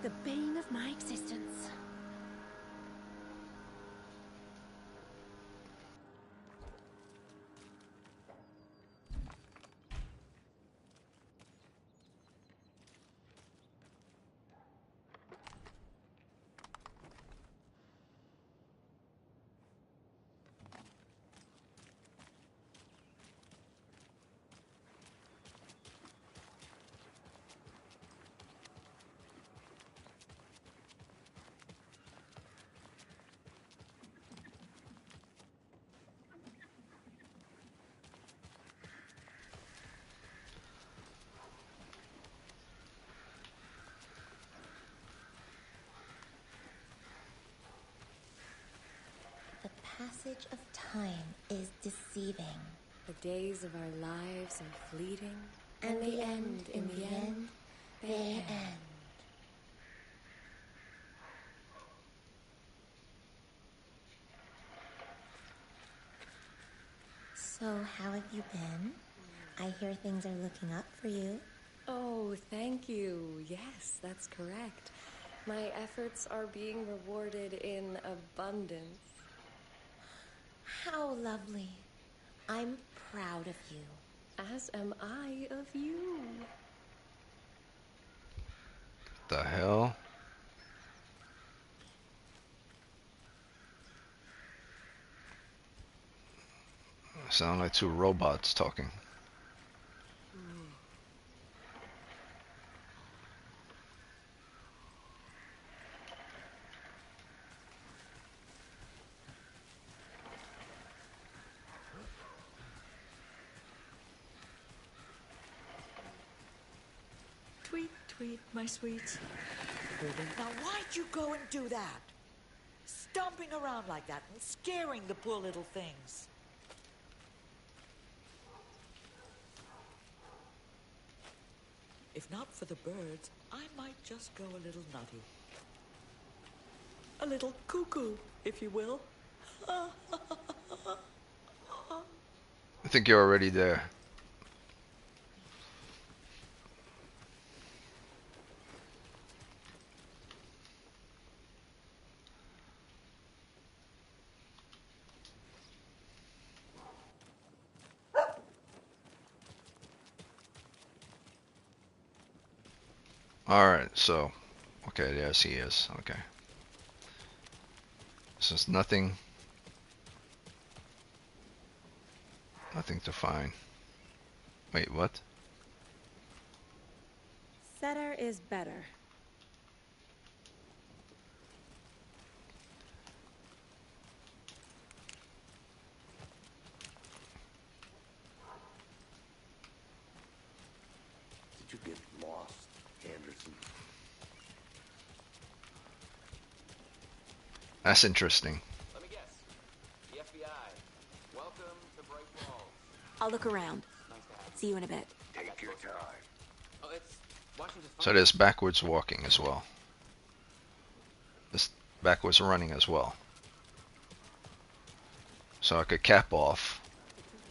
The bane of my existence. The passage of time is deceiving. The days of our lives are fleeting. And the end, in the end, they end. So, how have you been? I hear things are looking up for you. Oh, thank you. Yes, that's correct. My efforts are being rewarded in abundance. How lovely. I'm proud of you. As am I of you. The hell? Sound like two robots talking. Tweet, tweet, my sweets. Now why'd you go and do that? Stomping around like that and scaring the poor little things. If not for the birds, I might just go a little nutty. A little cuckoo, if you will. I think you're already there. Alright, so, okay, yes he is, okay. So it's nothing to find. Wait, what? Setter is better. Did you get lost, Anderson? That's interesting. Let me guess. The FBI. Welcome to Bright Falls. I'll look around. Nice to have you. See you in a bit. Take your time. Oh, it's Washington. So there's backwards walking as well. This backwards running as well. So I could cap off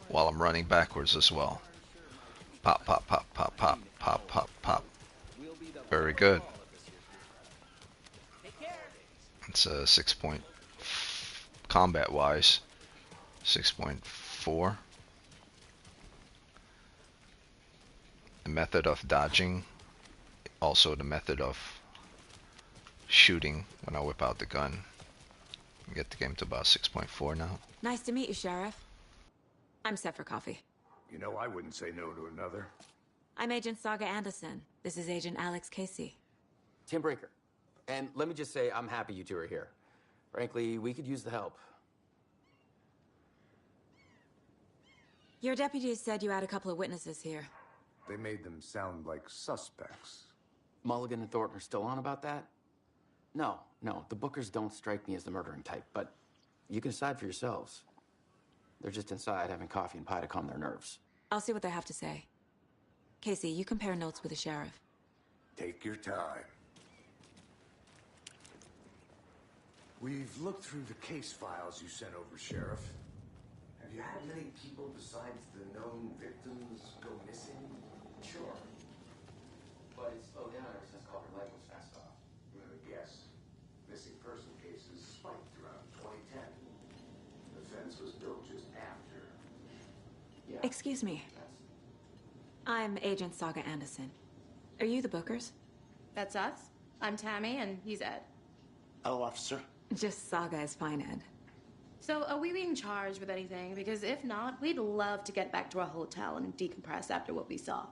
while I'm running backwards as well. Pop, pop, pop, pop, pop, pop, pop, pop. Very good. It's a 6 point, combat wise, 6.4. The method of dodging, also the method of shooting when I whip out the gun. Get the game to about 6.4 now. Nice to meet you, Sheriff. I'm set for coffee. You know, I wouldn't say no to another. I'm Agent Saga Anderson. This is Agent Alex Casey. Tim Brinker. And let me just say, I'm happy you two are here. Frankly, we could use the help. Your deputies said you had a couple of witnesses here. They made them sound like suspects. Mulligan and Thornton are still on about that? No, the Bookers don't strike me as the murdering type, but you can decide for yourselves. They're just inside having coffee and pie to calm their nerves. I'll see what they have to say. Casey, you compare notes with the sheriff. Take your time. We've looked through the case files you sent over, Sheriff. Have you had many people besides the known victims go missing? Sure. But it's slowed down ever since Calder Lake was passed off. Let me guess. Missing person cases spiked around 2010. The fence was built just after. Yeah. Excuse me. I'm Agent Saga Anderson. Are you the Bookers? That's us. I'm Tammy, and he's Ed. Hello, officer. Just Saga is fine, Ed. So, are we being charged with anything? Because if not, we'd love to get back to our hotel and decompress after what we saw.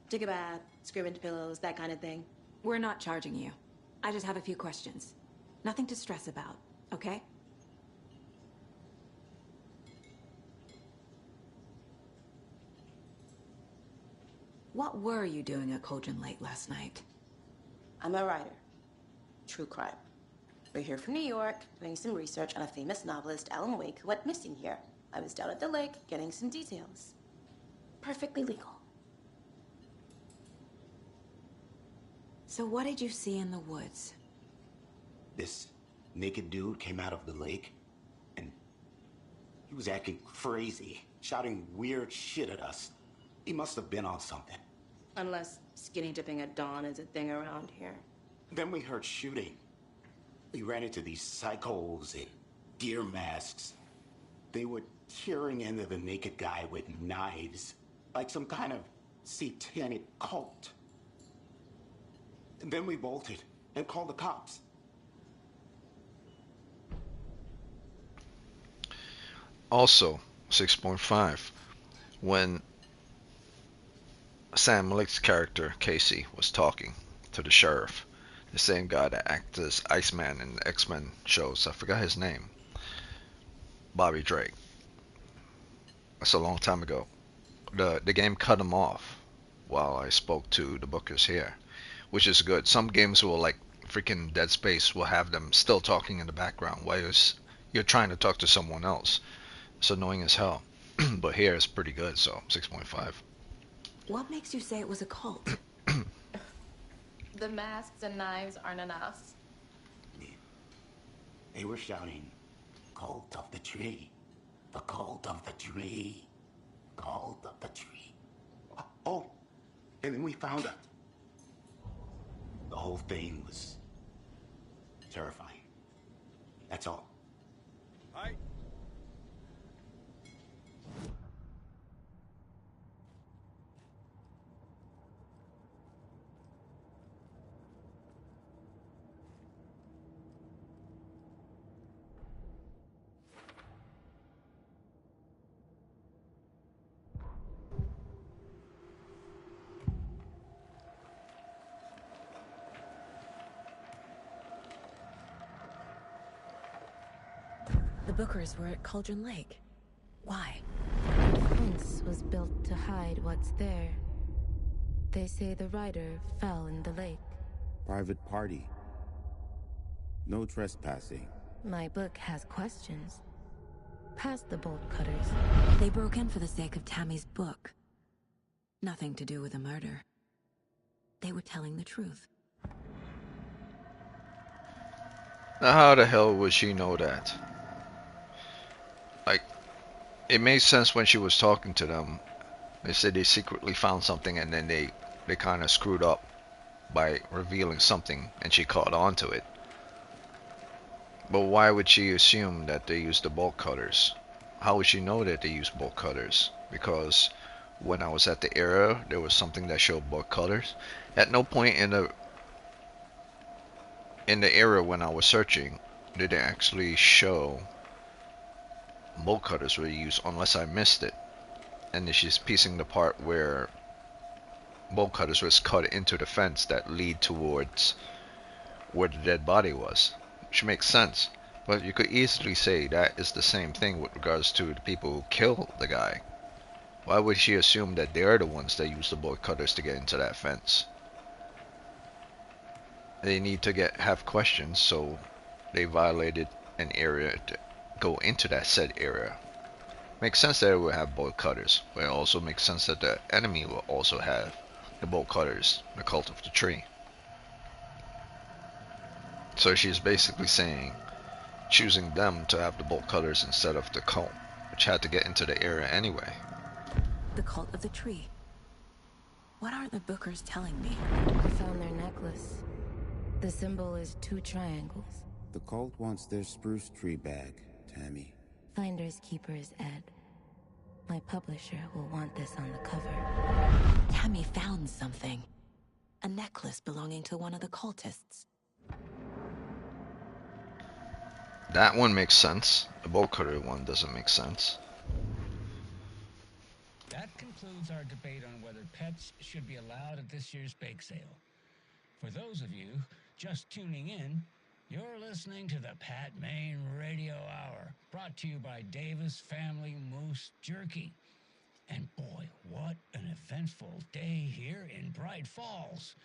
Take a bath, scream into pillows, that kind of thing. We're not charging you. I just have a few questions. Nothing to stress about, okay? What were you doing at Cauldron Lake last night? I'm a writer. True crime. We're here from New York, doing some research on a famous novelist, Alan Wake, who went missing here. I was down at the lake, getting some details. Perfectly legal. So what did you see in the woods? This naked dude came out of the lake, and he was acting crazy, shouting weird shit at us. He must have been on something. Unless skinny dipping at dawn is a thing around here. Then we heard shooting. We ran into these psychos in deer masks. They were tearing into the naked guy with knives, like some kind of satanic cult. And then we bolted and called the cops. Also, 6.5. When Sam Lake's character, Casey, was talking to the sheriff, the same guy that acted as Iceman in the X-Men shows, I forgot his name, Bobby Drake. That's a long time ago. The game cut him off while I spoke to the Bookers here, which is good. Some games will, like freaking Dead Space, will have them still talking in the background while you're trying to talk to someone else. It's annoying as hell. But here it's pretty good, so 6.5. What makes you say it was a cult? The masks and knives aren't enough. They were shouting, "Cult of the tree, the cult of the tree, cult of the tree." Oh, and then we found out. The whole thing was terrifying. That's all. Hi. The Bookers were at Cauldron Lake. Why? The fence was built to hide what's there. They say the rider fell in the lake. Private party. No trespassing. My book has questions. Past the bolt cutters. They broke in for the sake of Tammy's book. Nothing to do with a murder. They were telling the truth. Now how the hell would she know that? Like, it made sense when she was talking to them. They said they secretly found something and then they kind of screwed up by revealing something and she caught on to it. But why would she assume that they used the bolt cutters? How would she know that they used bolt cutters? Because when I was at the area, there was something that showed bolt cutters. At no point in the area when I was searching did it actually show bolt cutters were used, unless I missed it. And then she's piecing the part where bolt cutters was cut into the fence that lead towards where the dead body was, which makes sense. But you could easily say that is the same thing with regards to the people who killed the guy. Why would she assume that they're the ones that used the bolt cutters to get into that fence? They need to have questions, so they violated an area to go into that said area. Makes sense that it will have bolt cutters, but it also makes sense that the enemy will also have the bolt cutters, the cult of the tree. So she's basically saying, choosing them to have the bolt cutters instead of the cult, which had to get into the area anyway. The cult of the tree. What are the Bookers telling me? I found their necklace. The symbol is 2 triangles. The cult wants their spruce tree bag, Tammy. Finders keepers, Ed. My publisher will want this on the cover. Tammy found something. A necklace belonging to one of the cultists. That one makes sense. The bolt cutter one doesn't make sense. That concludes our debate on whether pets should be allowed at this year's bake sale. For those of you just tuning in, you're listening to the Pat Maine Radio Hour, brought to you by Davis Family Moose Jerky. And boy, what an eventful day here in Bright Falls.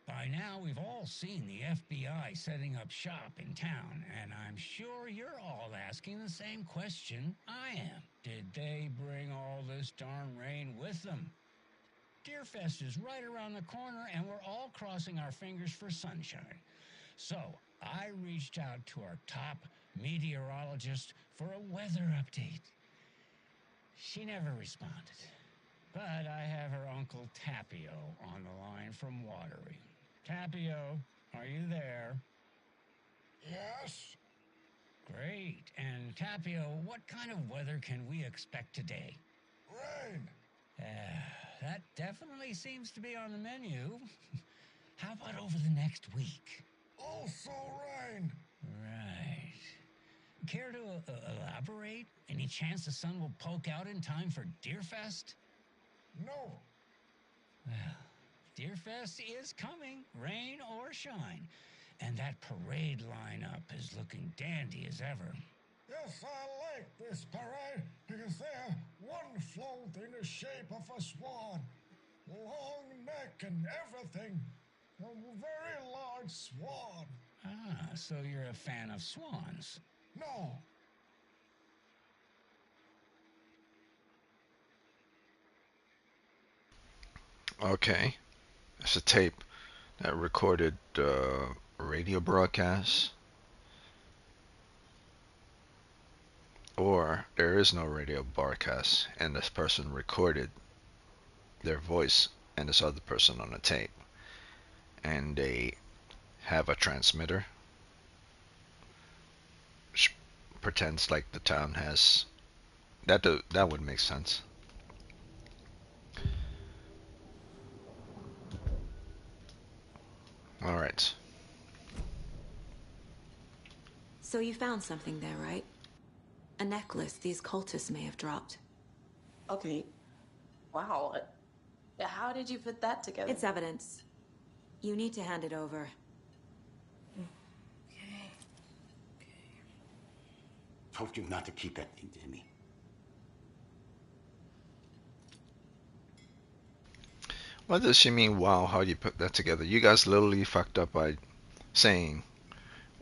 By now, we've all seen the FBI setting up shop in town, and I'm sure you're all asking the same question I am. Did they bring all this darn rain with them? Deerfest is right around the corner, and we're all crossing our fingers for sunshine. So, I reached out to our top meteorologist for a weather update. She never responded, but I have her Uncle Tapio on the line from Watery. Tapio, are you there? Yes? Great. And Tapio, what kind of weather can we expect today? Rain. That definitely seems to be on the menu. How about over the next week? Also rain. Right. Care to elaborate? Any chance the sun will poke out in time for Deerfest? No. Well, Deerfest is coming, rain or shine. And that parade lineup is looking dandy as ever. Yes, I like this parade because they're one float in the shape of a swan. Long neck and everything. A very large swan. Ah, so you're a fan of swans? No. Okay. It's a tape that recorded radio broadcasts. Or there is no radio broadcast and this person recorded their voice and this other person on a tape. And they have a transmitter which pretends like the town has that would make sense. All right. So you found something there, right? A necklace these cultists may have dropped. Okay. Wow. How did you put that together? It's evidence. You need to hand it over. Told you not to keep that thing, Timmy. What does she mean, wow, how you put that together? You guys literally fucked up by saying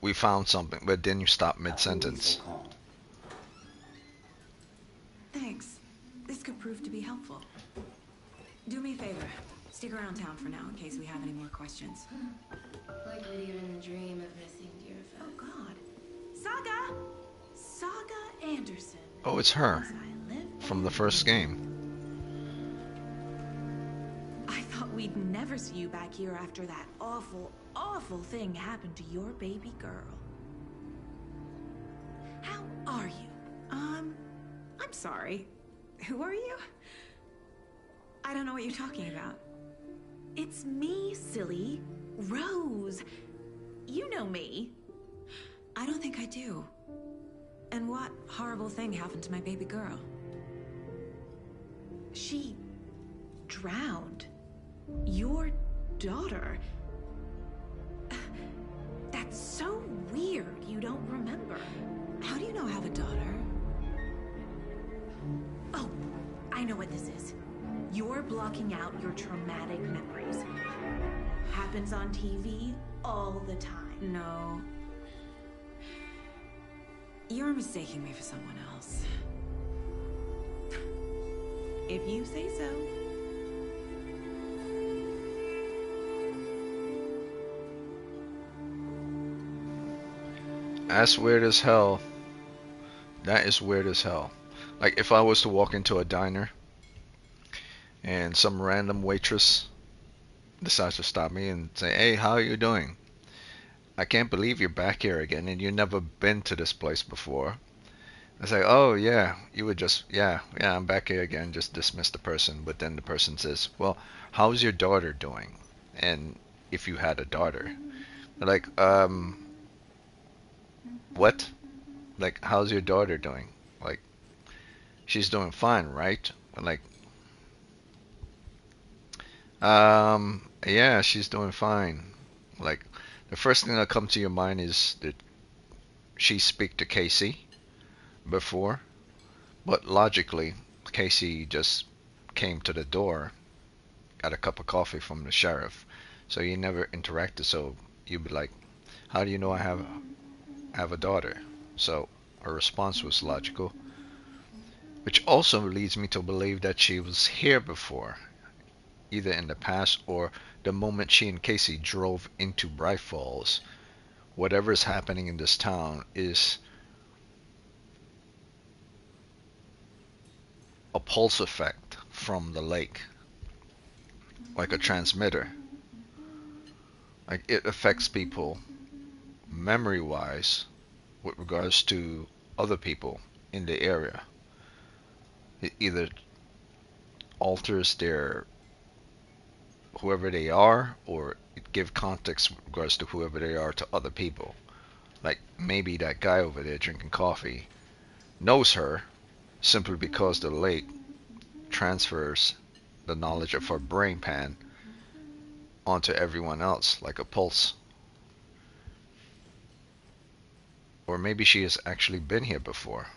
we found something, but then you stop mid-sentence. Thanks. This could prove to be helpful. Do me a favor. Stick around town for now in case we have any more questions. Like Lydia in the dream of missing Deerfest. Oh, God. Saga Anderson. Oh, it's her from the first game. I thought we'd never see you back here after that awful, awful thing happened to your baby girl. How are you? I'm sorry. Who are you? I don't know what you're talking about. It's me, silly. Rose. You know me. I don't think I do. And what horrible thing happened to my baby girl? She drowned. Your daughter? That's so weird you don't remember. How do you know I have a daughter? Oh, I know what this is. You're blocking out your traumatic memories. Happens on TV all the time. No. You're mistaking me for someone else. If you say so. That's weird as hell. That is weird as hell. Like if I was to walk into a diner and some random waitress decides to stop me and say, "Hey, how are you doing? I can't believe you're back here again and you've never been to this place before." I say, "Oh yeah," you would just, yeah, I'm back here again, just dismiss the person. But then the person says, "Well, how's your daughter doing?" And if you had a daughter, like, what? Like, how's your daughter doing? Like, she's doing fine, right? Like, yeah, she's doing fine. Like, the first thing that comes to your mind is that she speak to Casey before, but logically, Casey just came to the door, got a cup of coffee from the sheriff, so you never interacted. So you'd be like, "How do you know I have a daughter?" So her response was logical, which also leads me to believe that she was here before, either in the past or the moment she and Casey drove into Bright Falls. Whatever is happening in this town is a pulse effect from the lake, like a transmitter. Like it affects people memory wise with regards to other people in the area. It either alters their whoever they are, or it give context with regards to whoever they are to other people. Like maybe that guy over there drinking coffee knows her simply because the lake transfers the knowledge of her brain pan onto everyone else like a pulse. Or maybe she has actually been here before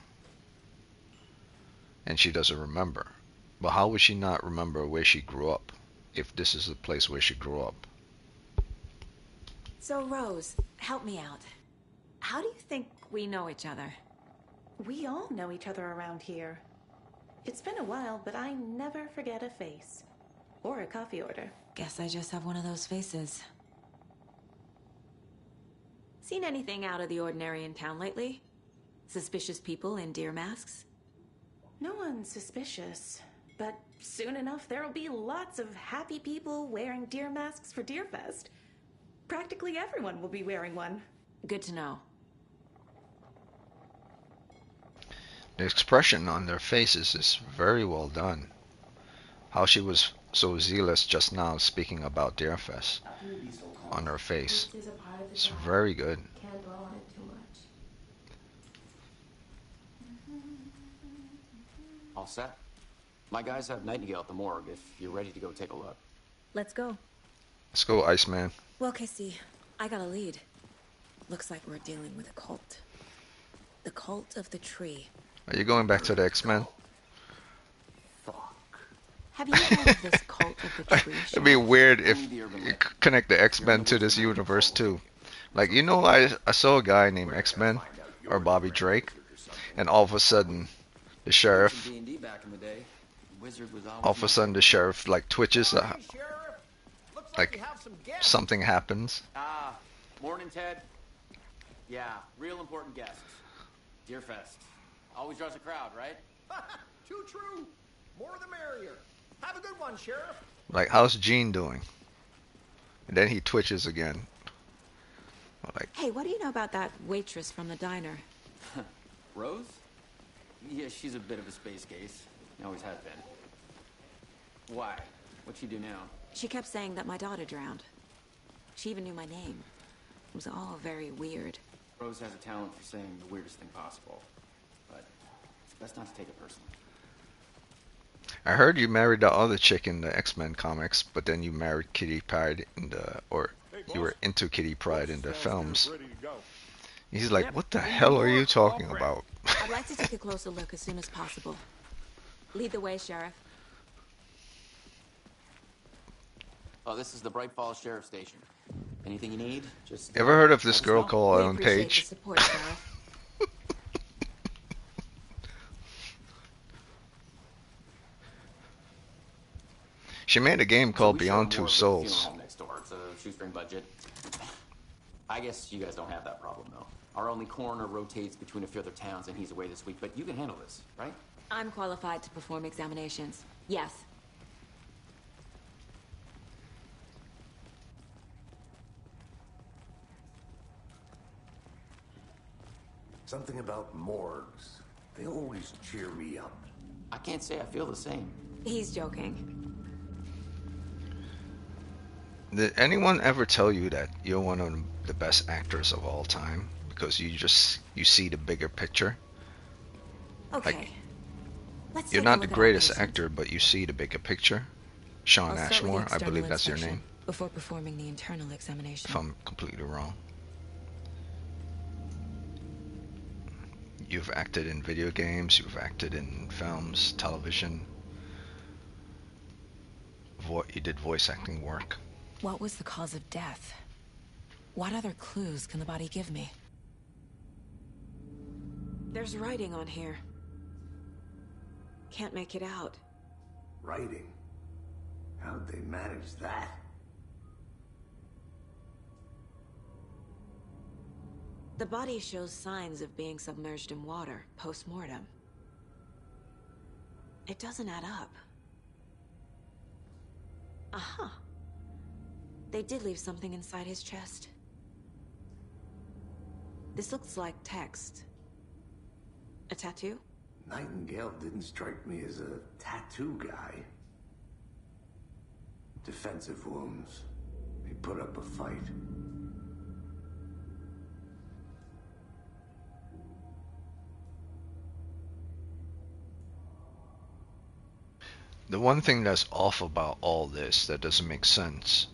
and she doesn't remember. But how would she not remember where she grew up if this is the place where she grew up? So, Rose, help me out. How do you think we know each other? We all know each other around here. It's been a while, but I never forget a face. Or a coffee order. Guess I just have one of those faces. Seen anything out of the ordinary in town lately? Suspicious people in deer masks? No one's suspicious. But soon enough, there'll be lots of happy people wearing deer masks for Deerfest. Practically everyone will be wearing one. Good to know. The expression on their faces is very well done. How she was so zealous just now speaking about Deerfest on her face. It's very good. Can't dwell on it too much. All set? My guys have Nightingale at the morgue if you're ready to go take a look. Let's go. Let's go, Iceman. Well, Casey, I got a lead. Looks like we're dealing with a cult. The cult of the tree. Are you going back to the X-Men? Have you heard of this cult of the tree? It'd be weird if you connect the X-Men to this universe too. Like, you know, I saw a guy named X-Men, or Bobby Drake, and all of a sudden, the sheriff, like twitches, like something happens. Ah, morning, Ted. Yeah, real important guests. Deerfest. Always draws a crowd, right? Too true. More the merrier. Have a good one, Sheriff. Like, how's Gene doing? And then he twitches again. Like, hey, what do you know about that waitress from the diner? Rose? Yeah, she's a bit of a space case. Always has been. Why? What'd she do now? She kept saying that my daughter drowned. She even knew my name. It was all very weird. Rose has a talent for saying the weirdest thing possible. But it's best not to take it personally. I heard you married the other chick in the X-Men comics, but then you married Kitty Pryde in the, or you were into Kitty Pryde in the films. He's like, what the hell are you talking about? I'd like to take a closer look as soon as possible. Lead the way, Sheriff. Oh, this is the Bright Falls Sheriff Station. Anything you need, just... Ever heard of this let us girl know. called We Ellen appreciate the Page? support, Sheriff. She made a game So called we share Beyond a Two morgue with the funeral Souls. home next door. It's a shoestring budget. I guess you guys don't have that problem, though. Our only coroner rotates between a few other towns, and he's away this week. But you can handle this, right? I'm qualified to perform examinations. Yes. Something about morgues. They always cheer me up. I can't say I feel the same. He's joking. Did anyone ever tell you that you're one of the best actors of all time? Because you see the bigger picture? Okay. Like, Let's you're take a not look the at our greatest patient. actor, but you see the bigger picture. Sean I'll start with the Ashmore, I external believe that's your inspection name, before performing the internal examination. if I'm completely wrong. You've acted in video games, you've acted in films, television. You did voice acting work. What was the cause of death? What other clues can the body give me? There's writing on here. Can't make it out. Writing? How'd they manage that? The body shows signs of being submerged in water, post-mortem. It doesn't add up. Aha. They did leave something inside his chest. This looks like text. A tattoo? Nightingale didn't strike me as a tattoo guy. Defensive wounds. He put up a fight. The one thing that's off about all this that doesn't make sense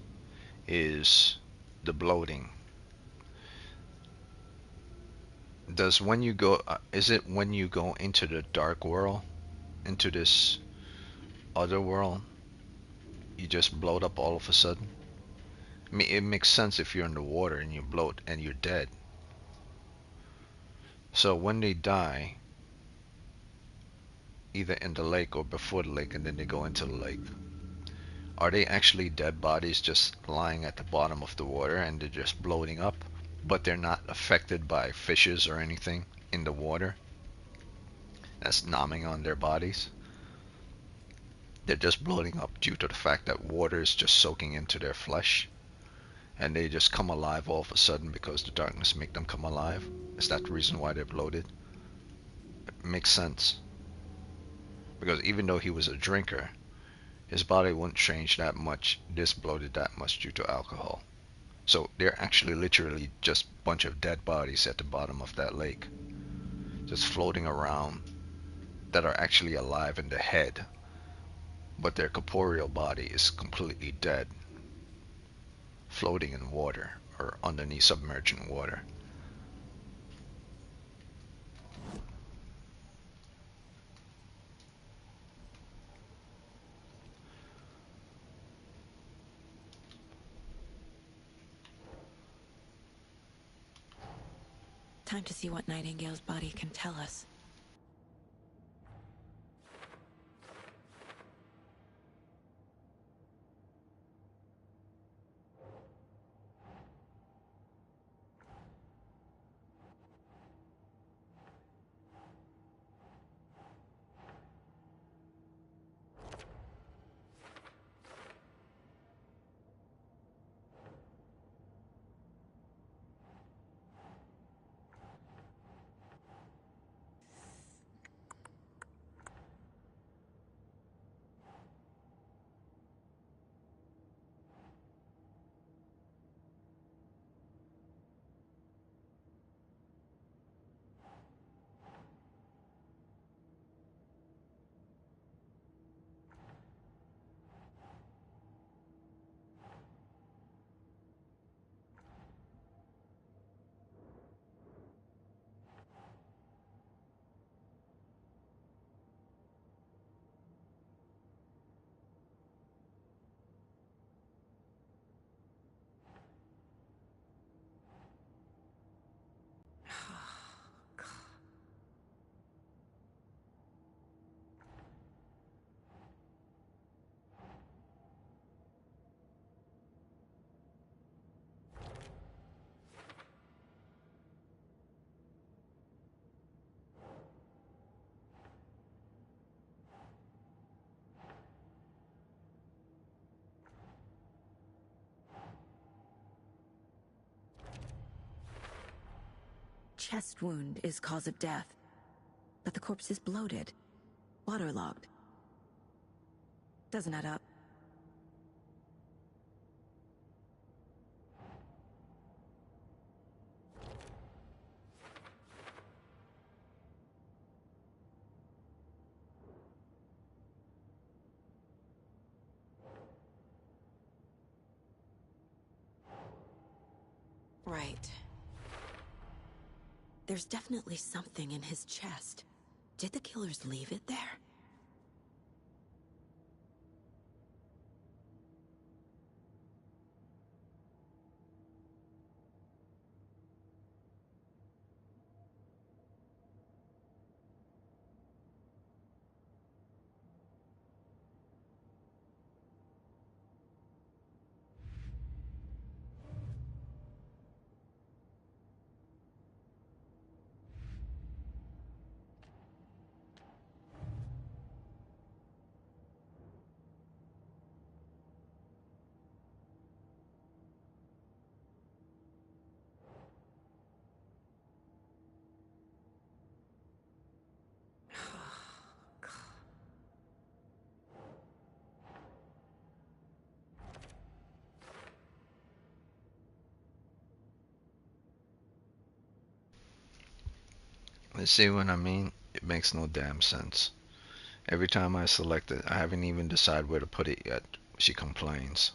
is the bloating. Does when you go, is it when you go into the dark world, into this other world, you just bloat up all of a sudden? I mean, it makes sense if you're in the water and you bloat and you're dead. So when they die, either in the lake or before the lake and then they go into the lake, are they actually dead bodies just lying at the bottom of the water and they're just bloating up, but they're not affected by fishes or anything in the water that's nomming on their bodies? They're just bloating up due to the fact that water is just soaking into their flesh and they just come alive all of a sudden because the darkness make them come alive. Is that the reason why they're bloated? It makes sense. Because even though he was a drinker, his body wouldn't change that much, this bloated that much due to alcohol. So they're actually literally just a bunch of dead bodies at the bottom of that lake, just floating around, that are actually alive in the head, but their corporeal body is completely dead, floating in water or underneath submerging water. Time to see what Nightingale's body can tell us. chest wound is cause of death, but the corpse is bloated, waterlogged. Doesn't add up. Right. There's definitely something in his chest. Did the killers leave it there? You see what I mean? It makes no damn sense. Every time I select it, I haven't even decided where to put it yet. She complains.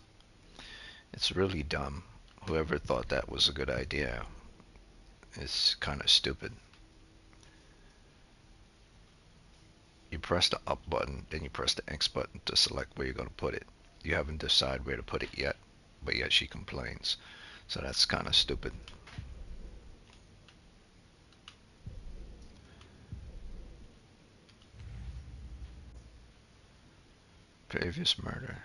It's really dumb. Whoever thought that was a good idea is kind of stupid. You press the up button, then you press the X button to select where you're going to put it. You haven't decided where to put it yet, but yet she complains. So that's kind of stupid. Previous murder.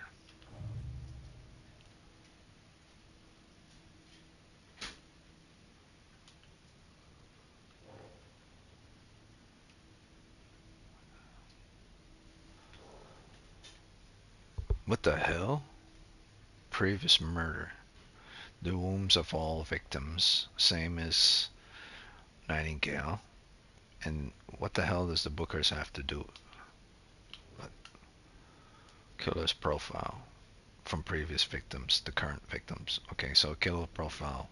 What the hell? Previous murder. The wounds of all victims, same as Nightingale. And what the hell does the Bookers have to do? Killer's profile from previous victims to current victims. Okay, so killer profile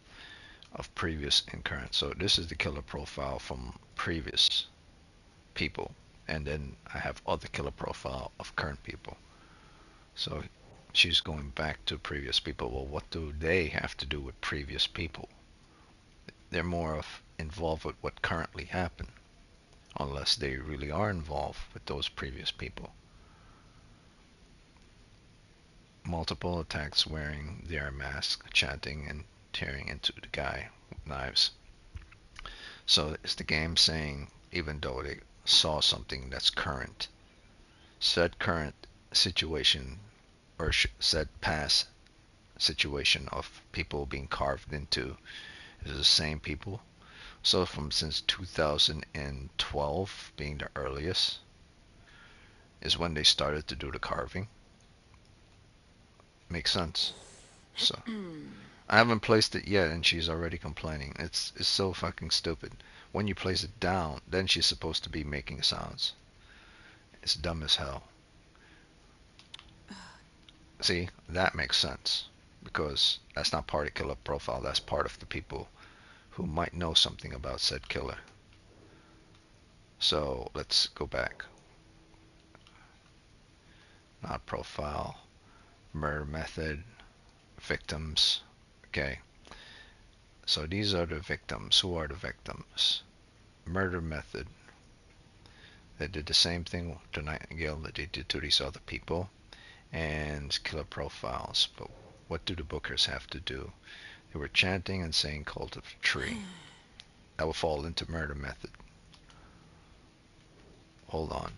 of previous and current. So this is the killer profile from previous people, and then I have other killer profile of current people. So she's going back to previous people. Well, what do they have to do with previous people? They're more of involved with what currently happened, unless they really are involved with those previous people. Multiple attacks wearing their mask, chanting and tearing into the guy with knives. So it's the game saying, even though they saw something that's current, said current situation or said past situation of people being carved into is the same people. So from since 2012 being the earliest is when they started to do the carving. Makes sense. So I haven't placed it yet and she's already complaining. It's so fucking stupid. When you place it down, then she's supposed to be making sounds. It's dumb as hell. See, that makes sense. Because that's not part of killer profile, that's part of the people who might know something about said killer. So let's go back. Not profile, murder method, victims. Okay. So these are the victims. Who are the victims? Murder method. They did the same thing to Nightingale that they did to these other people. And killer profiles. But what do the Bookers have to do? They were chanting and saying cult of tree. That will fall into murder method. Hold on.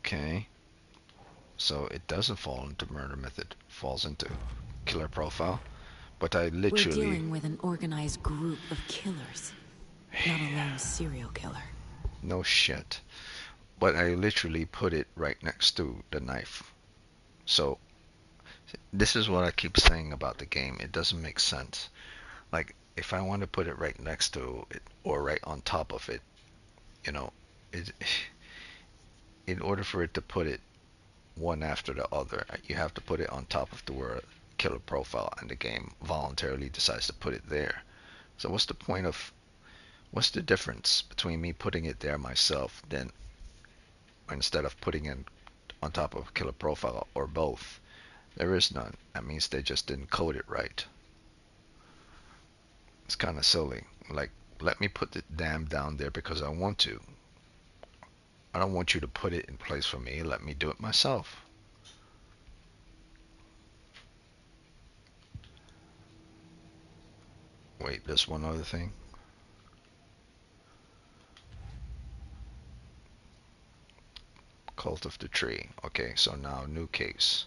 Okay. So it doesn't fall into murder method. It falls into killer profile. But I We're literally... dealing with an organized group of killers, not a lone serial killer. No shit. But I literally put it right next to the knife. So This is what I keep saying about the game. It doesn't make sense. Like, if I want to put it right next to it or right on top of it, you know, it, in order for it to put it one after the other, you have to put it on top of the word killer profile, and the game voluntarily decides to put it there. So what's the difference between me putting it there myself then instead of putting it on top of killer profile, or both? There is none. That means they just didn't code it right. It's kind of silly. Like, let me put the damn down there because I want to. I don't want you to put it in place for me. Let me do it myself. Wait, there's one other thing. Cult of the Tree. Okay, so now new case.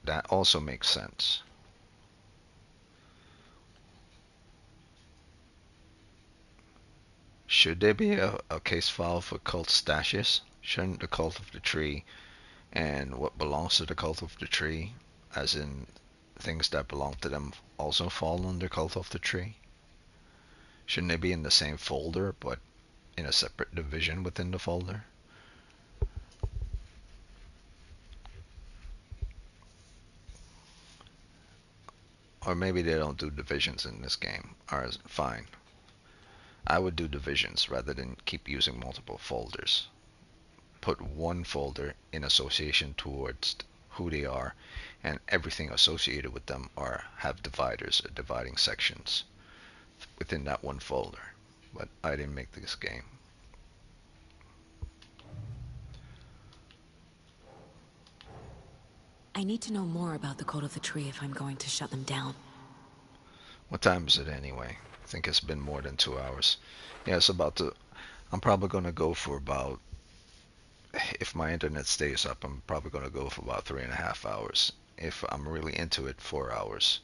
That also makes sense. Should there be a case file for cult stashes? Shouldn't the Cult of the Tree and what belongs to the Cult of the Tree, as in things that belong to them, also fall under Cult of the Tree? Shouldn't they be in the same folder but in a separate division within the folder? Or maybe they don't do divisions in this game. Alright, fine. I would do divisions rather than keep using multiple folders. Put one folder in association towards who they are, and everything associated with them have dividers, or dividing sections within that one folder. But I didn't make this game. I need to know more about the Code of the Tree if I'm going to shut them down. What time is it anyway? I think it's been more than 2 hours. Yeah, it's about to. I'm probably gonna go for about. If my internet stays up, I'm probably gonna go for about 3.5 hours. If I'm really into it, 4 hours.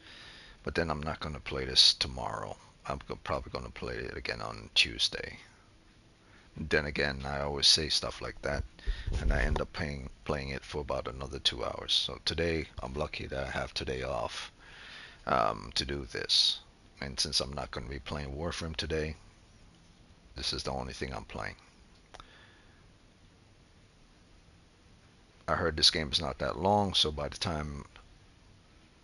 But then I'm not gonna play this tomorrow. I'm probably gonna play it again on Tuesday. Then again, I always say stuff like that, and I end up playing it for about another 2 hours. So today, I'm lucky that I have today off to do this. And since I'm not going to be playing Warframe today, this is the only thing I'm playing. I heard this game is not that long, so by the time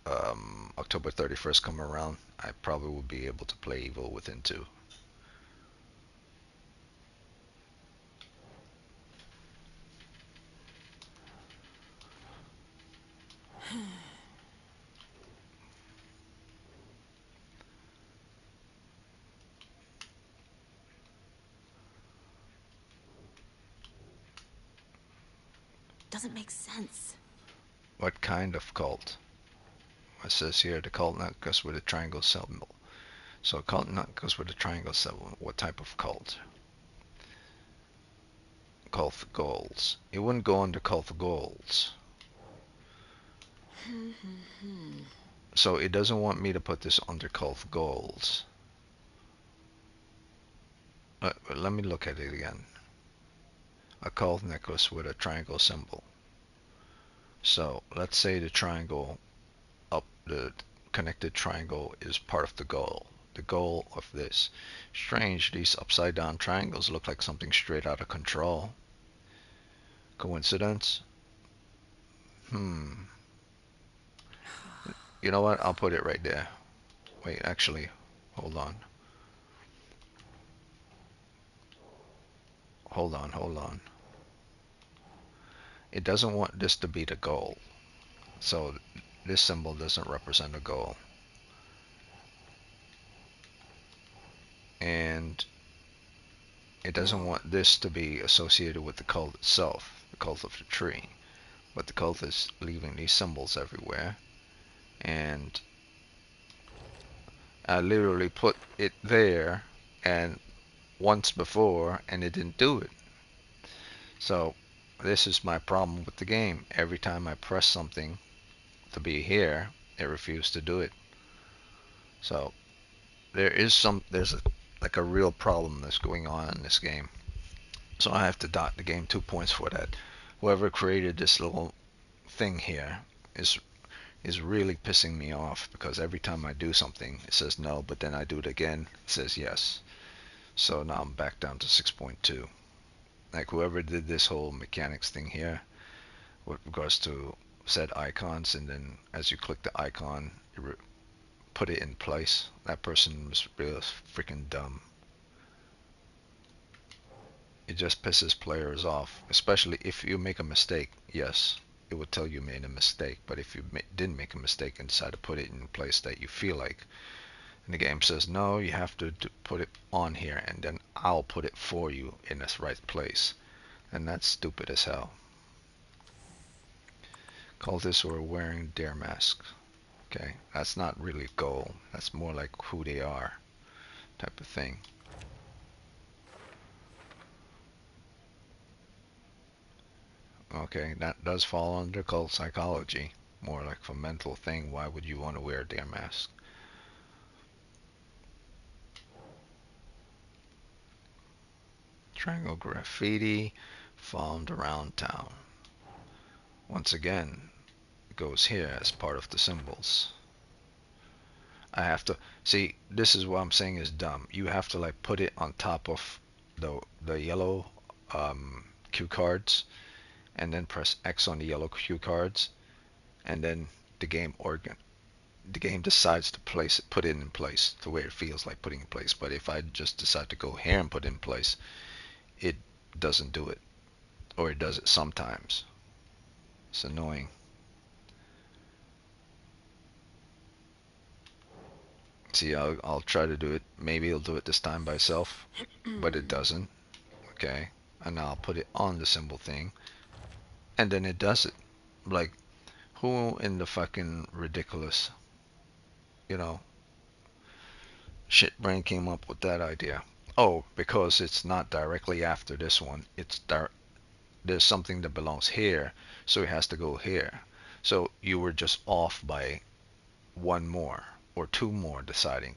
October 31st come around, I probably will be able to play Evil Within 2. Doesn't make sense. What kind of cult? It says here the cult nut goes with a triangle symbol. So a cult nut goes with a triangle symbol. What type of cult? Cult goals. It wouldn't go under cult goals. So it doesn't want me to put this under cult goals. Let me look at it again. A cult necklace with a triangle symbol. So let's say the triangle the connected triangle is part of the goal. The goal of this. Strange, these upside down triangles look like something straight out of Control. Coincidence? You know what? I'll put it right there. Wait, actually, hold on. Hold on. It doesn't want this to be the goal. So this symbol doesn't represent a goal. And it doesn't want this to be associated with the cult itself, the cult of the tree. But the cult is leaving these symbols everywhere. And I literally put it there and once before and it didn't do it. So this is my problem with the game. Every time I press something to be here, it refused to do it. So there's like a real problem that's going on in this game. So I have to dot the game 2 points for that. Whoever created this little thing here is really pissing me off because every time I do something, it says no, but then I do it again, it says yes. So now I'm back down to 6.2. Like whoever did this whole mechanics thing here with regards to set icons, and then as you click the icon, you put it in place. That person was real freaking dumb. It just pisses players off, especially if you make a mistake. Yes, it would tell you made a mistake, but if you didn't make a mistake and decide to put it in a place that you feel like, and the game says no, you have to put it on here, and then I'll put it for you in this right place, and that's stupid as hell. Cultists who are wearing dare masks. Okay, that's not really a goal. That's more like who they are, type of thing. Okay, that does fall under cult psychology. More like a mental thing. Why would you want to wear a dare mask? Triangle graffiti found around town. Once again, it goes here as part of the symbols. I have to see. This is what I'm saying is dumb. You have to like put it on top of the yellow cue cards, and then press X on the yellow cue cards, and then the game decides to put it in place the way it feels like putting in place. But if I just decide to go here and put it in place, it doesn't do it, or it does it sometimes. It's annoying. See, I'll try to do it. Maybe it'll do it this time by itself, but it doesn't. Okay, and now I'll put it on the symbol thing, and then it does it. Like, who in the fucking ridiculous, you know, shit brain came up with that idea? Oh, because it's not directly after this one. There's something that belongs here, so it has to go here. So you were just off by one more or two more deciding.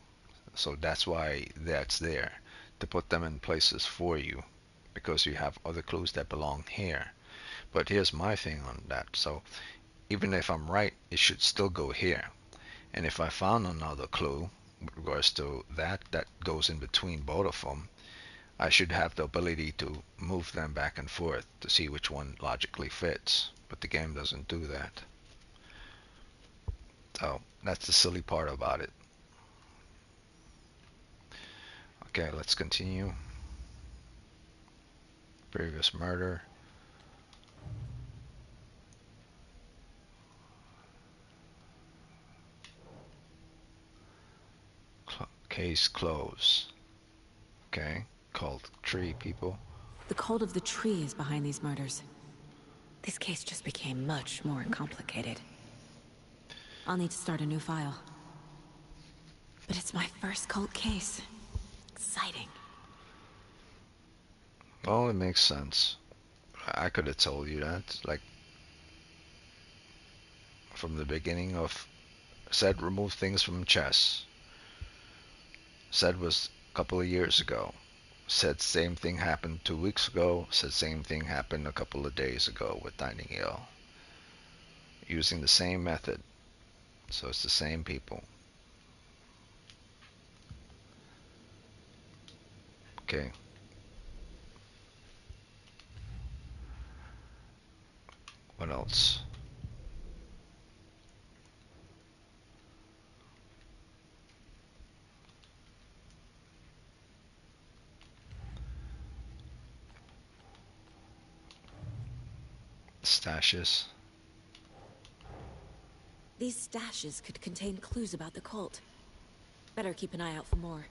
So that's why that's there, to put them in places for you, because you have other clues that belong here. But here's my thing on that. So even if I'm right, it should still go here. And if I found another clue with regards to that goes in between both of them, I should have the ability to move them back and forth to see which one logically fits. But the game doesn't do that. So that's the silly part about it. Okay, let's continue. Previous murder. Case closed. Okay, called tree people. The cult of the tree is behind these murders. This case just became much more complicated. I'll need to start a new file. But it's my first cult case. Exciting. Well, it makes sense. I could have told you that, like, from the beginning of said remove things from chess. Said was a couple of years ago. Said same thing happened 2 weeks ago. Said same thing happened a couple of days ago with Nightingale. Using the same method. So it's the same people. Okay. What else? Stashes. These stashes could contain clues about the cult. Better keep an eye out for more.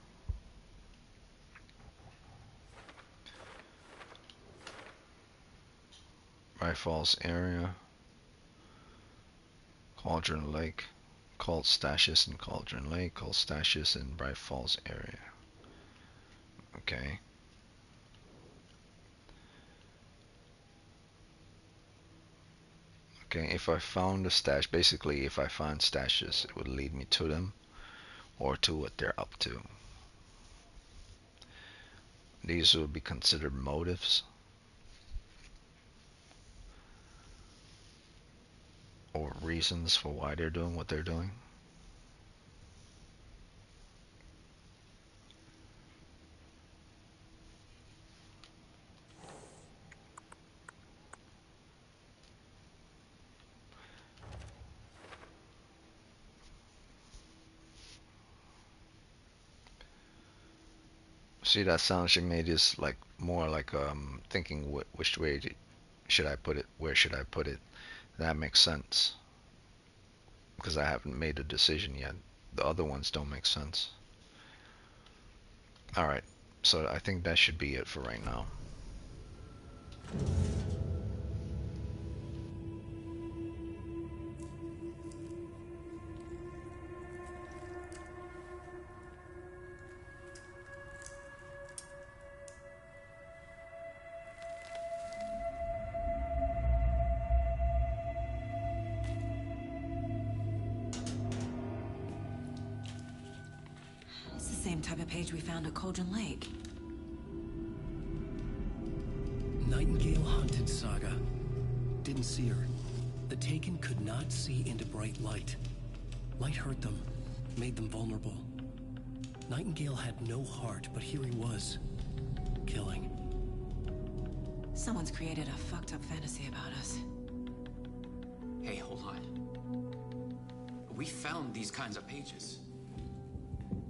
Bright Falls area. Cauldron Lake. Cult stashes in Cauldron Lake. Cult stashes in Bright Falls area. Okay. Okay, if I found a stash, basically if I find stashes, it would lead me to them or to what they're up to. These would be considered motives or reasons for why they're doing what they're doing. See, that sound she made is like more like thinking which way should I put it, where should I put it. That makes sense because I haven't made a decision yet. The other ones don't make sense. All right, so I think that should be it for right now. It's the same type of page we found at Cauldron Lake. Nightingale hunted Saga. Didn't see her. The Taken could not see into bright light. Light hurt them, made them vulnerable. Nightingale had no heart, but here he was, killing. Someone's created a fucked up fantasy about us. Hey, hold on. We found these kinds of pages.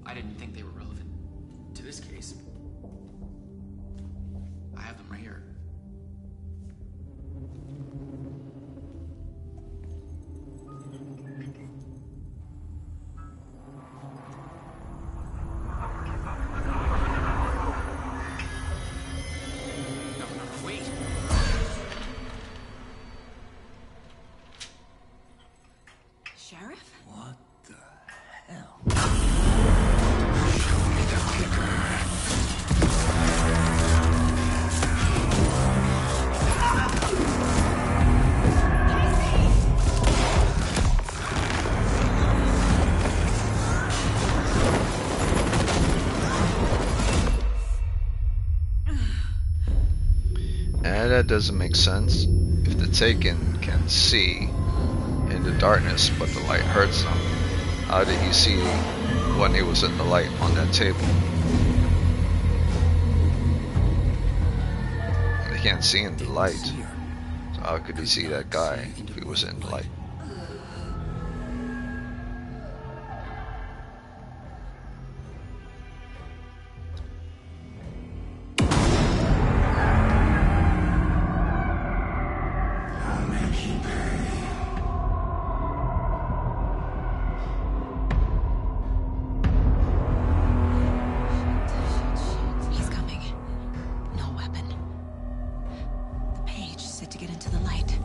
I didn't think they were relevant to this case. I have them right here. No, wait. Sheriff? What the hell? And that doesn't make sense. If the Taken can see in the darkness, but the light hurts them, how did he see when he was in the light on that table? They can't see in the light. So how could he see that guy if he was in the light? He's coming. No weapon. The page said to get into the light.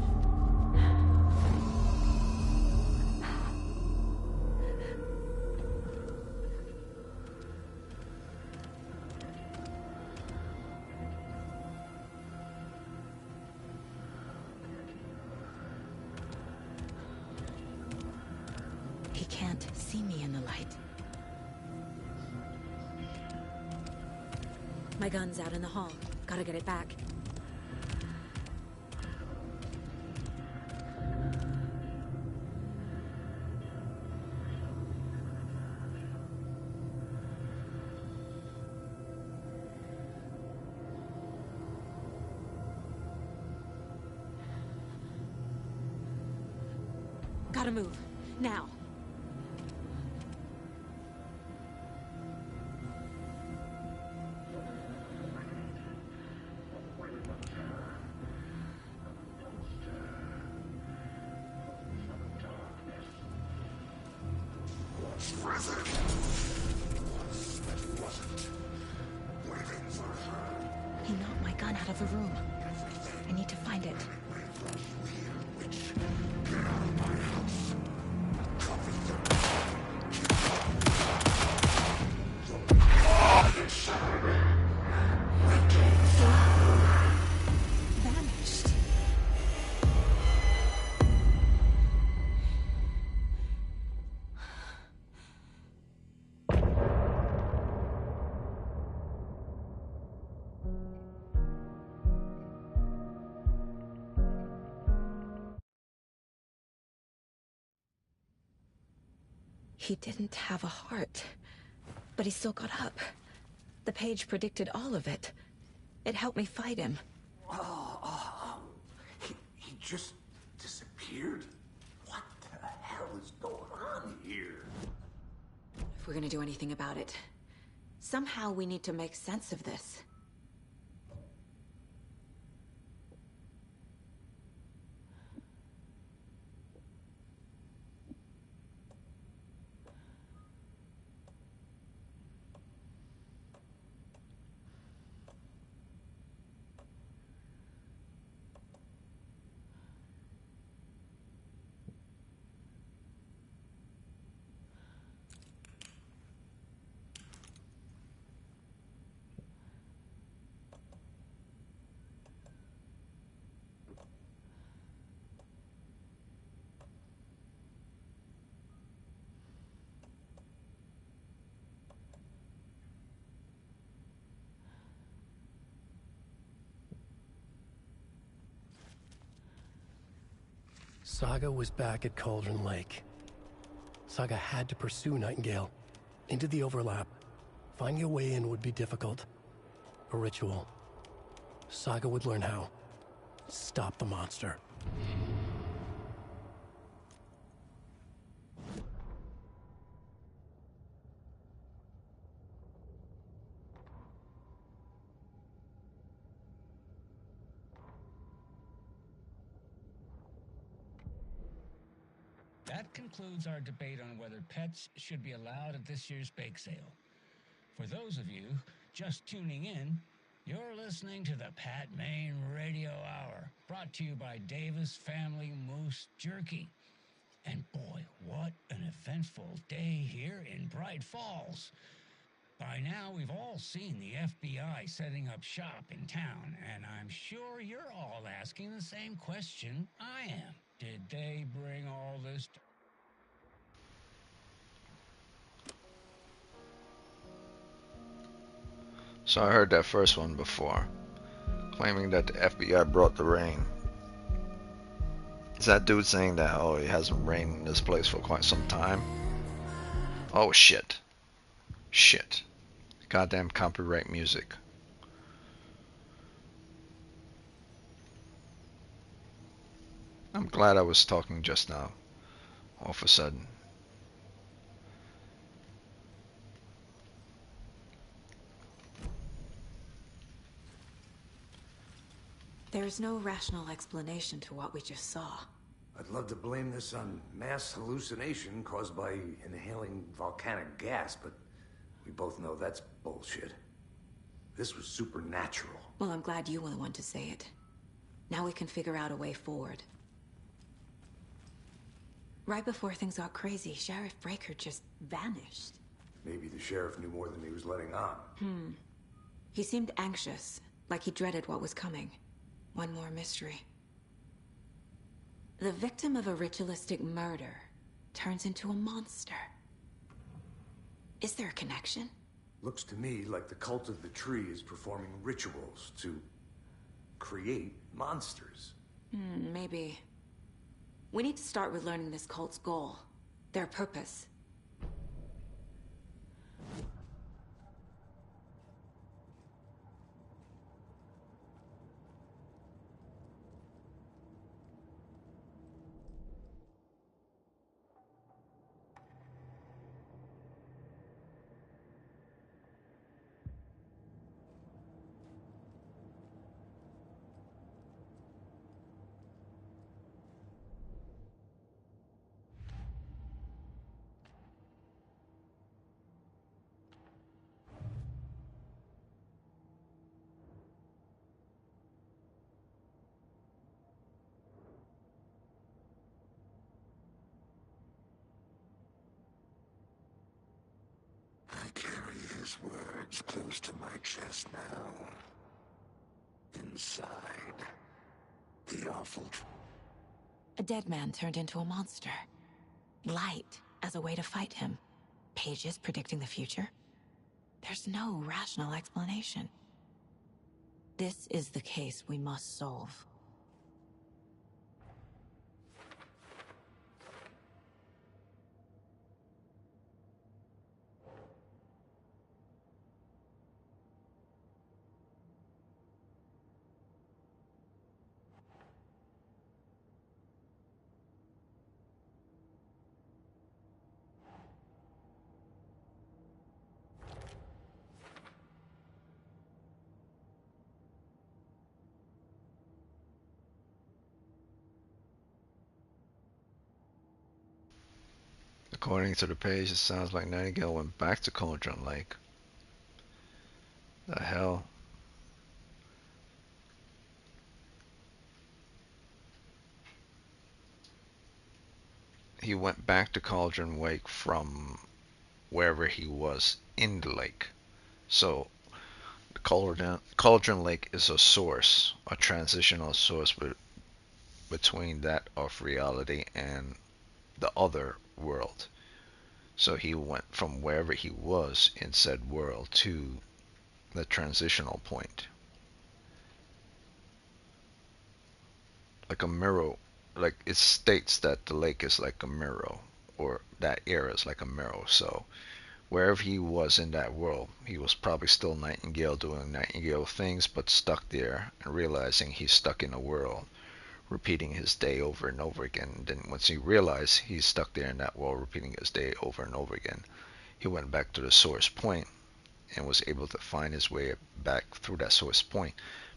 He can't see me in the light. My gun's out in the hall. Gotta get it back. Gotta move. Now. He knocked my gun out of the room. I need to find it. Vanished. He didn't have a heart, but he still got up. The page predicted all of it. It helped me fight him. He just disappeared? What the hell is going on here? If we're gonna do anything about it, somehow we need to make sense of this. Saga was back at Cauldron Lake. Saga had to pursue Nightingale into the overlap. Finding a way in would be difficult. A ritual. Saga would learn how. Stop the monster. That concludes our debate on whether pets should be allowed at this year's bake sale. For those of you just tuning in, you're listening to the Pat Maine Radio Hour, brought to you by Davis Family Moose Jerky. And boy, what an eventful day here in Bright Falls. By now, we've all seen the FBI setting up shop in town, and I'm sure you're all asking the same question I am. Did they bring all this to... So I heard that first one before, claiming that the FBI brought the rain. Is that dude saying that, oh, it hasn't rained in this place for quite some time? Oh, shit. Shit. Goddamn copyright music. I'm glad I was talking just now. All of a sudden. There's no rational explanation to what we just saw. I'd love to blame this on mass hallucination caused by inhaling volcanic gas, but we both know that's bullshit. This was supernatural. Well, I'm glad you were the one to say it. Now we can figure out a way forward. Right before things got crazy, Sheriff Breaker just vanished. Maybe the sheriff knew more than he was letting on. He seemed anxious, like he dreaded what was coming. One more mystery. The victim of a ritualistic murder turns into a monster. Is there a connection? Looks to me like the cult of the tree is performing rituals to create monsters. Maybe. We need to start with learning this cult's goal, their purpose. I carry his words close to my chest now. Inside, the awful truth. A dead man turned into a monster. Light as a way to fight him. Pages predicting the future. There's no rational explanation. This is the case we must solve. According to the page, it sounds like Nightingale went back to Cauldron Lake. The hell? He went back to Cauldron Lake from wherever he was in the lake. So the Cauldron Lake is a source, a transitional source between that of reality and the other world. So he went from wherever he was in said world to the transitional point. Like a mirror, like it states that the lake is like a mirror, or that area is like a mirror. So wherever he was in that world, he was probably still Nightingale doing Nightingale things, but stuck there and realizing he's stuck in a world, repeating his day over and over again. And then once he realized he's stuck there in that world, repeating his day over and over again, he went back to the source point and was able to find his way back through that source point.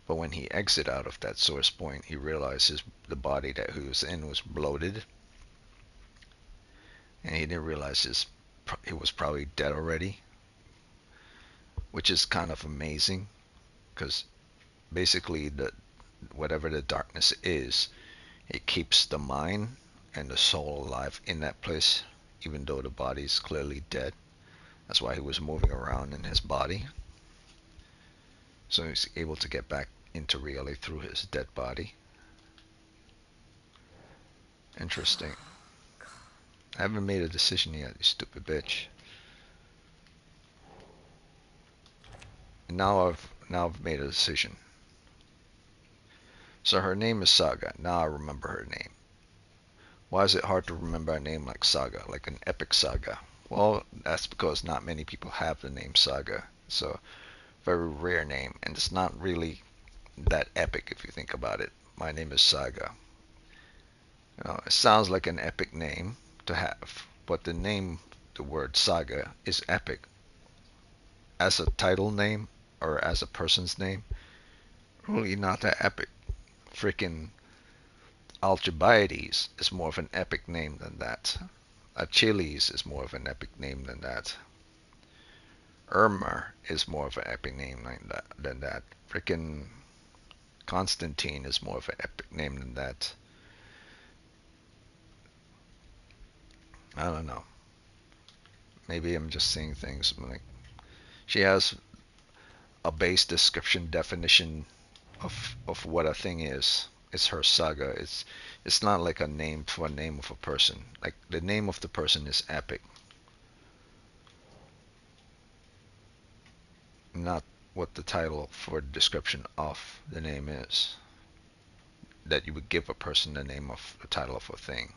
But when he exited out of that source point, he realized the body that he was in was bloated, and he didn't realize he was probably dead already, which is kind of amazing because basically whatever the darkness is, it keeps the mind and the soul alive in that place, even though the body is clearly dead. That's why he was moving around in his body. So he's able to get back into reality through his dead body. Interesting. I haven't made a decision yet, you stupid bitch. And now I've made a decision. So her name is Saga. Now I remember her name. Why is it hard to remember a name like Saga, like an epic saga? Well, that's because not many people have the name Saga. It's a very rare name, and it's not really that epic if you think about it. My name is Saga. It sounds like an epic name to have, but the word Saga, is epic. As a title name or as a person's name, really not that epic. Freaking Alcibiades is more of an epic name than that. Achilles is more of an epic name than that. Irma is more of an epic name than that. Freaking Constantine is more of an epic name than that. I don't know. Maybe I'm just seeing things like she has a base description definition of what a thing is. It's her saga. It's not like a name for a name of a person. Like the name of the person is epic, not what the title for the description of the name is. That you would give a person the name of the title of a thing.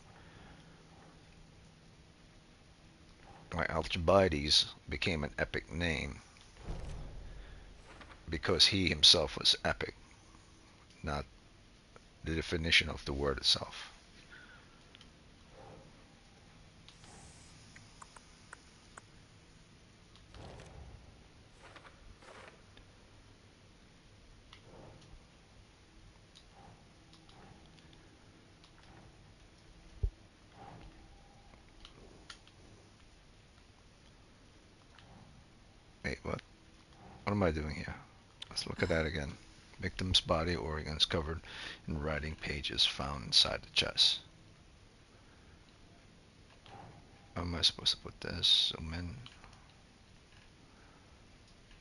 Like Alcibiades became an epic name because he himself was epic, not the definition of the word itself. Wait, what? What am I doing here? Let's look at that again. Victim's body organs covered in writing pages found inside the chest. How am I supposed to put this? Zoom in.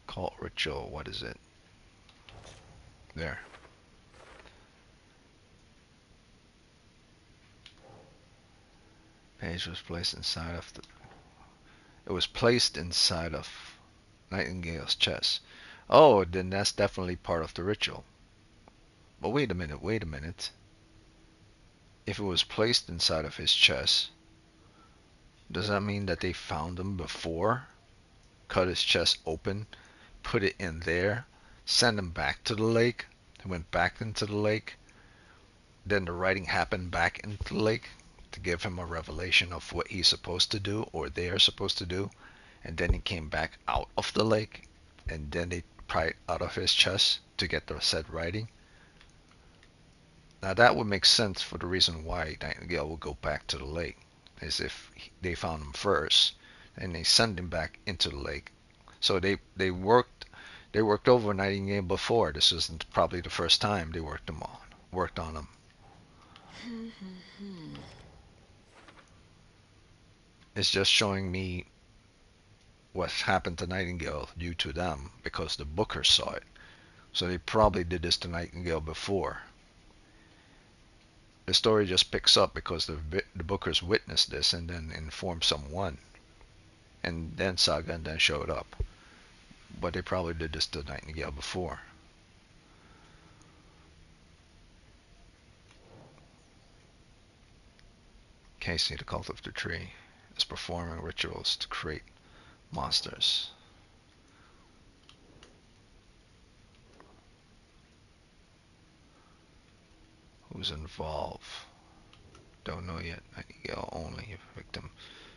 Cult ritual. What is it? There. Page was placed inside of the. It was placed inside of Nightingale's chest. Oh, then that's definitely part of the ritual. But wait a minute. Wait a minute. If it was placed inside of his chest, does that mean that they found him before? Cut his chest open, put it in there, send him back to the lake. He went back into the lake. Then the writing happened back into the lake to give him a revelation of what he's supposed to do or they are supposed to do. And then he came back out of the lake. And then they pried it out of his chest to get the said writing. Now that would make sense for the reason why Nightingale would go back to the lake. is if they found him first, and they send him back into the lake. So they worked over Nightingale before. This isn't probably the first time they worked on him. It's just showing me what happened to Nightingale due to them because the Bookers saw it. So they probably did this to Nightingale before. The story just picks up because the Bookers witnessed this and then informed someone, and then Saga and then showed up. But they probably did this to Nightingale before. Casey, the Cult of the Tree, is performing rituals to create monsters. Who's involved? Don't know yet. Nightingale only a victim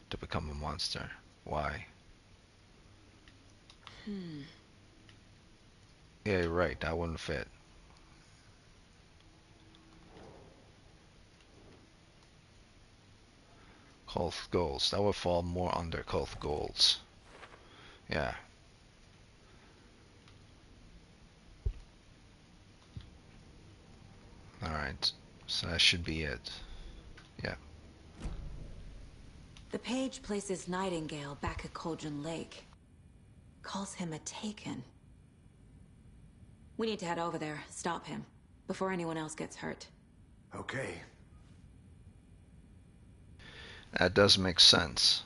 to become a monster. Why? Yeah, you're right. That wouldn't fit. Cult goals. That would fall more under cult goals. Yeah. Alright. So that should be it. Yeah. The page places Nightingale back at Cauldron Lake. Calls him a Taken. We need to head over there, stop him, before anyone else gets hurt. Okay. That does make sense.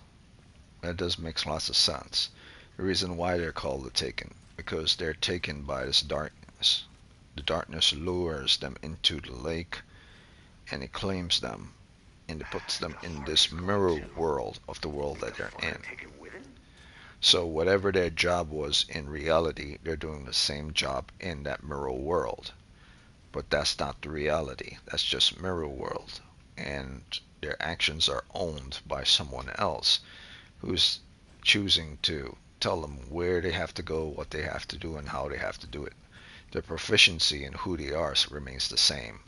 That does make lots of sense. The reason why they're called the Taken, because they're taken by this darkness. The darkness lures them into the lake, and it claims them, and it puts them in this mirror world of the world that they're in. So whatever their job was in reality, they're doing the same job in that mirror world. But that's not the reality. That's just mirror world. And their actions are owned by someone else who's choosing to tell them where they have to go, what they have to do, and how they have to do it. Their proficiency in who they are remains the same,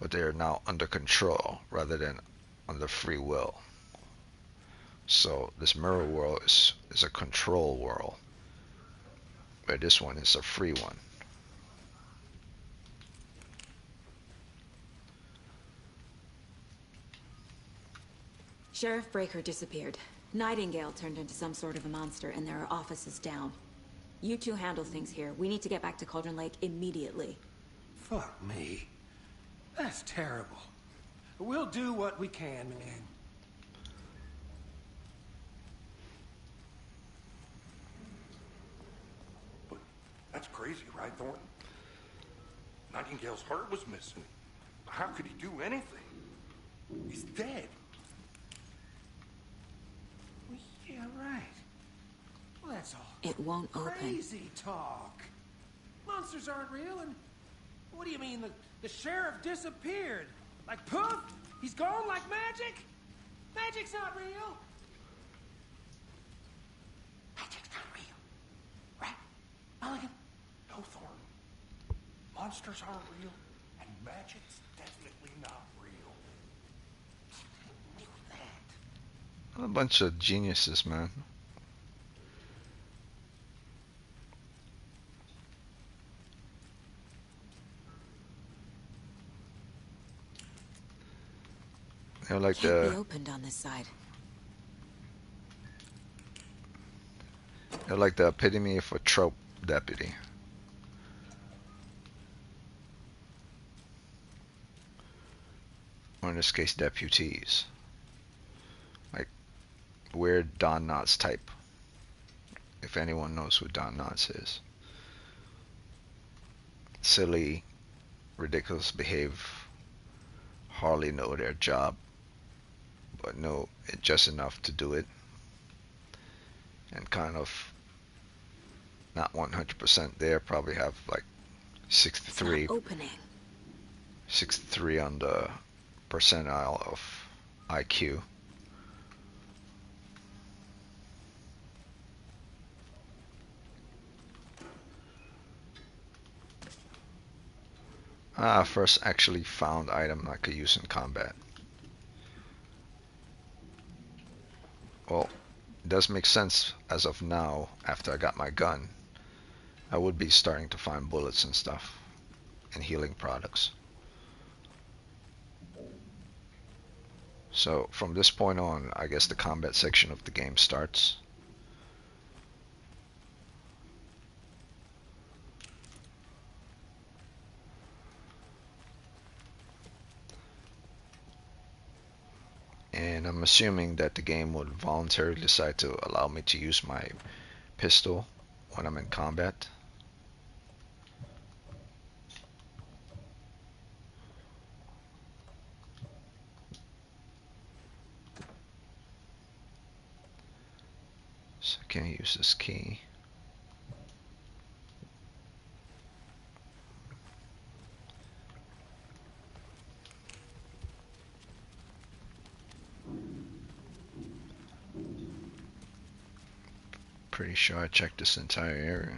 but they are now under control rather than under free will. So this mirror world is a control world, where this one is a free one. Sheriff Breaker disappeared. Nightingale turned into some sort of a monster, and there are offices down. You two handle things here. We need to get back to Cauldron Lake immediately. Fuck me. That's terrible. We'll do what we can, man. But that's crazy, right, Thornton? Nightingale's heart was missing. How could he do anything? He's dead. Well, yeah, right. Well, that's all. It won't open. Crazy talk. Monsters aren't real, and what do you mean the sheriff disappeared? Like poof? He's gone like magic? Magic's not real. Magic's not real. Right? Mulligan? No, Thornton. Monsters aren't real, and magic's definitely not real. A bunch of geniuses, man. They're like Can't be opened on this side. they're like the epitome of a trope deputy. Or in this case, deputies. Like weird Don Knotts type. If anyone knows who Don Knotts is. Silly, ridiculous behave, hardly know their job, but know it just enough to do it. And kind of not 100% there, probably have like 63. It's not opening. 63 on the percentile of IQ. First actually found item I could use in combat. Well, it does make sense as of now. After I got my gun, I would be starting to find bullets and stuff and healing products. So from this point on, I guess the combat section of the game starts. And I'm assuming that the game would voluntarily decide to allow me to use my pistol when I'm in combat. So I can't use this key. Pretty sure I checked this entire area.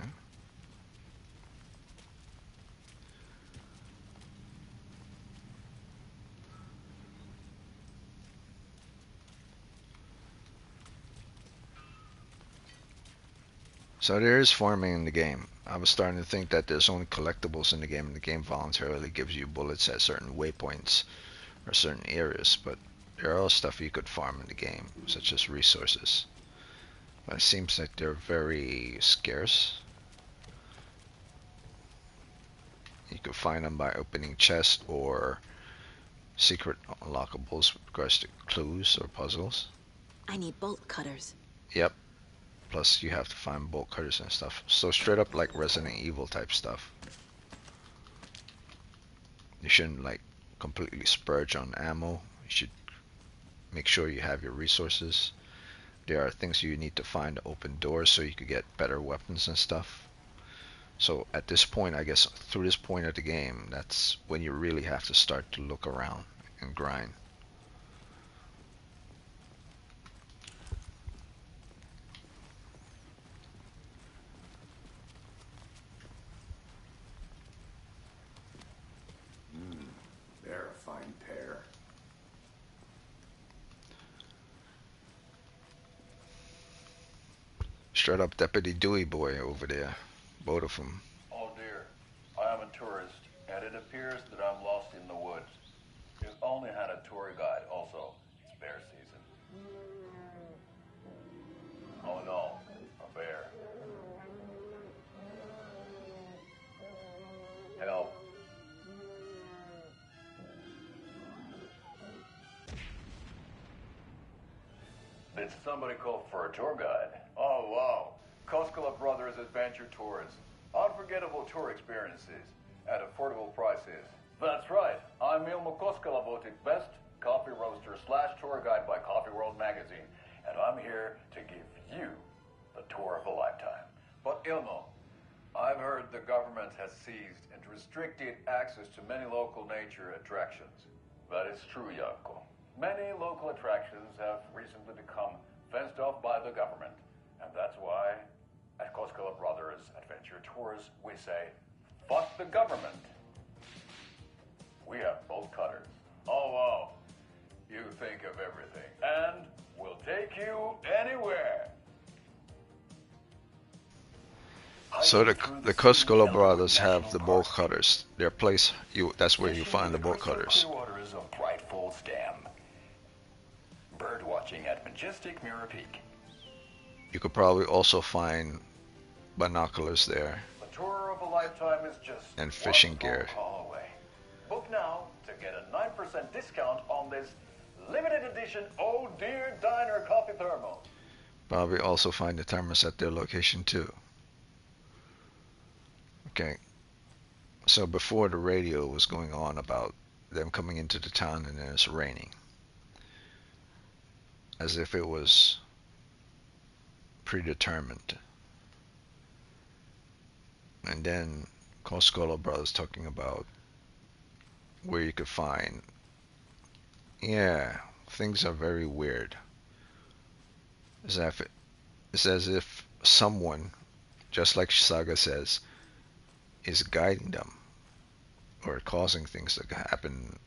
So there is farming in the game. I was starting to think that there's only collectibles in the game, and the game voluntarily gives you bullets at certain waypoints or certain areas, but there are stuff you could farm in the game, such as resources. But it seems like they're very scarce. You could find them by opening chests or secret unlockables with regards to clues or puzzles. I need bolt cutters. Yep. Plus you have to find bolt cutters and stuff. So straight up like Resident Evil type stuff. You shouldn't like completely splurge on ammo. You should make sure you have your resources. There are things you need to find to open doors so you could get better weapons and stuff. So at this point, I guess through this point of the game, that's when you really have to start to look around and grind. They're a fine pair. Straight up Deputy Dewey boy over there. Both of them. Oh dear, I am a tourist, and it appears that I'm lost in the woods. We've only had a tour guide, also. It's bear season. Oh no, a bear. Help. Did somebody call for a tour guide? Oh wow, Koskela Brothers Adventure Tours. Unforgettable tour experiences at affordable prices. That's right, I'm Ilmo Koskela, voted best coffee roaster / tour guide by Coffee World magazine, and I'm here to give you the tour of a lifetime. But Ilmo, I've heard the government has seized and restricted access to many local nature attractions. That is true, Janko. Many local attractions have recently become fenced off by the government, and that's why at Koskela Brothers Adventure Tours we say, fuck the government. We have bolt cutters. Oh wow, you think of everything, and we'll take you anywhere. So the Koskela brothers have the bolt cutters. Their place, that's where you find the bolt cutters. Waters of Bright Falls Dam. Bird watching at Majestic Mirror Peak. You could probably also find binoculars there. The tour of a lifetime is just and fishing one gear. phone call away. Book now to get a 9% discount on this limited edition Oh Dear Diner coffee thermo. Probably also find the thermos at their location too. Okay. So before the radio was going on about them coming into the town and it's raining. As if it was predetermined. And then Koskela Brothers talking about where you could find. Yeah, things are very weird. It's as if someone, just like Saga says, is guiding them or causing things to happen,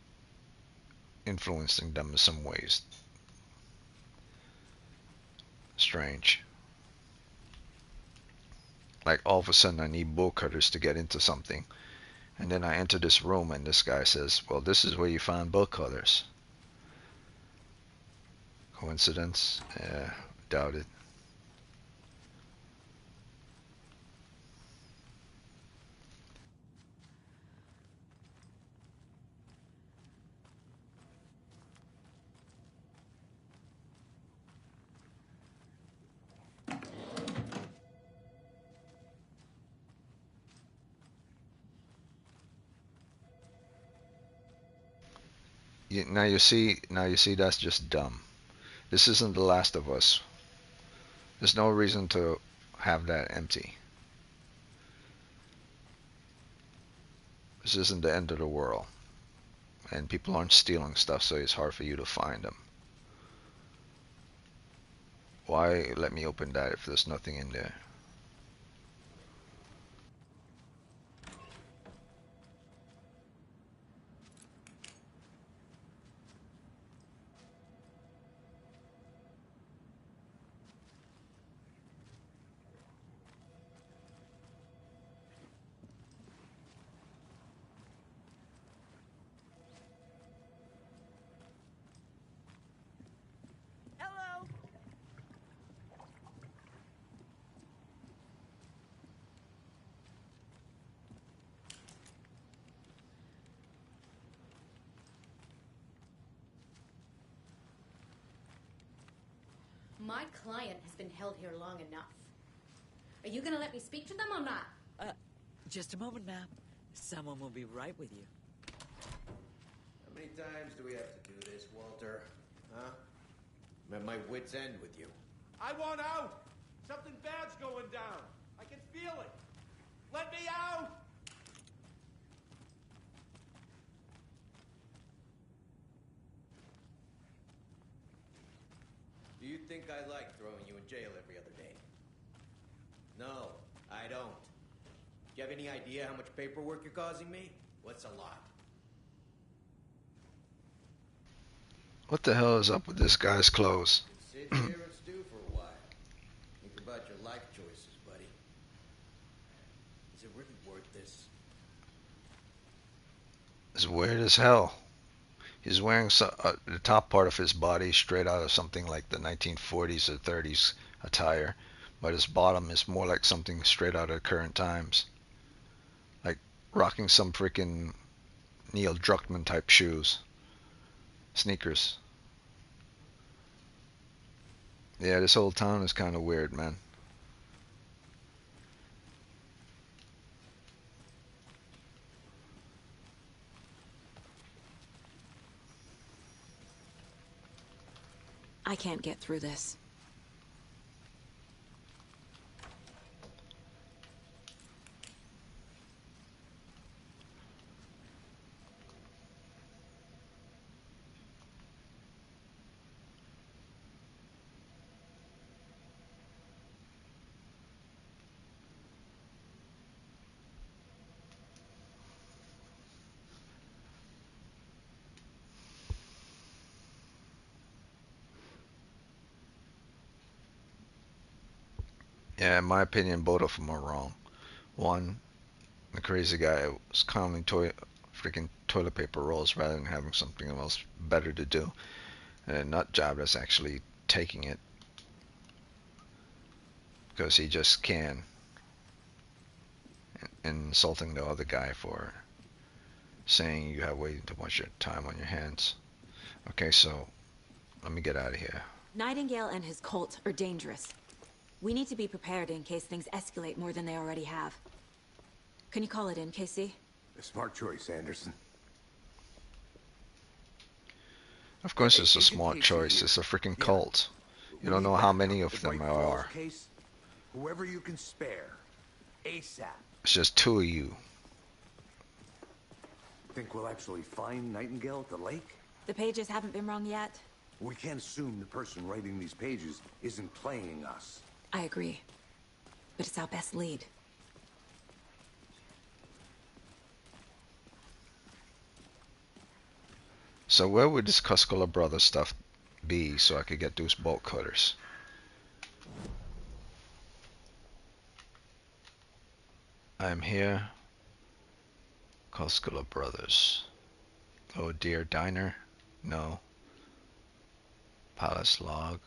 influencing them in some ways. strange. Like all of a sudden I need bolt cutters to get into something. And then I enter this room and this guy says, well, this is where you find bolt cutters. Coincidence? Yeah, doubt it. Now you see, that's just dumb. This isn't The Last of Us. There's no reason to have that empty. This isn't the end of the world. And people aren't stealing stuff, so it's hard for you to find them. Why let me open that if there's nothing in there? Hello. My client has been held here long enough. Are you gonna let me speak to them or not? Just a moment, ma'am. Someone will be right with you. How many times do we have to do this, Walter? Huh? I'm at my wit's end with you. I want out! Something bad's going down. I can feel it. Let me out! Do you think I like throwing you in jail every other day? No, I don't. Do you have any idea how much paperwork you're causing me? What's a lot? What the hell is up with this guy's clothes? Sit here and stew for a while. Think about your life choices, buddy. Is it really worth this? It's weird as hell. He's wearing the top part of his body straight out of something like the 1940s or 30s attire, but his bottom is more like something straight out of current times. Like rocking some freaking Neil Druckmann type shoes. Sneakers. Yeah, this whole town is kind of weird, man. I can't get through this. Yeah, in my opinion, both of them are wrong. One, the crazy guy was counting freaking toilet paper rolls rather than having something else better to do. And a nut job that's actually taking it because he just can. And insulting the other guy for saying you have way too much time on your hands. Okay, so let me get out of here. Nightingale and his cult are dangerous. We need to be prepared in case things escalate more than they already have. Can you call it in, Casey? A smart choice, Anderson. Of course it's a smart choice. It's a freaking cult. You don't know how many of them there are. Case, whoever you can spare. ASAP. It's just two of you. Think we'll actually find Nightingale at the lake? The pages haven't been wrong yet. We can't assume the person writing these pages isn't playing us. I agree. But it's our best lead. So where would this Cuskula Brothers stuff be so I could get those bolt cutters? I'm here. Koskela Brothers. Oh dear diner? No. Palace log.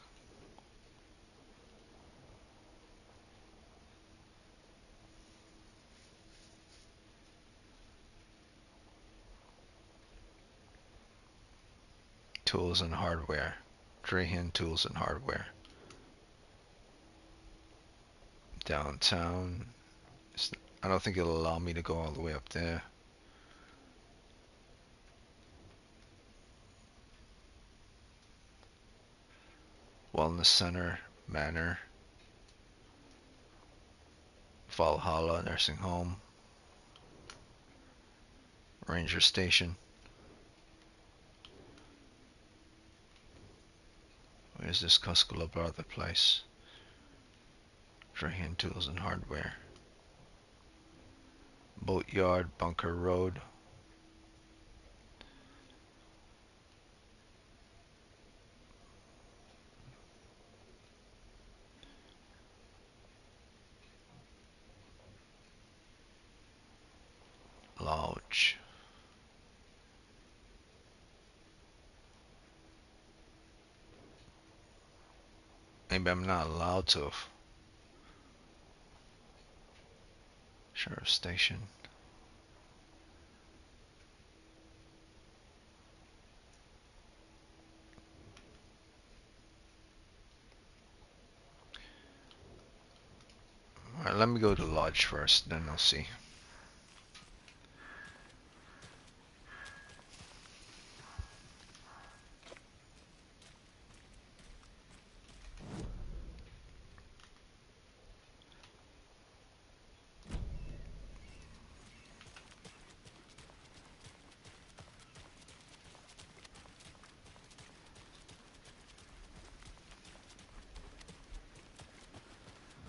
Tools and hardware. Drahan Tools and Hardware. Downtown. I don't think it'll allow me to go all the way up there. Wellness Center, Manor, Valhalla Nursing Home, Ranger Station. Where's this Koskela Brother place? Drahan Tools and Hardware. Boatyard, Bunker Road. Lodge. Maybe I'm not allowed to. Sheriff Station. Alright, let me go to Lodge first, then I'll see.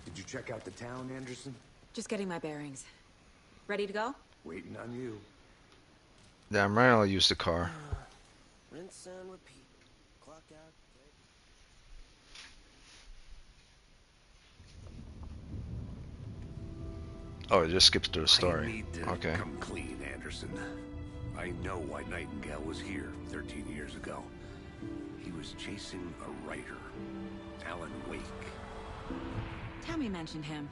Did you check out the town, Anderson? Just getting my bearings. Ready to go? Waiting on you. Damn right I'll use the car. Rinse and repeat. Clock out. Oh, it just skips through the I story. need to Okay. come clean, Anderson. I know why Nightingale was here 13 years ago. He was chasing a writer, Alan Wake. Tammy mentioned him.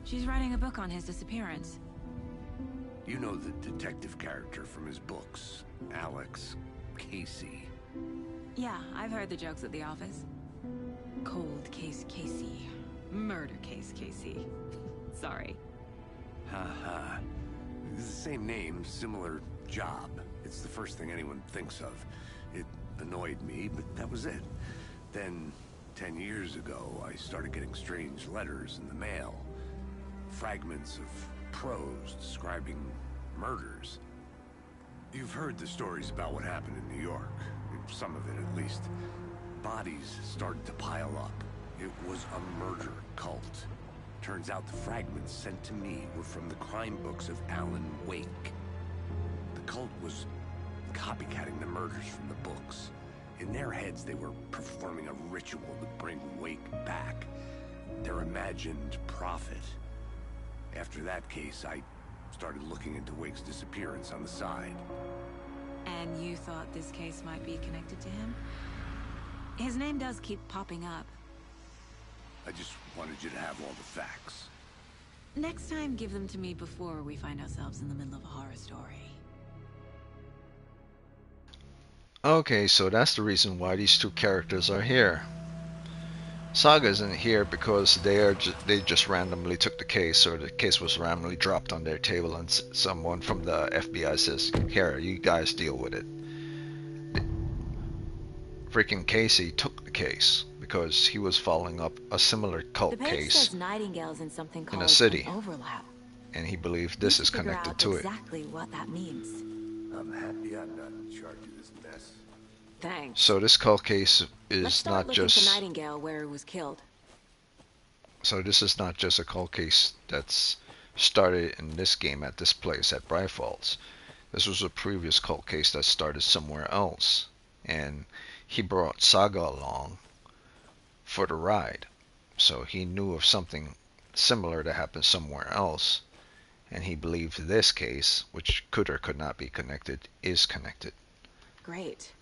She's writing a book on his disappearance. You know the detective character from his books, Alex Casey. Yeah, I've heard the jokes at the office. Cold case Casey. Murder case Casey. Sorry. Ha. It's the same name, similar job. It's the first thing anyone thinks of. It annoyed me, but that was it. Then, 10 years ago, I started getting strange letters in the mail. Fragments of prose describing murders. You've heard the stories about what happened in New York. Some of it, at least. Bodies started to pile up. It was a murder cult. Turns out the fragments sent to me were from the crime books of Alan Wake. The cult was copycatting the murders from the books. In their heads, they were performing a ritual to bring Wake back. Their imagined prophet. After that case, I started looking into Wake's disappearance on the side. And you thought this case might be connected to him? His name does keep popping up. I just wanted you to have all the facts. Next time, give them to me before we find ourselves in the middle of a horror story. Okay, so that's the reason why these two characters are here. Saga isn't here because they just randomly took the case, or the case was randomly dropped on their table, and someone from the FBI says, "Here, you guys deal with it." Freaking Casey took the case because he was following up a similar The cult page case says Nightingale's in something called in a city, an overlap. and he believed You this should is figure connected out to it. exactly what that means. I'm happy I'm not in charge of this mess. Thanks. So this cult case Let's is start not looking for just Nightingale where he was killed. so this is not just a cold case that's started in this game at this place at Bright Falls. This was a previous cold case that started somewhere else, and he brought Saga along for the ride. So he knew of something similar that happened somewhere else, and he believes this case, which could or could not be connected, is connected. Great.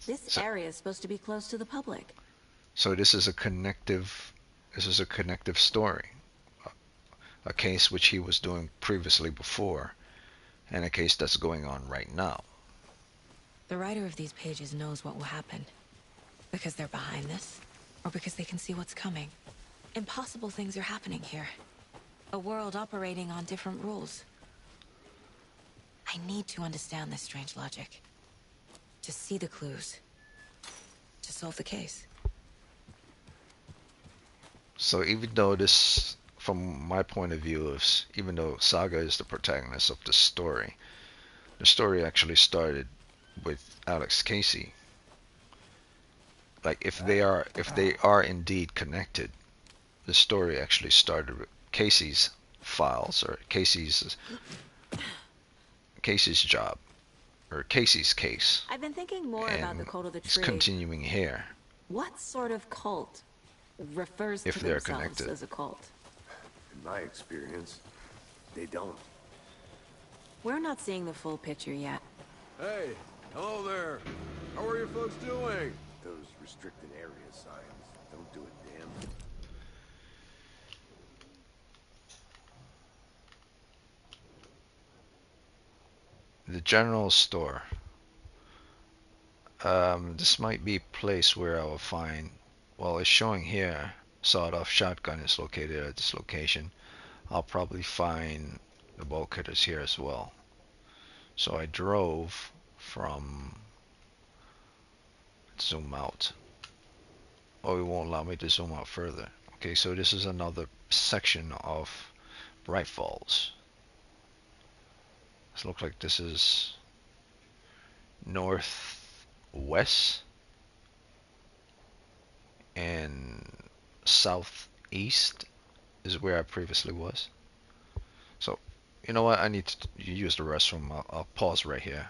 This So, area is supposed to be closed to the public. so this is a connective. This is a connective story, a case which he was doing previously before, and a case that's going on right now. The writer of these pages knows what will happen. Because they're behind this, or because they can see what's coming. Impossible things are happening here. A world operating on different rules. I need to understand this strange logic. To see the clues. To solve the case. So even though this, from my point of view, is even though Saga is the protagonist of the story actually started with Alex Casey. Like if they are indeed connected, the story actually started with Casey's files or Casey's job or Casey's case, I've been thinking more about the and cult of the it's tree. continuing here. What sort of cult refers If to they're themselves connected. as a cult? In my experience, they don't. We're not seeing the full picture yet. Hey, hello there. How are you folks doing? Those restricted area signs don't do a damn thing. The general store. This might be a place where I will find, well, it's showing here, sawed-off shotgun is located at this location. I'll probably find the bulk hitters here as well. So I drove from, zoom out. Oh, it won't allow me to zoom out further. Okay, so this is another section of Bright Falls. This looks like this is northwest and southeast is where I previously was. So, you know what? I need to use the restroom. I'll pause right here.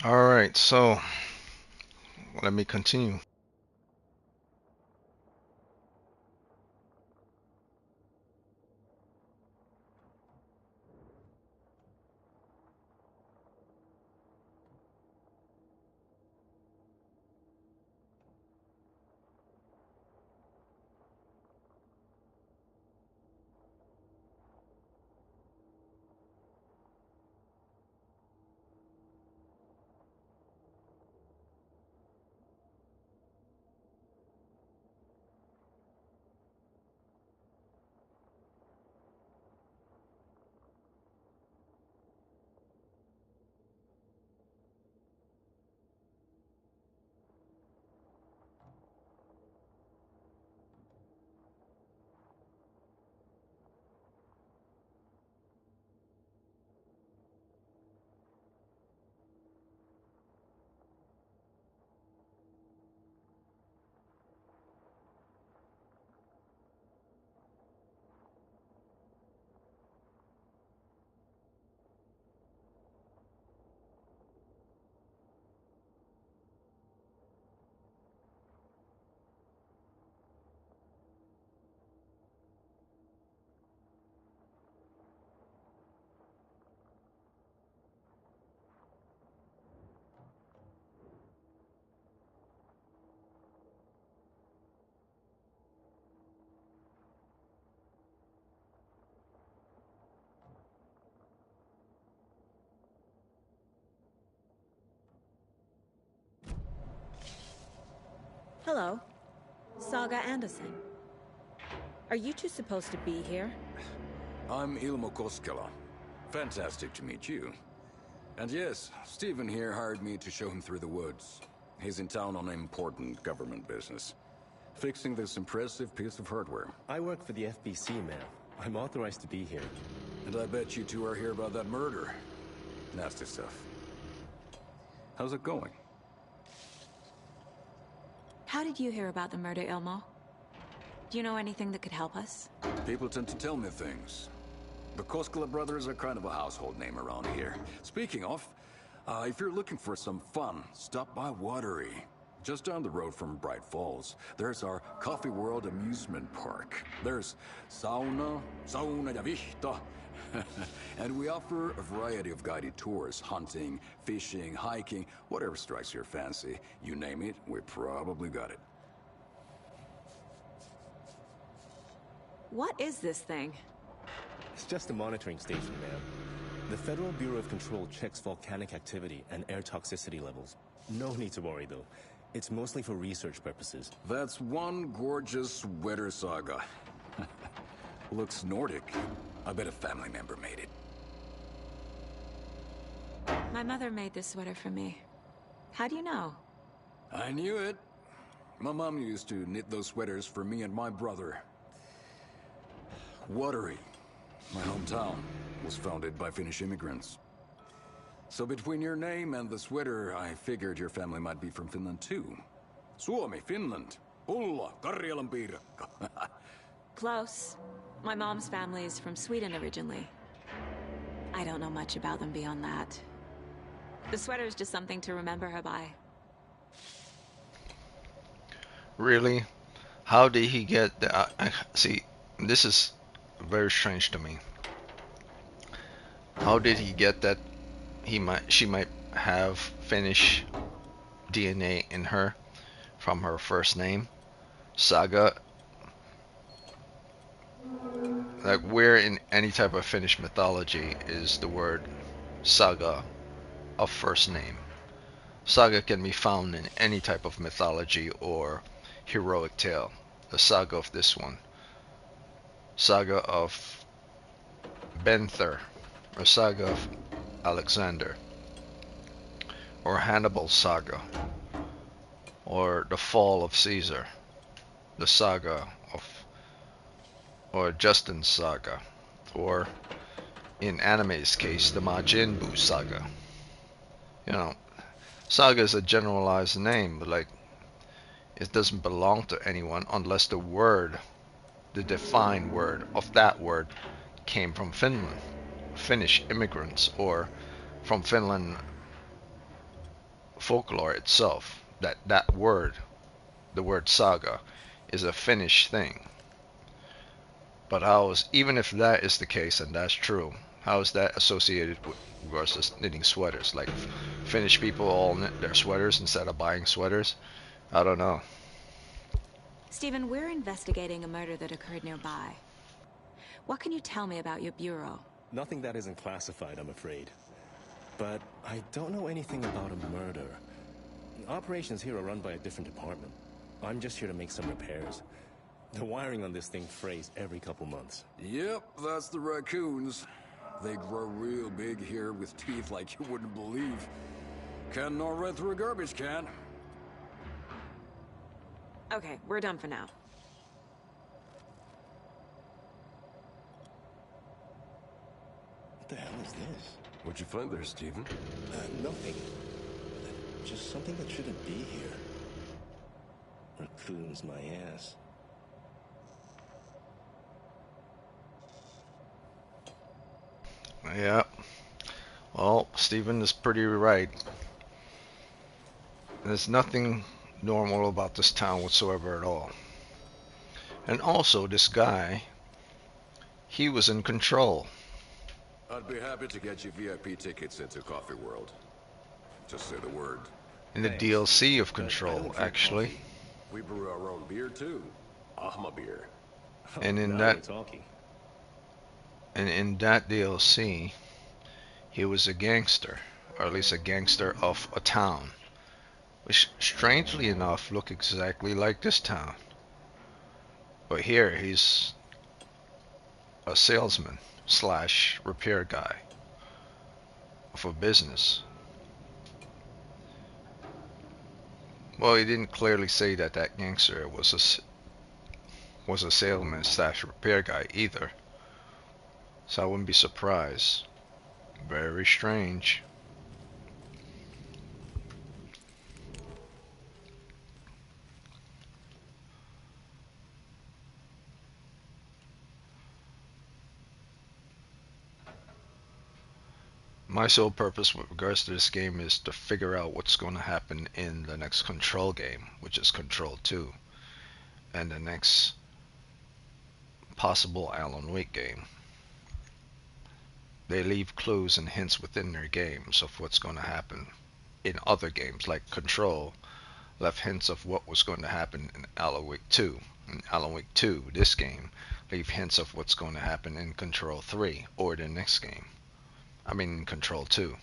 All right, so let me continue. Hello. Saga Anderson. Are you two supposed to be here? I'm Ilmo Koskela. Fantastic to meet you. And yes, Stephen here hired me to show him through the woods. He's in town on important government business, fixing this impressive piece of hardware. I work for the FBC, ma'am. I'm authorized to be here. And I bet you two are here about that murder. Nasty stuff. How's it going? How did you hear about the murder, Ilmo? Do you know anything that could help us? People tend to tell me things. The Koskela brothers are kind of a household name around here. Speaking of, if you're looking for some fun, stop by Watery. Just down the road from Bright Falls, there's our Coffee World amusement park. There's sauna ja vihta. And we offer a variety of guided tours, hunting, fishing, hiking, whatever strikes your fancy. You name it, we probably got it. What is this thing? It's just a monitoring station, ma'am. The Federal Bureau of Control checks volcanic activity and air toxicity levels. No need to worry, though. It's mostly for research purposes. That's one gorgeous sweater, Saga. Looks Nordic. I bet a family member made it. My mother made this sweater for me. How do you know? I knew it. My mom used to knit those sweaters for me and my brother. Watery, my hometown, was founded by Finnish immigrants. So between your name and the sweater, I figured your family might be from Finland too. Suomi, Finland. Ulla, Karjalan piirakka. Close. My mom's family is from Sweden originally. I don't know much about them beyond that. The sweater is just something to remember her by. Really? How did he get that? See, this is very strange to me. How did he get that? She might have Finnish DNA in her from her first name, Saga. Like, where in any type of Finnish mythology is the word Saga a first name? Saga can be found in any type of mythology or heroic tale. The saga of this one, saga of Benther, or saga of Alexander, or Hannibal's saga, or the fall of Caesar, the saga of, or Justin's saga, or in anime's case, the Majin Buu saga. You know, saga is a generalized name, but like, it doesn't belong to anyone unless the word, the defined word of that word, came from Finland, Finnish immigrants, or from Finland folklore itself, that word, the word saga, is a Finnish thing. But how is, even if that is the case and that's true, how is that associated with regards to knitting sweaters? Like Finnish people all knit their sweaters instead of buying sweaters? I don't know. Stephen, we're investigating a murder that occurred nearby. What can you tell me about your bureau? Nothing that isn't classified, I'm afraid. But I don't know anything about a murder. Operations here are run by a different department. I'm just here to make some repairs. The wiring on this thing frays every couple months. Yep, that's the raccoons. They grow real big here with teeth like you wouldn't believe. Can't gnaw right through a garbage can. Okay, we're done for now. What the hell is this? What'd you find there, Stephen? Nothing. Just something that shouldn't be here. Raccoons, my ass. Yeah. Well, Stephen is pretty right. There's nothing normal about this town whatsoever at all. And also, this guy, he was in control. I'd be happy to get you VIP tickets into Coffee World. Just say the word. In the DLC of Control, actually. We brew our own beer too. Ahma beer. And in that DLC, he was a gangster, or at least a gangster of a town, which strangely enough looked exactly like this town. But here he's a salesman slash repair guy of a business. Well, he didn't clearly say that that gangster was a salesman slash repair guy either. So I wouldn't be surprised. Very strange. My sole purpose with regards to this game is to figure out what's going to happen in the next Control game, which is Control 2, and the next possible Alan Wake game. They leave clues and hints within their games of what's going to happen in other games, like Control left hints of what was going to happen in Alan Wake 2. In Alan Wake 2, this game, leave hints of what's going to happen in Control 3 or the next game. I mean Control 2.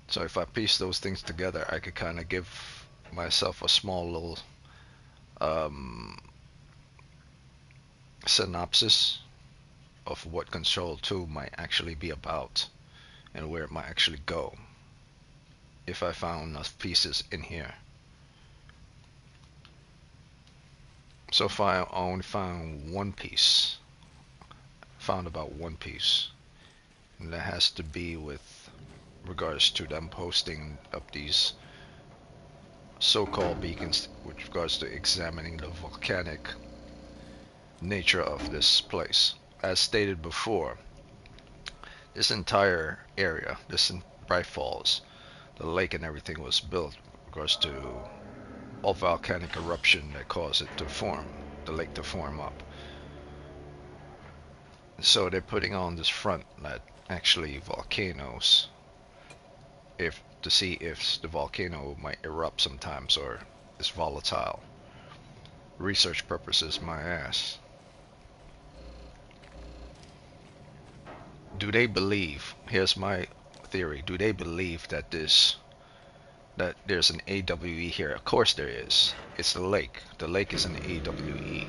So if I piece those things together, I could kind of give myself a small little synopsis of what Control 2 might actually be about and where it might actually go if I found enough pieces in here. So far I only found one piece. Found about one piece. And that has to be with regards to them posting up these so-called beacons with regards to examining the volcanic nature of this place. As stated before, this entire area, this in Bright Falls, the lake and everything was built with regards to a volcanic eruption that caused it to form, the lake to form up. So they're putting on this front that actually volcanoes, if to see if the volcano might erupt sometimes or is volatile. Research purposes, my ass. Do they believe, here's my theory, do they believe that that there's an AWE here? Of course there is. It's the lake. The lake is an AWE.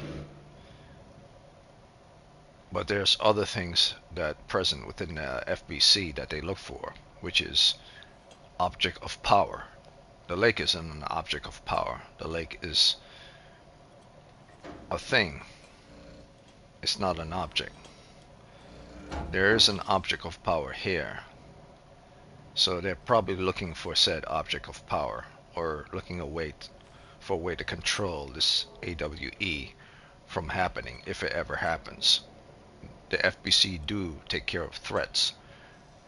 But there's other things that present within the FBC that they look for, which is object of power. The lake isn't an object of power. The lake is a thing. It's not an object. There is an object of power here. So they're probably looking for said object of power, or looking for a way to control this AWE from happening if it ever happens. The FBC do take care of threats,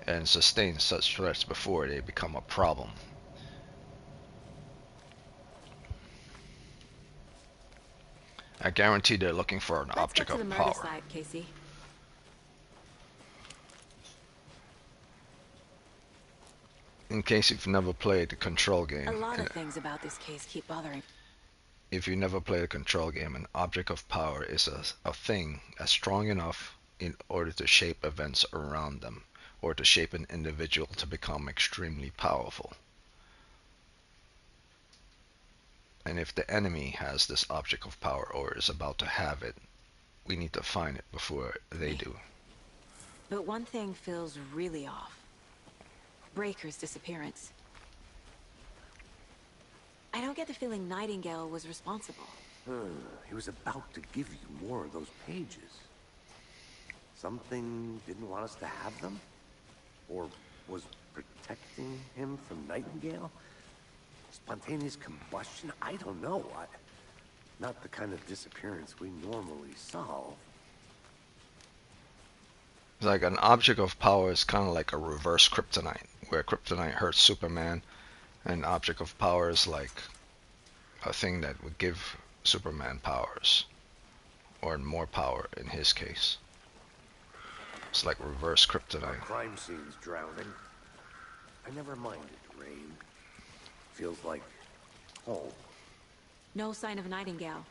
and sustain such threats before they become a problem. I guarantee they're looking for an Let's get object to the of murder power. site, Casey. In case you've never played the control A game, lot of and things about this case keep bothering. if you never played a control game, an object of power is a thing that's strong enough in order to shape events around them, or to shape an individual to become extremely powerful. And if the enemy has this object of power or is about to have it, we need to find it before they do. But one thing feels really off. Breaker's disappearance. I don't get the feeling Nightingale was responsible. He was about to give you more of those pages. Something didn't want us to have them? Or was protecting him from Nightingale? Spontaneous combustion? I don't know. Not the kind of disappearance we normally solve. It's like an object of power is kind of like a reverse kryptonite, where kryptonite hurts Superman, and object of power is like a thing that would give Superman powers, or more power in his case. It's like reverse kryptonite. Our crime scene's drowning. I never minded rain. Feels like home. No sign of Nightingale.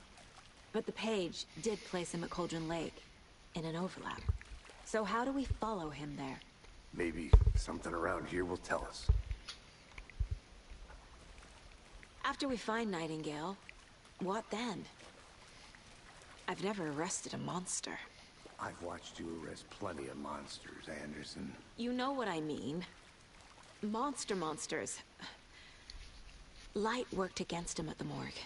But the page did place him at Cauldron Lake, in an overlap. So how do we follow him there? Maybe something around here will tell us. After we find Nightingale, what then? I've never arrested a monster. I've watched you arrest plenty of monsters, Anderson. You know what I mean. Monsters. Light worked against him at the morgue.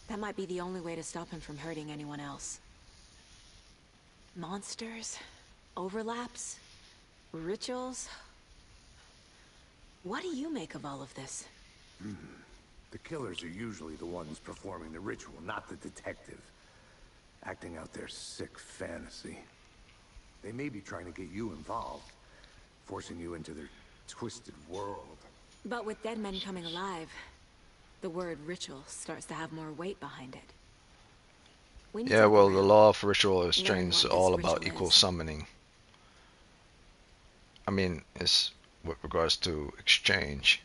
That might be the only way to stop him from hurting anyone else. Monsters? Overlaps? Rituals? What do you make of all of this? The killers are usually the ones performing the ritual, not the detective. Acting out their sick fantasy. They may be trying to get you involved, forcing you into their twisted world. But with dead men coming alive, the word ritual starts to have more weight behind it. Yeah, well, the law of ritual exchange is what all this about ritual equal is. summoning. I mean, it's with regards to exchange.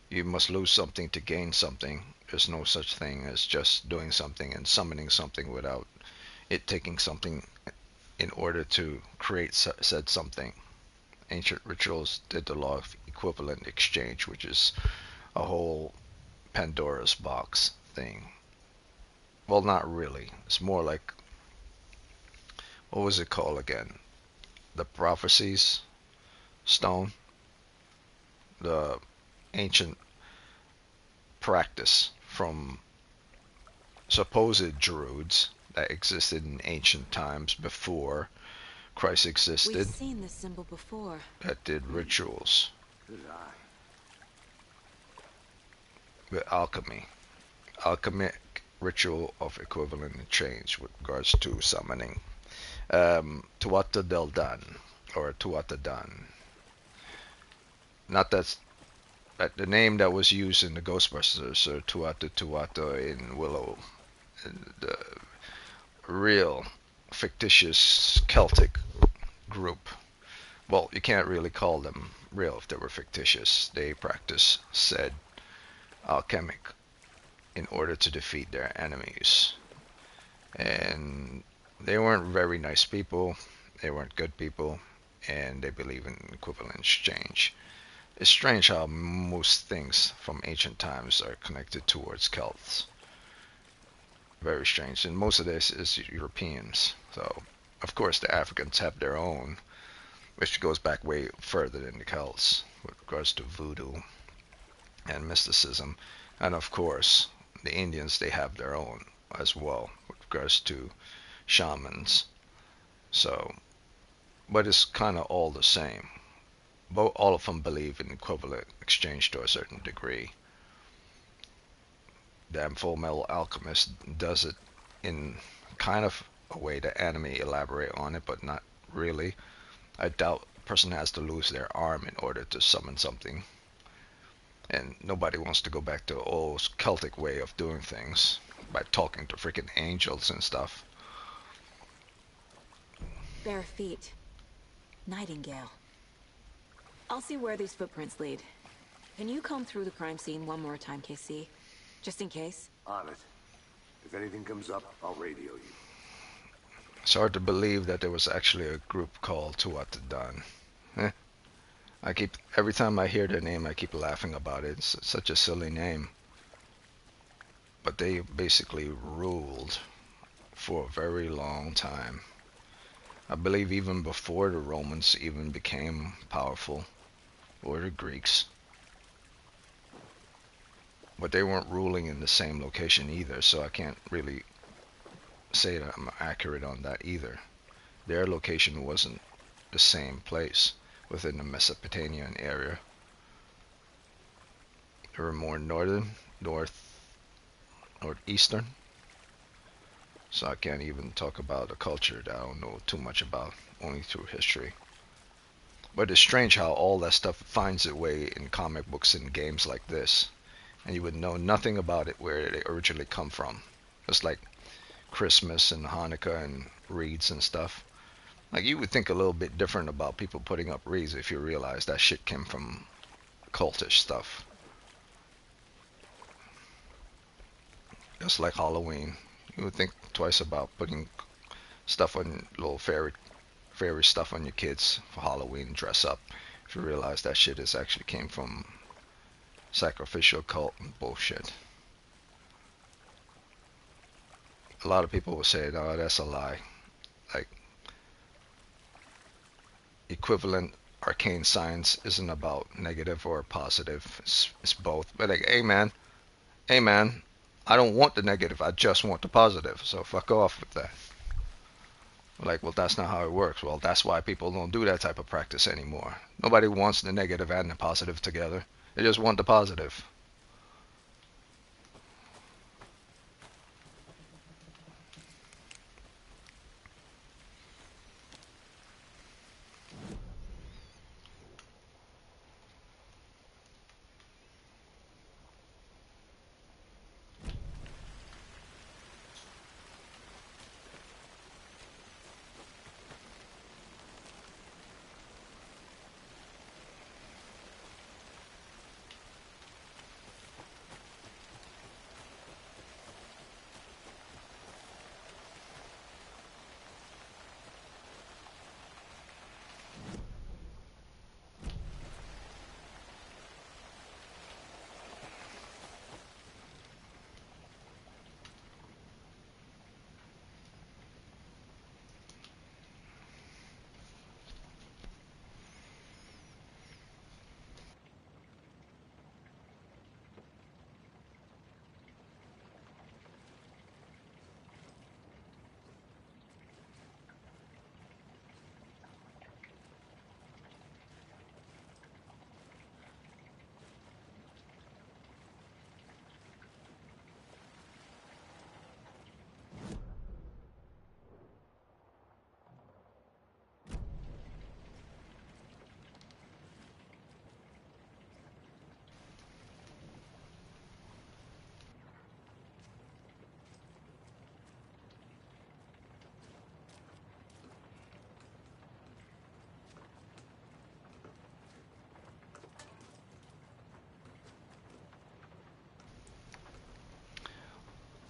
You must lose something to gain something. There's no such thing as just doing something and summoning something without it taking something in order to create said something. Ancient rituals did the law of equivalent exchange, which is a whole Pandora's box thing. Well, not really. It's more like, what was it called again? The prophecies stone, the ancient practice from supposed Druids that existed in ancient times before Christ existed. We've seen this symbol before. That did rituals Good eye. with alchemy. Alchemic ritual of equivalent exchange with regards to summoning. Tuatha Del Dan, or Tuatha Dan. Not that the name that was used in the Ghostbusters, or Tuatha in Willow. The real fictitious Celtic group. Well, you can't really call them real if they were fictitious. They practice said alchemic in order to defeat their enemies. And they weren't very nice people. They weren't good people. And they believe in equivalent exchange. It's strange how most things from ancient times are connected towards Celts. Very strange. And most of this is Europeans. So, of course, the Africans have their own, which goes back way further than the Celts with regards to voodoo and mysticism. And of course, the Indians, they have their own as well with regards to shamans. So, but it's kind of all the same. All of them believe in equivalent exchange to a certain degree. Damn Full Metal Alchemist does it in kind of a way that anime elaborate on it, but not really. I doubt person has to lose their arm in order to summon something. And nobody wants to go back to old Celtic way of doing things by talking to freaking angels and stuff. Bare feet. Nightingale. I'll see where these footprints lead. Can you comb through the crime scene one more time, KC? Just in case? On it. If anything comes up, I'll radio you. It's hard to believe that there was actually a group called Tuatha Dan. Every time I hear their name, I keep laughing about it. It's such a silly name. But they basically ruled for a very long time. I believe even before the Romans even became powerful, or the Greeks. But they weren't ruling in the same location either, so I can't really say that I'm accurate on that either. Their location wasn't the same place within the Mesopotamian area. They were more northeastern. So I can't even talk about a culture that I don't know too much about, only through history. But it's strange how all that stuff finds its way in comic books and games like this, and you would know nothing about it where they originally come from. It's like Christmas and Hanukkah and wreaths and stuff. Like, you would think a little bit different about people putting up wreaths if you realize that shit came from cultish stuff. Just like Halloween. You would think twice about putting stuff on, little fairy stuff on your kids for Halloween, dress up, if you realize that shit actually came from sacrificial cult and bullshit. A lot of people will say, no, that's a lie. Like, equivalent arcane science isn't about negative or positive. It's both. But like, hey man, I don't want the negative. I just want the positive. So fuck off with that. Like, well, that's not how it works. Well, that's why people don't do that type of practice anymore. Nobody wants the negative and the positive together. They just want the positive.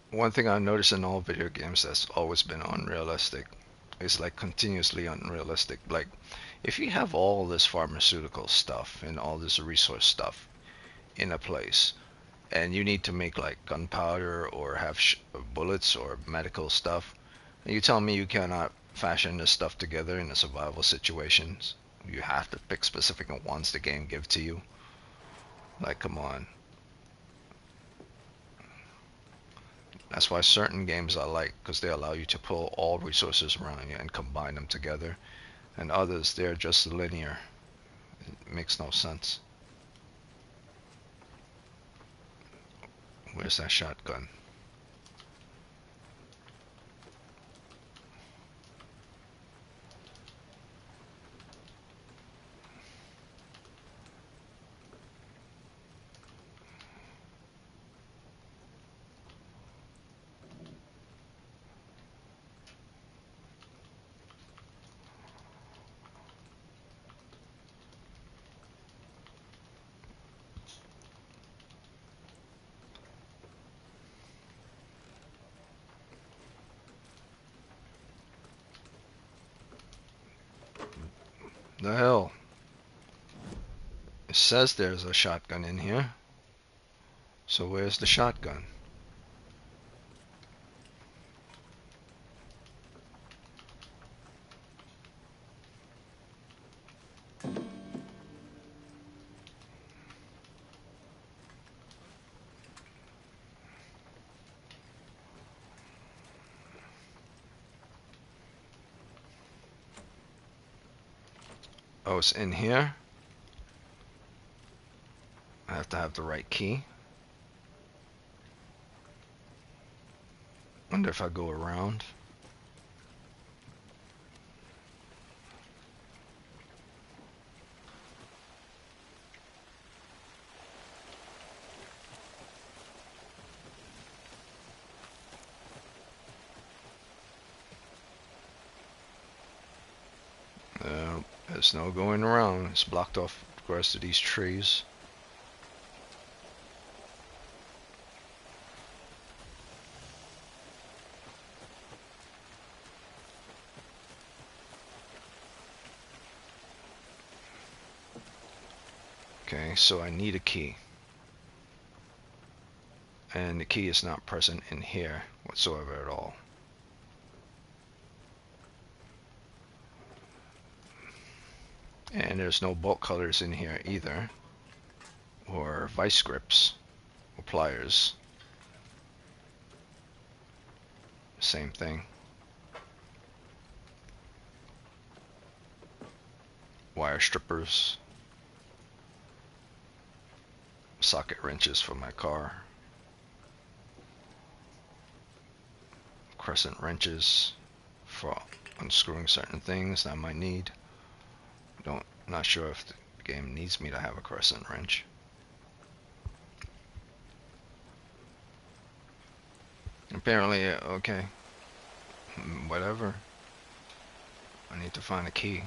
One thing I noticed in all video games that's always been unrealistic is like continuously unrealistic. Like, if you have all this pharmaceutical stuff and all this resource stuff in a place, and you need to make like gunpowder or have bullets or medical stuff, and you tell me you cannot fashion this stuff together in a survival situations, you have to pick specific ones the game give to you. Like, come on. That's why certain games I like, because they allow you to pull all resources around you and combine them together. And others, they're just linear. It makes no sense. Where's that shotgun? The hell? It says there's a shotgun in here. So where's the shotgun? Oh, it's in here? I have to have the right key. Wonder if I go around. There's no going around. It's blocked off the rest of these trees. Okay, so I need a key. And the key is not present in here whatsoever at all. And there's no bolt cutters in here either. Or vice grips. Or pliers. Same thing. Wire strippers. Socket wrenches for my car. Crescent wrenches for unscrewing certain things that I might need. Not sure if the game needs me to have a crescent wrench. Apparently, okay. Whatever. I need to find a key.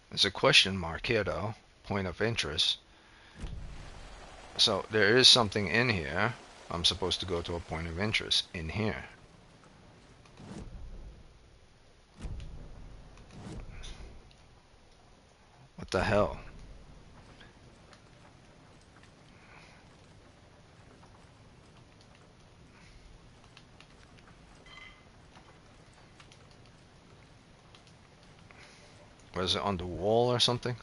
There's a question mark here though. Point of interest. So there is something in here. I'm supposed to go to a point of interest in here. What the hell? Was it on the wall or something?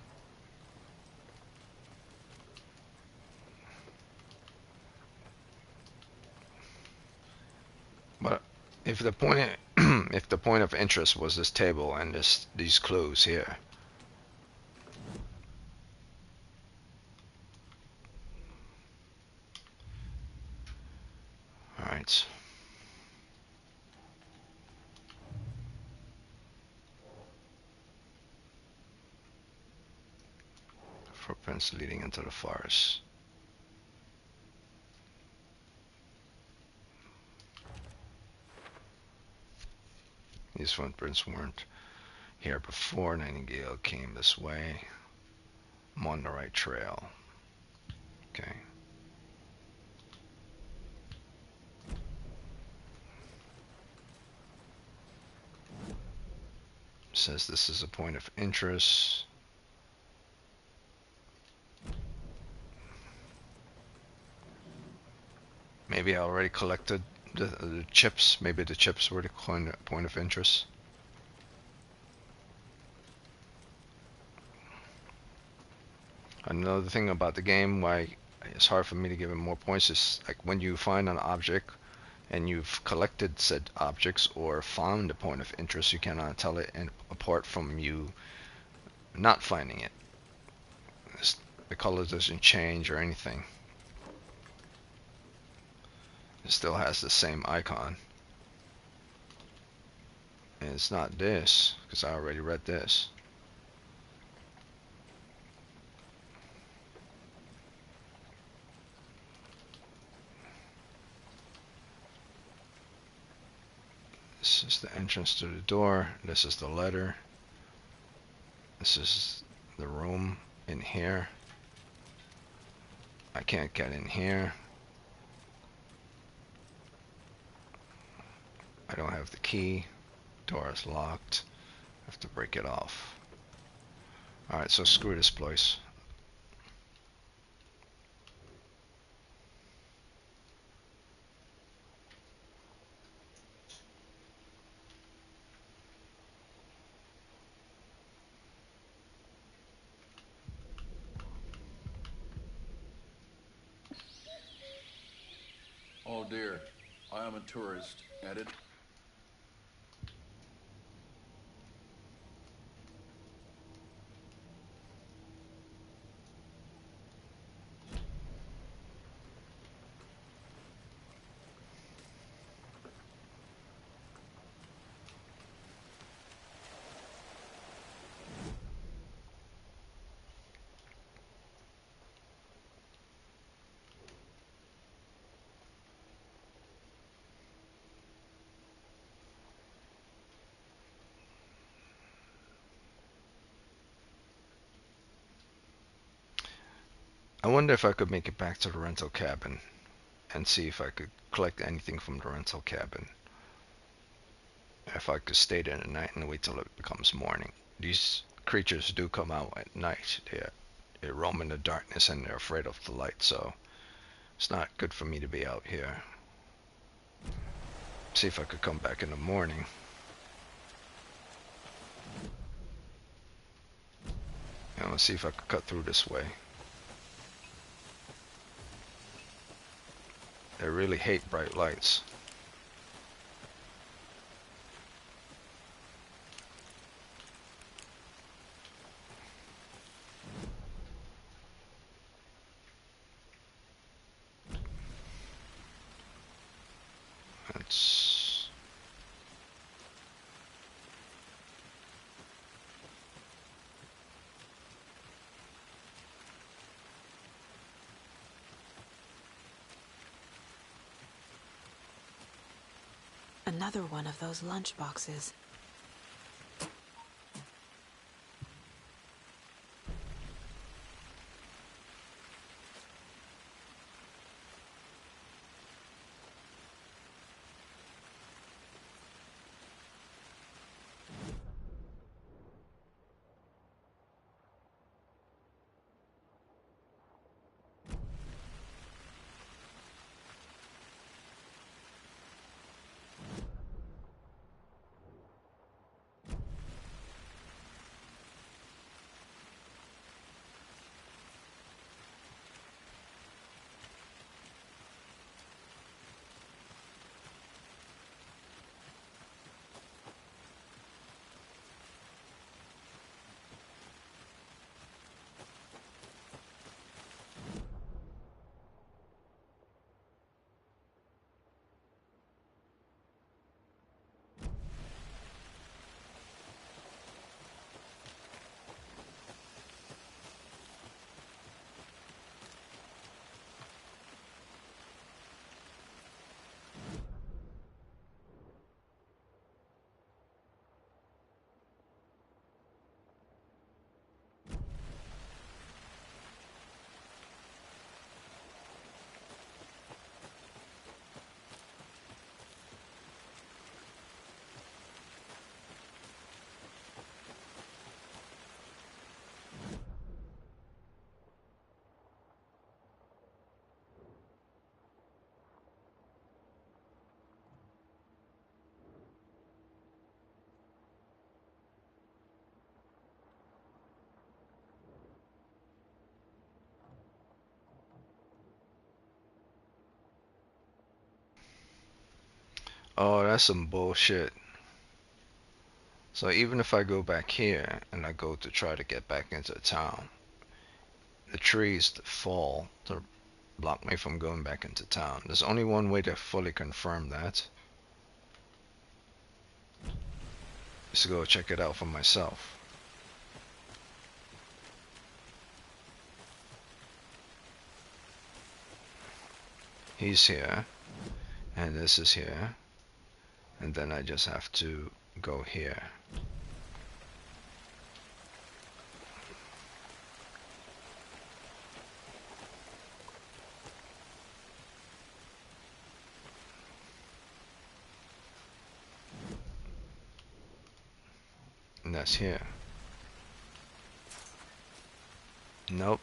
But if the point if the point of interest was this table and these clues here. All right. Footprints leading into the forest. These footprints weren't here before. Nightingale came this way. I'm on the right trail. Okay. Says this is a point of interest. Maybe I already collected the chips. Maybe the chips were the point of interest. Another thing about the game why it's hard for me to give it more points is like when you find an object and you've collected said objects or found a point of interest, you cannot tell it apart from you not finding it. The color doesn't change or anything. It still has the same icon. And it's not this, because I already read this. This is the entrance to the door. This is the letter. This is the room in here. I can't get in here. I don't have the key. Door is locked. I have to break it off. Alright, so screw this place. Oh dear, I am a tourist. Edit. I wonder if I could make it back to the rental cabin and see if I could collect anything from the rental cabin. If I could stay there at night and wait till it becomes morning. These creatures do come out at night. They roam in the darkness and they're afraid of the light, so it's not good for me to be out here. See if I could come back in the morning. And let's see if I could cut through this way. They really hate bright lights. That's... Another one of those lunch boxes. Oh, that's some bullshit. So even if I go back here and I go to try to get back into town, the trees fall to block me from going back into town. There's only one way to fully confirm that. Is to go check it out for myself. He's here, and this is here, and then I just have to go here. that's here. Nope.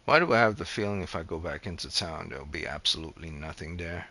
Why do I have the feeling if I go back into town, there'll be absolutely nothing there?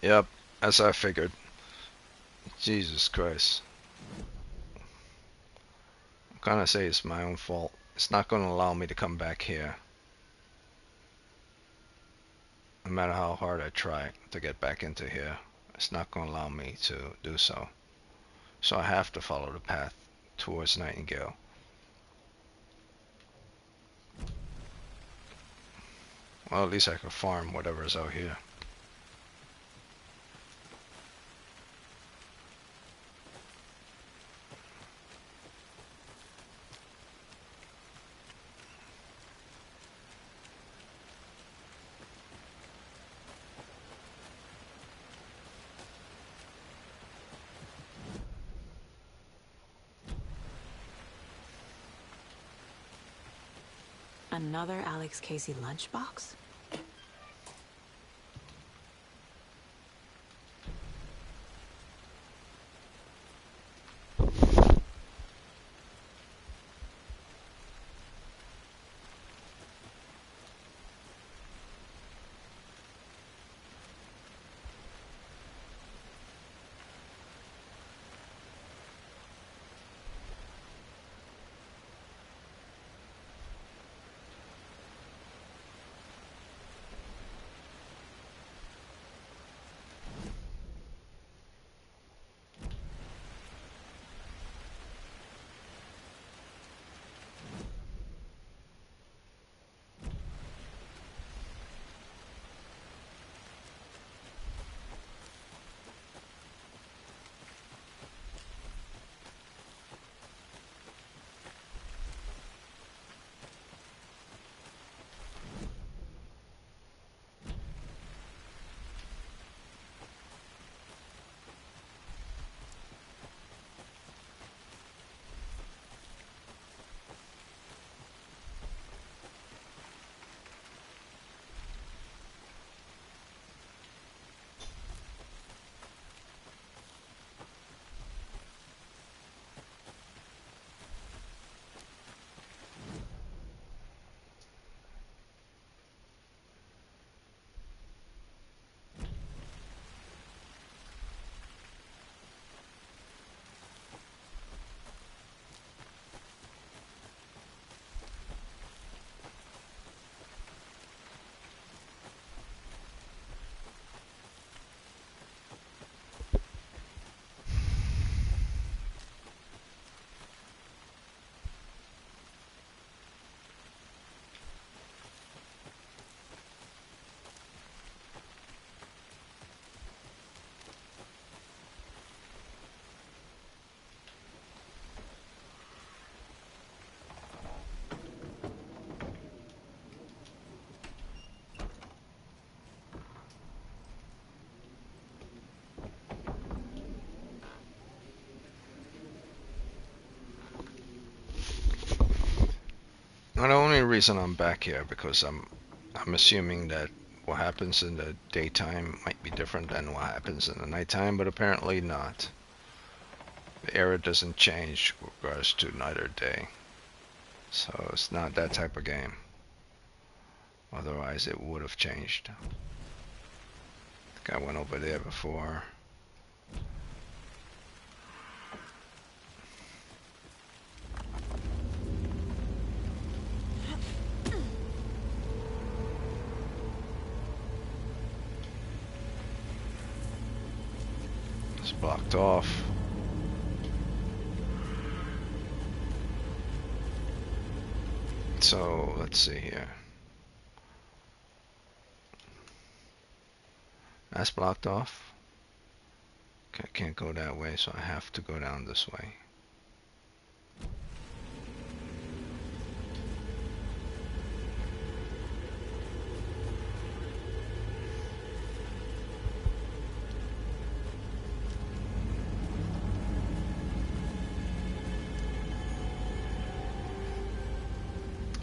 Yep, as I figured. Jesus Christ. I'm gonna say it's my own fault. It's not gonna allow me to come back here. No matter how hard I try to get back into here, it's not gonna allow me to do so. So I have to follow the path towards Nightingale. Well, at least I can farm whatever's out here. Another Alex Casey lunchbox? Well, the only reason I'm back here because I'm assuming that what happens in the daytime might be different than what happens in the nighttime, but apparently not. The area doesn't change with regards to night or day. So it's not that type of game. Otherwise it would have changed. I think I went over there before. It's blocked off. So let's see here. That's blocked off. Okay, I can't go that way, so I have to go down this way.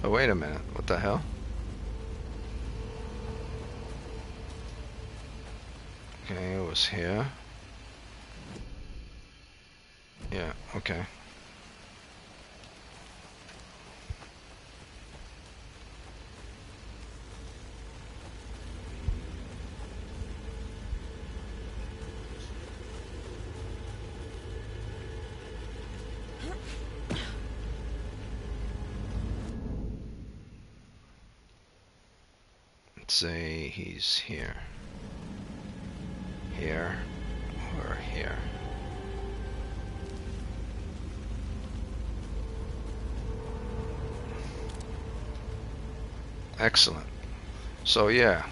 Oh, wait a minute. What the hell? Okay, it was here. Yeah, okay. Let's say he's here. Here or here. Excellent. So yeah,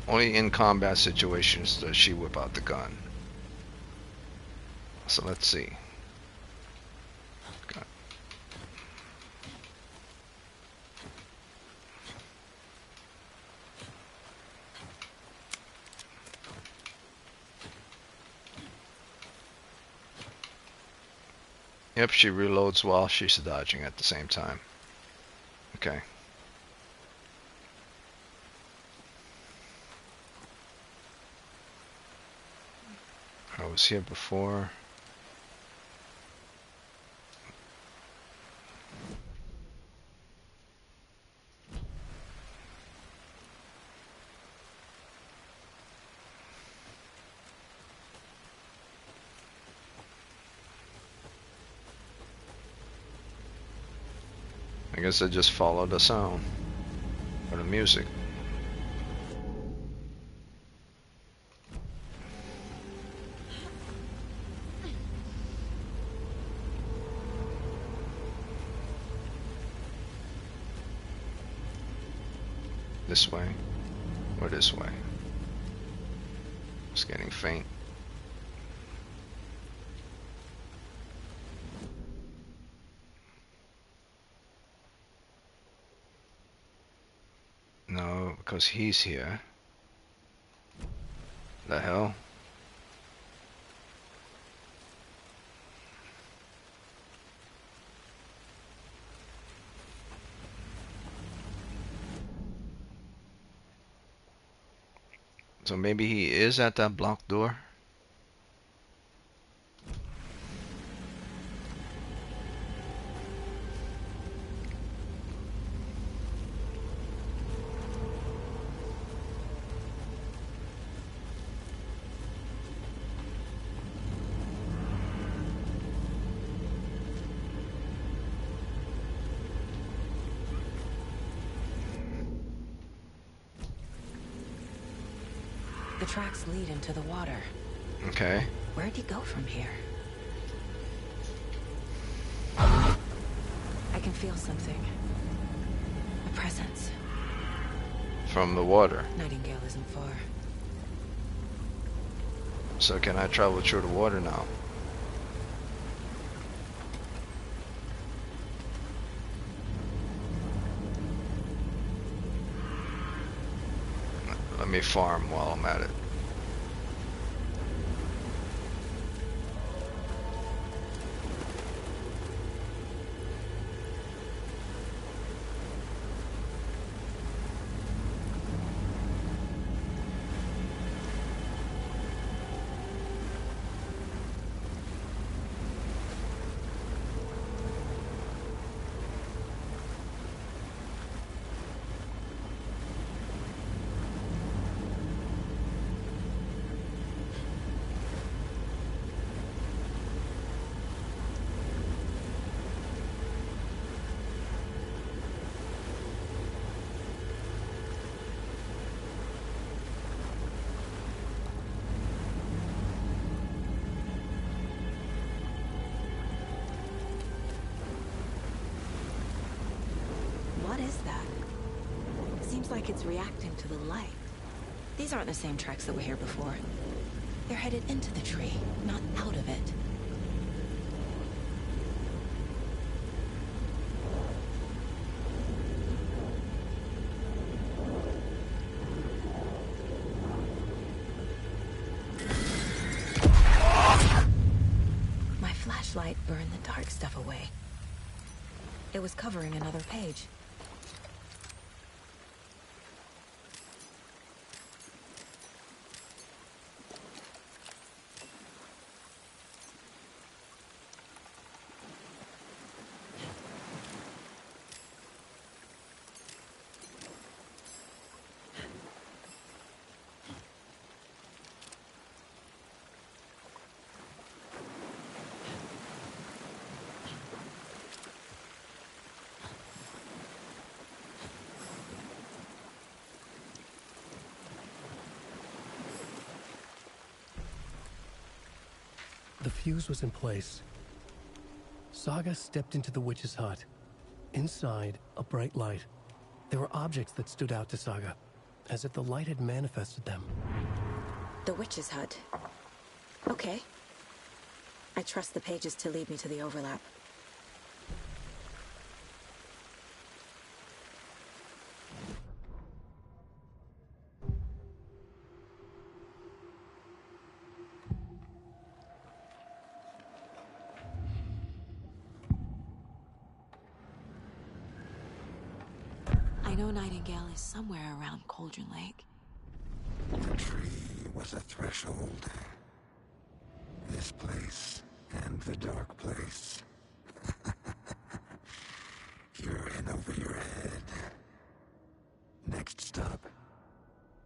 only in combat situations does she whip out the gun. So let's see. Got Yep, she reloads while she's dodging at the same time. Okay. I was here before. I guess I just follow the sound or the music. This way or this way? It's getting faint. No, because he's here. The hell? So maybe he is at that blocked door? The tracks lead into the water. Okay. Where'd he go from here? I can feel something. A presence. From the water. Nightingale isn't far. So can I travel through the water now? Let me farm while I'm at it. Looks like it's reacting to the light. These aren't the same tracks that were here before. They're headed into the tree, not out of it. My flashlight burned the dark stuff away. It was covering another page. The fuse was in place. Saga stepped into the witch's hut. Inside, a bright light. There were objects that stood out to Saga, as if the light had manifested them. The witch's hut. Okay. I trust the pages to lead me to the overlap. I know Nightingale is somewhere around Cauldron Lake. The tree was a threshold. This place and the dark place. You're in over your head. Next stop,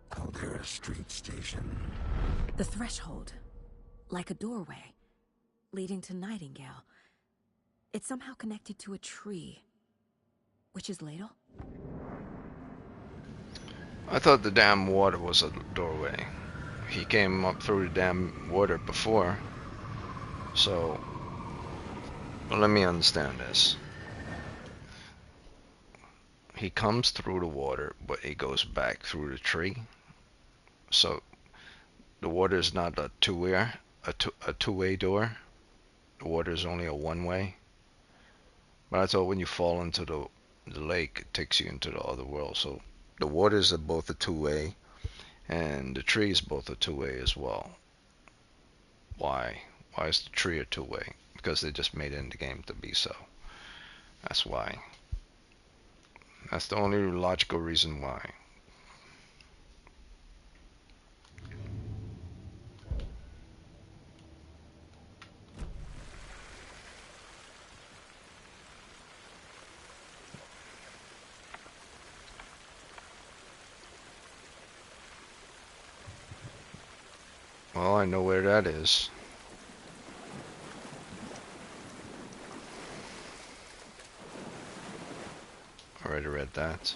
Caldera Street Station. The threshold. Like a doorway. Leading to Nightingale. It's somehow connected to a tree. Witch's ladle? I thought the damn water was a doorway. He came up through the damn water before. So, let me understand this. He comes through the water, but he goes back through the tree. So, the water is not a two-way door. The water is only a one-way. But I thought when you fall into the lake, it takes you into the other world. So, the waters are both a two-way, and the tree is both a two-way as well. Why? Why is the tree a two-way? Because they just made it in the game to be so. That's why. That's the only logical reason why. Well, I know where that is. Already read that.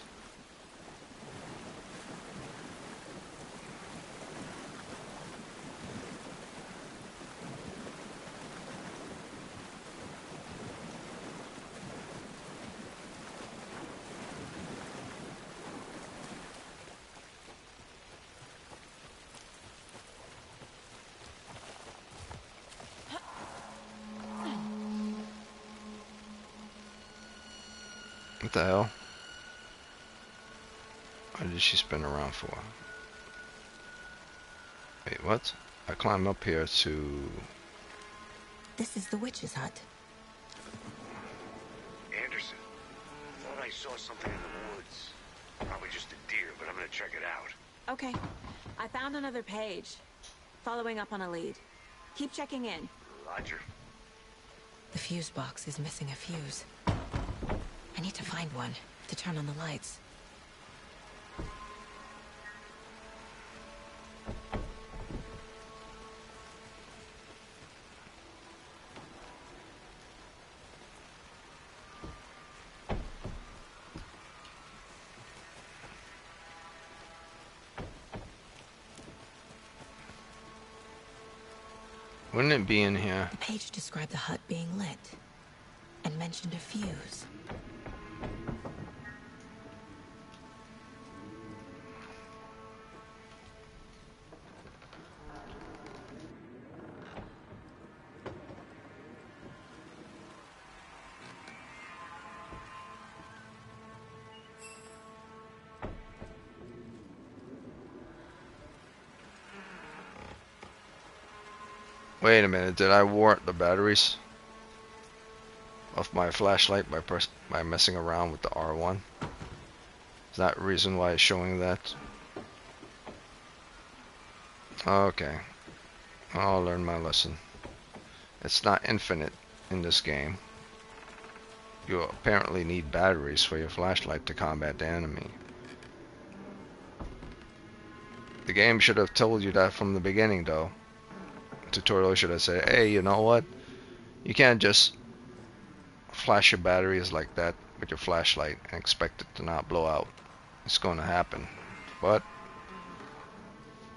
What the hell? What did she spin around for? Wait, what? I climb up here to... This is the witch's hut. Anderson, thought I saw something in the woods. Probably just a deer, but I'm gonna check it out. Okay. I found another page. Following up on a lead. Keep checking in. Roger. The fuse box is missing a fuse. I need to find one to turn on the lights. Wouldn't it be in here? The page described the hut being lit and mentioned a fuse. Wait a minute, did I warp the batteries of my flashlight by messing around with the R1? Is that the reason why it's showing that? Okay, I'll learn my lesson. It's not infinite in this game. You apparently need batteries for your flashlight to combat the enemy. The game should have told you that from the beginning, though. The tutorial should have said, hey, you know what? You can't just flash your batteries like that with your flashlight and expect it to not blow out. It's going to happen. But,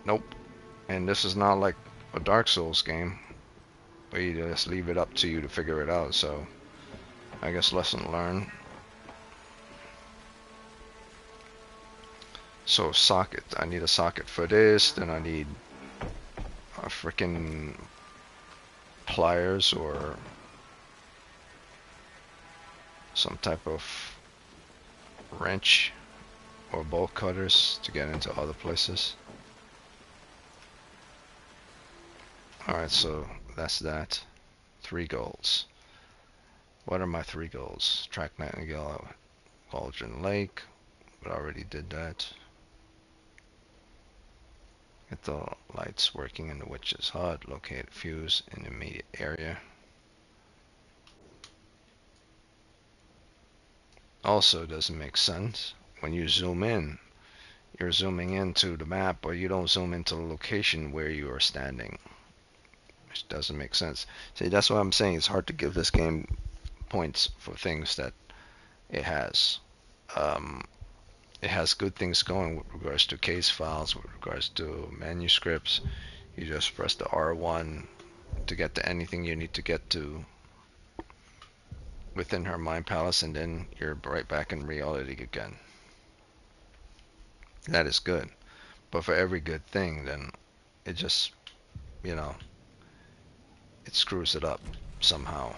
nope. And this is not like a Dark Souls game where you just leave it up to you to figure it out. So, I guess lesson learned. So, socket. I need a socket for this. Then I need a freaking pliers or some type of wrench or bolt cutters to get into other places. Alright, so that's that. 3 goals. What are my 3 goals? Track Nightingale, Cauldron Lake, but I already did that. Get the lights working in the witch's hut, locate a fuse in the immediate area. Also, doesn't make sense when you zoom in. You're zooming into the map, but you don't zoom into the location where you are standing, which doesn't make sense. See, that's what I'm saying. It's hard to give this game points for things that it has. It has good things going with regards to case files, with regards to manuscripts. You just press the R1 to get to anything you need to get to within her mind palace, and then you're right back in reality again. That is good. But for every good thing, then it just, you know, it screws it up somehow.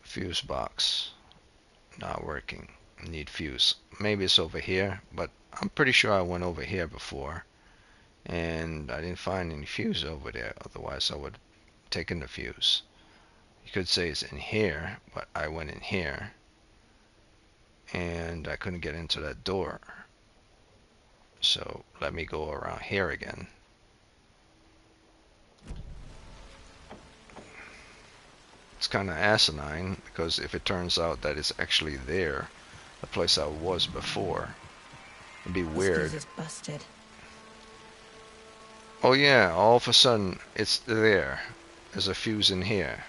Fuse box not working. Need fuse. Maybe it's over here, but I'm pretty sure I went over here before and I didn't find any fuse over there. Otherwise I would have taken the fuse. You could say it's in here, but I went in here and I couldn't get into that door. So let me go around here again. It's kind of asinine because if it turns out that it's actually there, the place I was before, it'd be weird. This fuse is busted. Oh yeah, all of a sudden it's there. There's a fuse in here.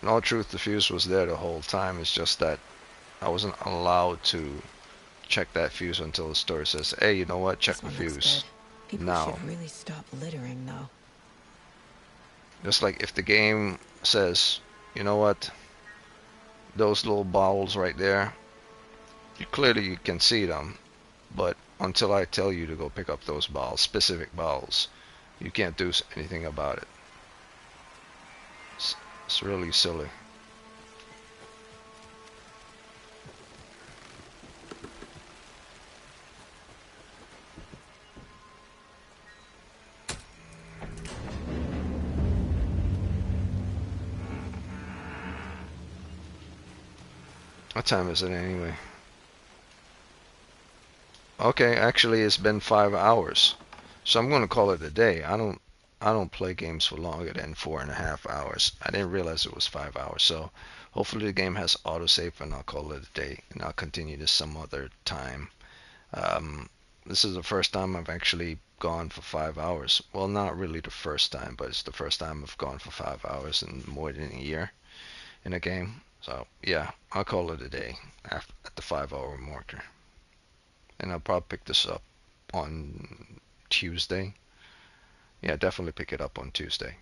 In all truth, the fuse was there the whole time. It's just that I wasn't allowed to check that fuse until the story says, hey, you know what, check the fuse. People now. should really stop littering, though. Just like if the game says, you know what, those little balls right there, you can see them, but until I tell you to go pick up those balls, specific balls, you can't do anything about it. It's really silly. What time is it anyway? Okay, actually it's been 5 hours. So I'm gonna call it a day. I don't play games for longer than 4.5 hours. I didn't realize it was 5 hours. So hopefully the game has autosave and I'll call it a day and I'll continue this some other time. This is the first time I've actually gone for 5 hours. Well, not really the first time, but it's the first time I've gone for 5 hours in more than a year in a game. So yeah, I'll call it a day at the 5 hour marker. And I'll probably pick this up on Tuesday. Yeah, definitely pick it up on Tuesday.